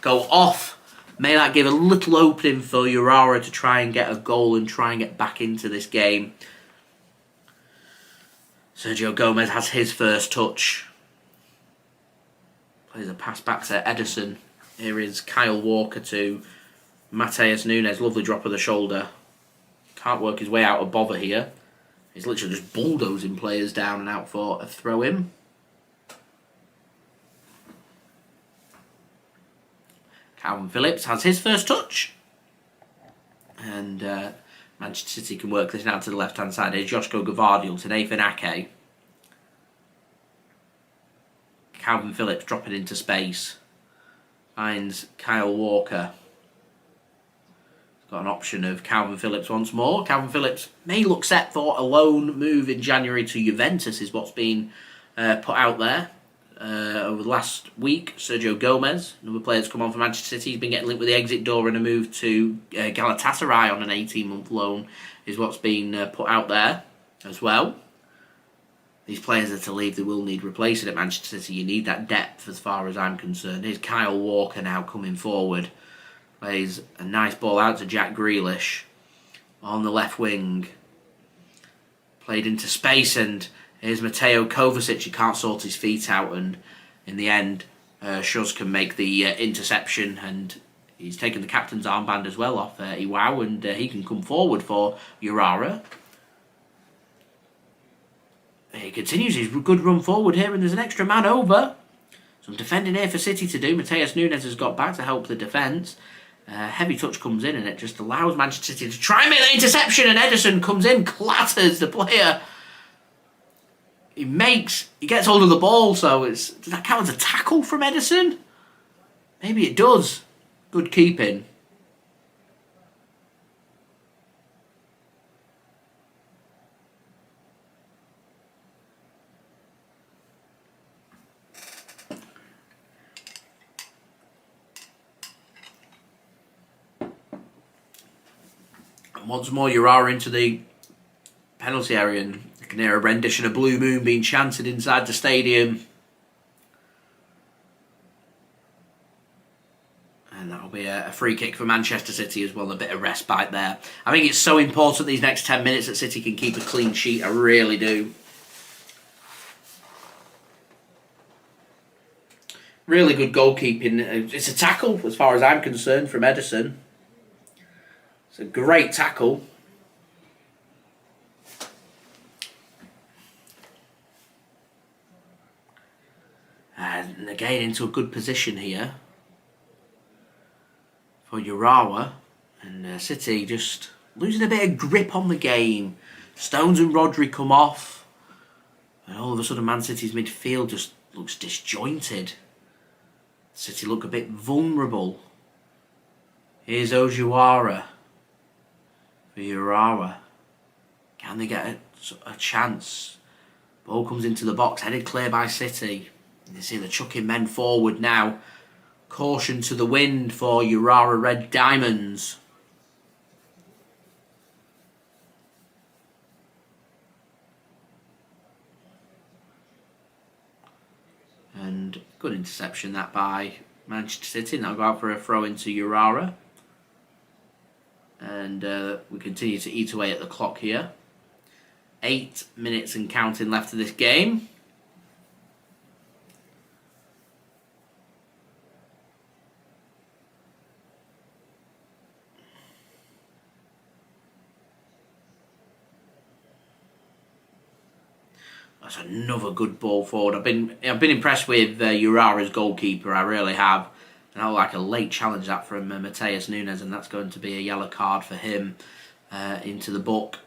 go off. May that give a little opening for Urawa to try and get a goal and try and get back into this game. Sergio Gomez has his first touch. Plays a pass back to Ederson. Here is Kyle Walker to Matheus Nunes. Lovely drop of the shoulder. Can't work his way out of bother here. He's literally just bulldozing players down and out for a throw-in. Kalvin Phillips has his first touch. And Manchester City can work this now to the left-hand side. Here's Josko Gvardiol to Nathan Ake. Kalvin Phillips dropping into space. Finds Kyle Walker. Got an option of Kalvin Phillips once more. Kalvin Phillips may look set for a loan move in January to Juventus, is what's been put out there. Over the last week, Sergio Gomez, another player that's come on for Manchester City, he's been getting linked with the exit door and a move to Galatasaray on an 18-month loan, is what's been put out there as well. These players that are to leave, they will need replacing at Manchester City. You need that depth as far as I'm concerned. Here's Kyle Walker now coming forward. Plays a nice ball out to Jack Grealish on the left wing. Played into space, and here's Mateo Kovacic. He can't sort his feet out, and in the end, Shuz can make the interception, and he's taken the captain's armband as well off Iwao, and he can come forward for Urawa. He continues his good run forward here, and there's an extra man over. Some defending here for City to do. Matheus Nunes has got back to help the defence. Heavy touch comes in, and it just allows Manchester City to try and make the interception, and Ederson comes in, clatters the player. He gets hold of the ball, so does that count as a tackle from Ederson? Maybe it does. Good keeping. Once more, Urawa into the penalty area, and you can hear a rendition of Blue Moon being chanted inside the stadium. And that'll be a free kick for Manchester City as well, a bit of respite there. I think it's so important these next 10 minutes that City can keep a clean sheet. I really do. Really good goalkeeping. It's a tackle as far as I'm concerned from Ederson. It's a great tackle. And again into a good position here for Urawa. And City just losing a bit of grip on the game. Stones and Rodri come off. And all of a sudden Man City's midfield just looks disjointed. City look a bit vulnerable. Here's Ojiwara. For Urawa. Can they get a chance? Ball comes into the box, headed clear by City. You see the chucking men forward now. Caution to the wind for Urawa Red Diamonds. And good interception that by Manchester City. Now go out for a throw into Urawa. And we continue to eat away at the clock here. 8 minutes and counting left of this game. That's another good ball forward. I've been impressed with Urawa's goalkeeper. I really have. And I like a late challenge that from Matheus Nunes, and that's going to be a yellow card for him into the book.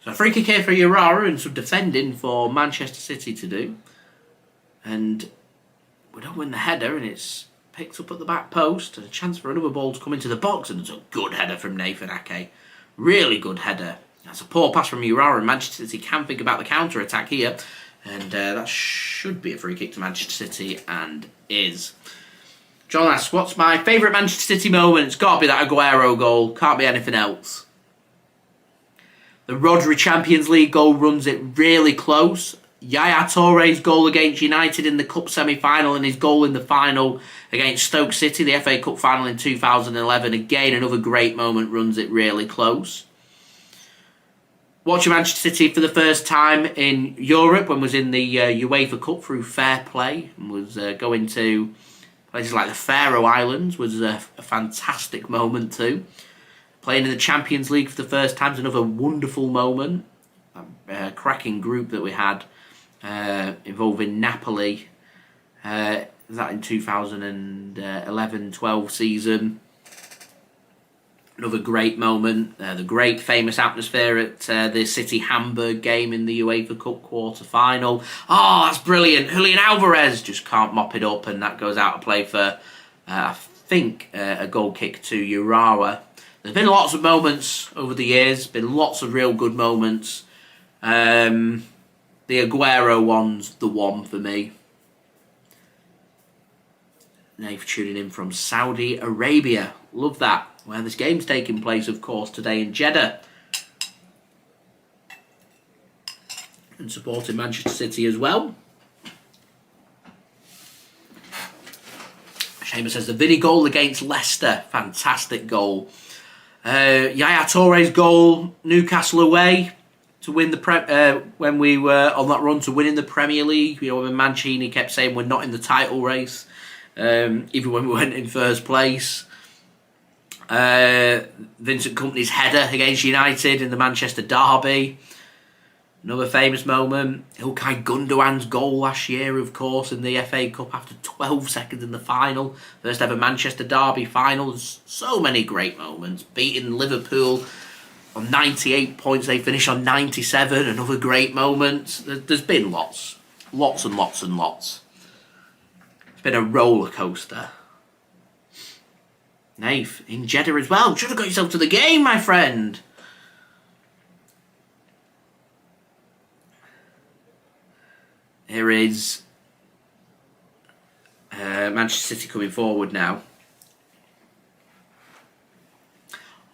So a free kick here for Urawa and some defending for Manchester City to do. And we don't win the header, and it's picked up at the back post. And a chance for another ball to come into the box, and it's a good header from Nathan Ake. Really good header. That's a poor pass from Urawa, and Manchester City can think about the counter-attack here. And that should be a free kick to Manchester City, and is. John asks, what's my favourite Manchester City moment? It's got to be that Aguero goal. Can't be anything else. The Rodri Champions League goal runs it really close. Yaya Touré's goal against United in the Cup semi-final and his goal in the final against Stoke City, the FA Cup final in 2011. Again, another great moment, runs it really close. Watching Manchester City for the first time in Europe when was in the UEFA Cup through fair play and was going to places like the Faroe Islands was a fantastic moment too. Playing in the Champions League for the first time is another wonderful moment. Cracking group that we had involving Napoli. That in 2011-12 season. Another great moment. The great famous atmosphere at the City Hamburg game in the UEFA Cup quarter-final. Oh, that's brilliant. Julian Alvarez just can't mop it up, and that goes out of play for, I think, a goal kick to Urawa. There's been lots of moments over the years, been lots of real good moments. The Aguero one's the one for me. Nave tuning in from Saudi Arabia. Love that. Where this game's taking place, of course, today in Jeddah. And supporting Manchester City as well. Seamus says the Vinny goal against Leicester. Fantastic goal. Yaya Touré's goal, Newcastle away to win the when we were on that run to winning the Premier League. You know, when Mancini kept saying we're not in the title race, even when we went in first place. Vincent Kompany's header against United in the Manchester derby. Another famous moment. Ilkay Gundogan's goal last year, of course, in the FA Cup after 12 seconds in the final. First ever Manchester derby final. There's so many great moments. Beating Liverpool on 98 points. They finish on 97. Another great moment. There's been lots. Lots and lots and lots. It's been a roller coaster. Nath, in Jeddah as well. Should have got yourself to the game, my friend. Here is Manchester City coming forward now.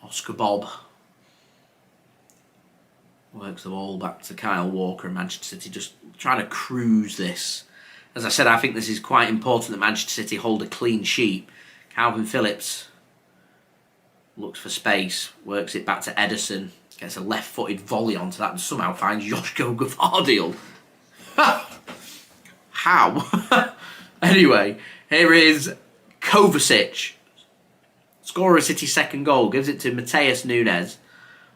Oscar Bobb works the ball back to Kyle Walker, and Manchester City just trying to cruise this. As I said, I think this is quite important that Manchester City hold a clean sheet. Kalvin Phillips looks for space, works it back to Ederson, gets a left-footed volley onto that and somehow finds Josko Gvardiol. How? Anyway, here is Kovacic. Scorer of City's second goal. Gives it to Matheus Nunes.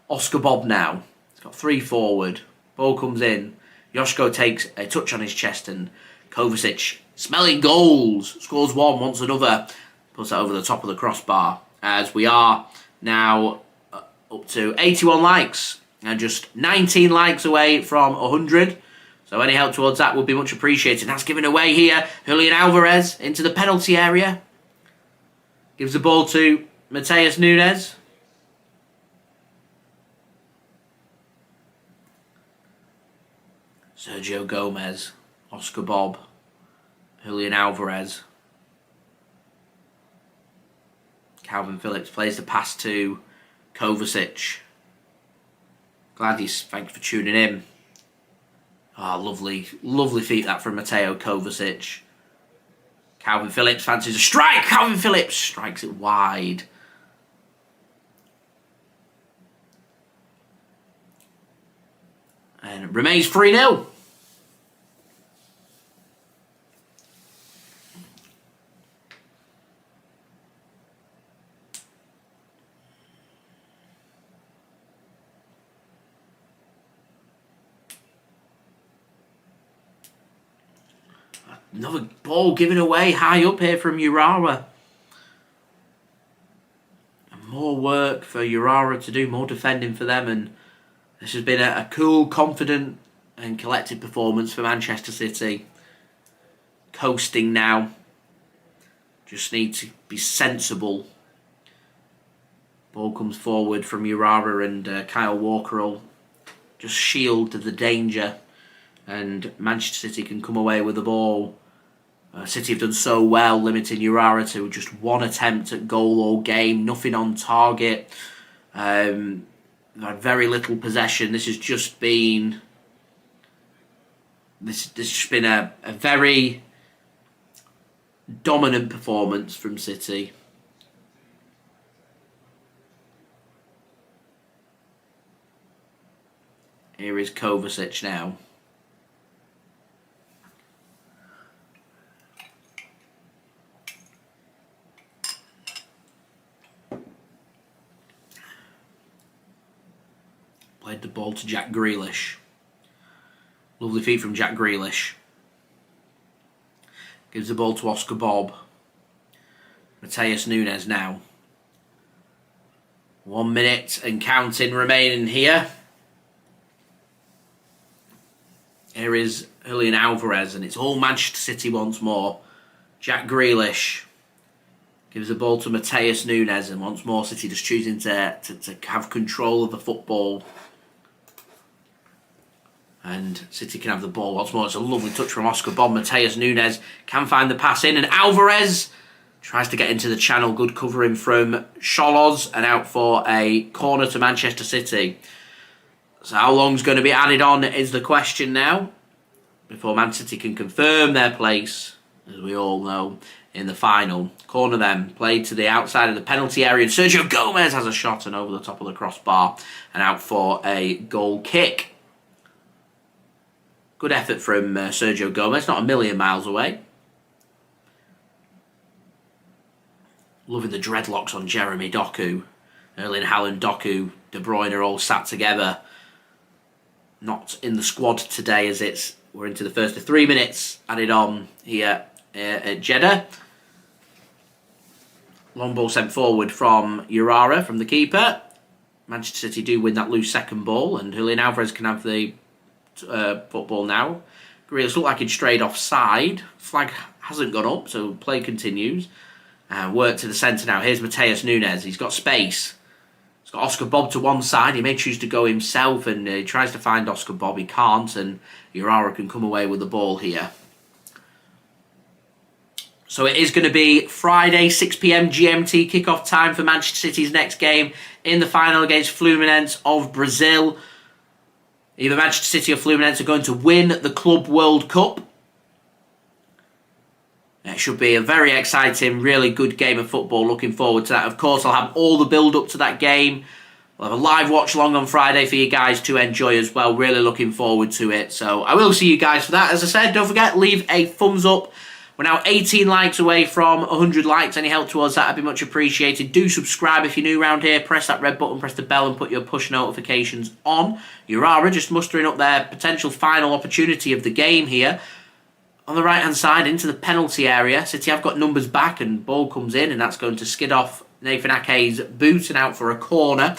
Oscar Bobb now. He's got three forward. Ball comes in. Josko takes a touch on his chest and Kovacic, smelling goals, scores one, wants another. Puts that over the top of the crossbar. As we are now up to 81 likes. And just 19 likes away from 100. So any help towards that would be much appreciated. That's given away here. Julian Alvarez into the penalty area. Gives the ball to Matheus Nunes. Sergio Gomez. Oscar Bobb. Julian Alvarez. Kalvin Phillips plays the pass to Kovacic. Thank you for tuning in. Oh, lovely, lovely feat that from Mateo Kovacic. Kalvin Phillips fancies a strike. Kalvin Phillips strikes it wide. And it remains 3-0. Another ball given away high up here from Urawa. And more work for Urawa to do, more defending for them. And this has been a cool, confident and collected performance for Manchester City. Coasting now. Just need to be sensible. Ball comes forward from Urawa and Kyle Walker will just shield the danger. And Manchester City can come away with the ball. City have done so well limiting Urawa to just one attempt at goal all game, nothing on target. They've had very little possession. This has just been a very dominant performance from City. Here is Kovacic now. Played the ball to Jack Grealish. Lovely feed from Jack Grealish. Gives the ball to Oscar Bobb. Matheus Nunes now. 1 minute and counting remaining here. Here is Julian Alvarez and it's all Manchester City once more. Jack Grealish gives the ball to Matheus Nunes and once more City just choosing to have control of the football. And City can have the ball once more. It's a lovely touch from Oscar Bobb. Matheus Nunes can find the pass in. And Alvarez tries to get into the channel. Good covering from Scholos. And out for a corner to Manchester City. So how long's going to be added on is the question now. Before Man City can confirm their place, as we all know, in the final. Corner then played to the outside of the penalty area. And Sergio Gomez has a shot and over the top of the crossbar. And out for a goal kick. Good effort from Sergio Gomez, not a million miles away. Loving the dreadlocks on Jeremy Doku. Erling Haaland, Doku, De Bruyne are all sat together. Not in the squad today as we're into the first of 3 minutes added on here at Jeddah. Long ball sent forward from Urawa, from the keeper. Manchester City do win that loose second ball and Julian Alvarez can have the football now. Grealish looked like he'd strayed offside. Flag hasn't gone up, so play continues. Work to the centre now. Here's Matheus Nunes. He's got space. He's got Oscar Bobb to one side. He may choose to go himself and he tries to find Oscar Bobb. He can't, and Urawa can come away with the ball here. So it is going to be Friday, 6 p.m. GMT kickoff time for Manchester City's next game in the final against Fluminense of Brazil. Either Manchester City or Fluminense are going to win the Club World Cup. It should be a very exciting, really good game of football. Looking forward to that. Of course, I'll have all the build-up to that game. We'll have a live watch-along on Friday for you guys to enjoy as well. Really looking forward to it. So I will see you guys for that. As I said, don't forget, leave a thumbs up. We're now 18 likes away from 100 likes. Any help towards that would be much appreciated. Do subscribe if you're new around here. Press that red button, press the bell and put your push notifications on. Urawa just mustering up their potential final opportunity of the game here. On the right-hand side into the penalty area. City have got numbers back and ball comes in and that's going to skid off Nathan Ake's boot and out for a corner.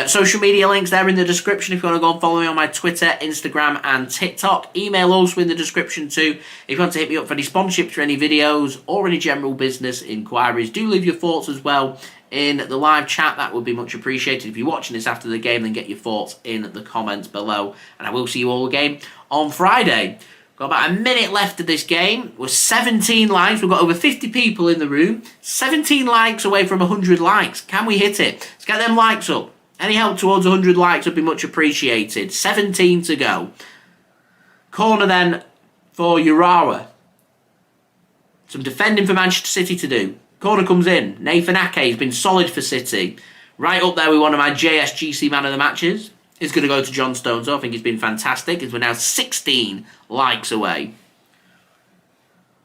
Social media links there in the description if you want to go and follow me on my Twitter, Instagram and TikTok. Email also in the description too. If you want to hit me up for any sponsorships for any videos or any general business inquiries, do leave your thoughts as well in the live chat. That would be much appreciated. If you're watching this after the game, then get your thoughts in the comments below. And I will see you all again on Friday. Got about a minute left of this game. We're 17 likes. We've got over 50 people in the room. 17 likes away from 100 likes. Can we hit it? Let's get them likes up. Any help towards 100 likes would be much appreciated. 17 to go. Corner then for Urawa. Some defending for Manchester City to do. Corner comes in. Nathan Ake has been solid for City. Right up there with one of my JSGC man of the matches. Is going to go to John Stones. I think he's been fantastic as we're now 16 likes away.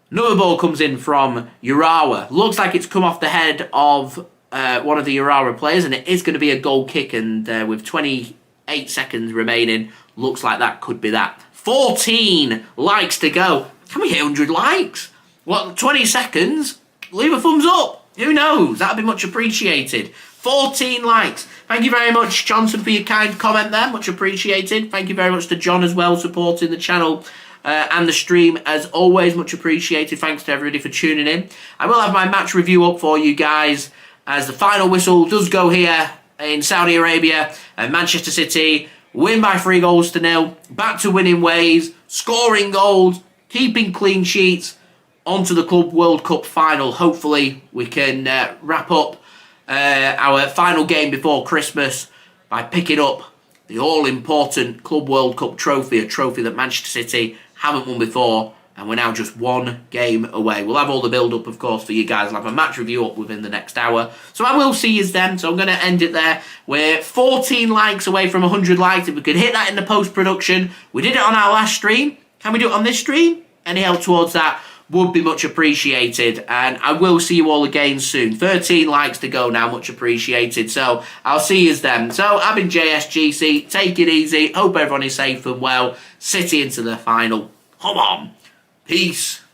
Another ball comes in from Urawa. Looks like it's come off the head of one of the Urawa players, and it is going to be a goal kick, and with 28 seconds remaining, looks like that could be that. 14 likes to go. Can we hit 100 likes? What, 20 seconds? Leave a thumbs up. Who knows? That'd be much appreciated. 14 likes. Thank you very much, Johnson, for your kind comment there. Much appreciated. Thank you very much to John as well, supporting the channel and the stream as always. Much appreciated. Thanks to everybody for tuning in. I will have my match review up for you guys as the final whistle does go here in Saudi Arabia. And Manchester City win by 3-0. Back to winning ways, scoring goals, keeping clean sheets. Onto the Club World Cup final. Hopefully we can wrap up our final game before Christmas by picking up the all-important Club World Cup trophy, a trophy that Manchester City haven't won before, and we're now just one game away. We'll have all the build-up, of course, for you guys. I'll have a match review up within the next hour. So I will see you then, so I'm going to end it there. We're 14 likes away from 100 likes. If we could hit that in the post-production, we did it on our last stream. Can we do it on this stream? Any help towards that would be much appreciated, and I will see you all again soon. 13 likes to go now, much appreciated. So I'll see you then. So I've been JSGC. Take it easy. Hope everyone is safe and well. City into the final. Come on. Peace.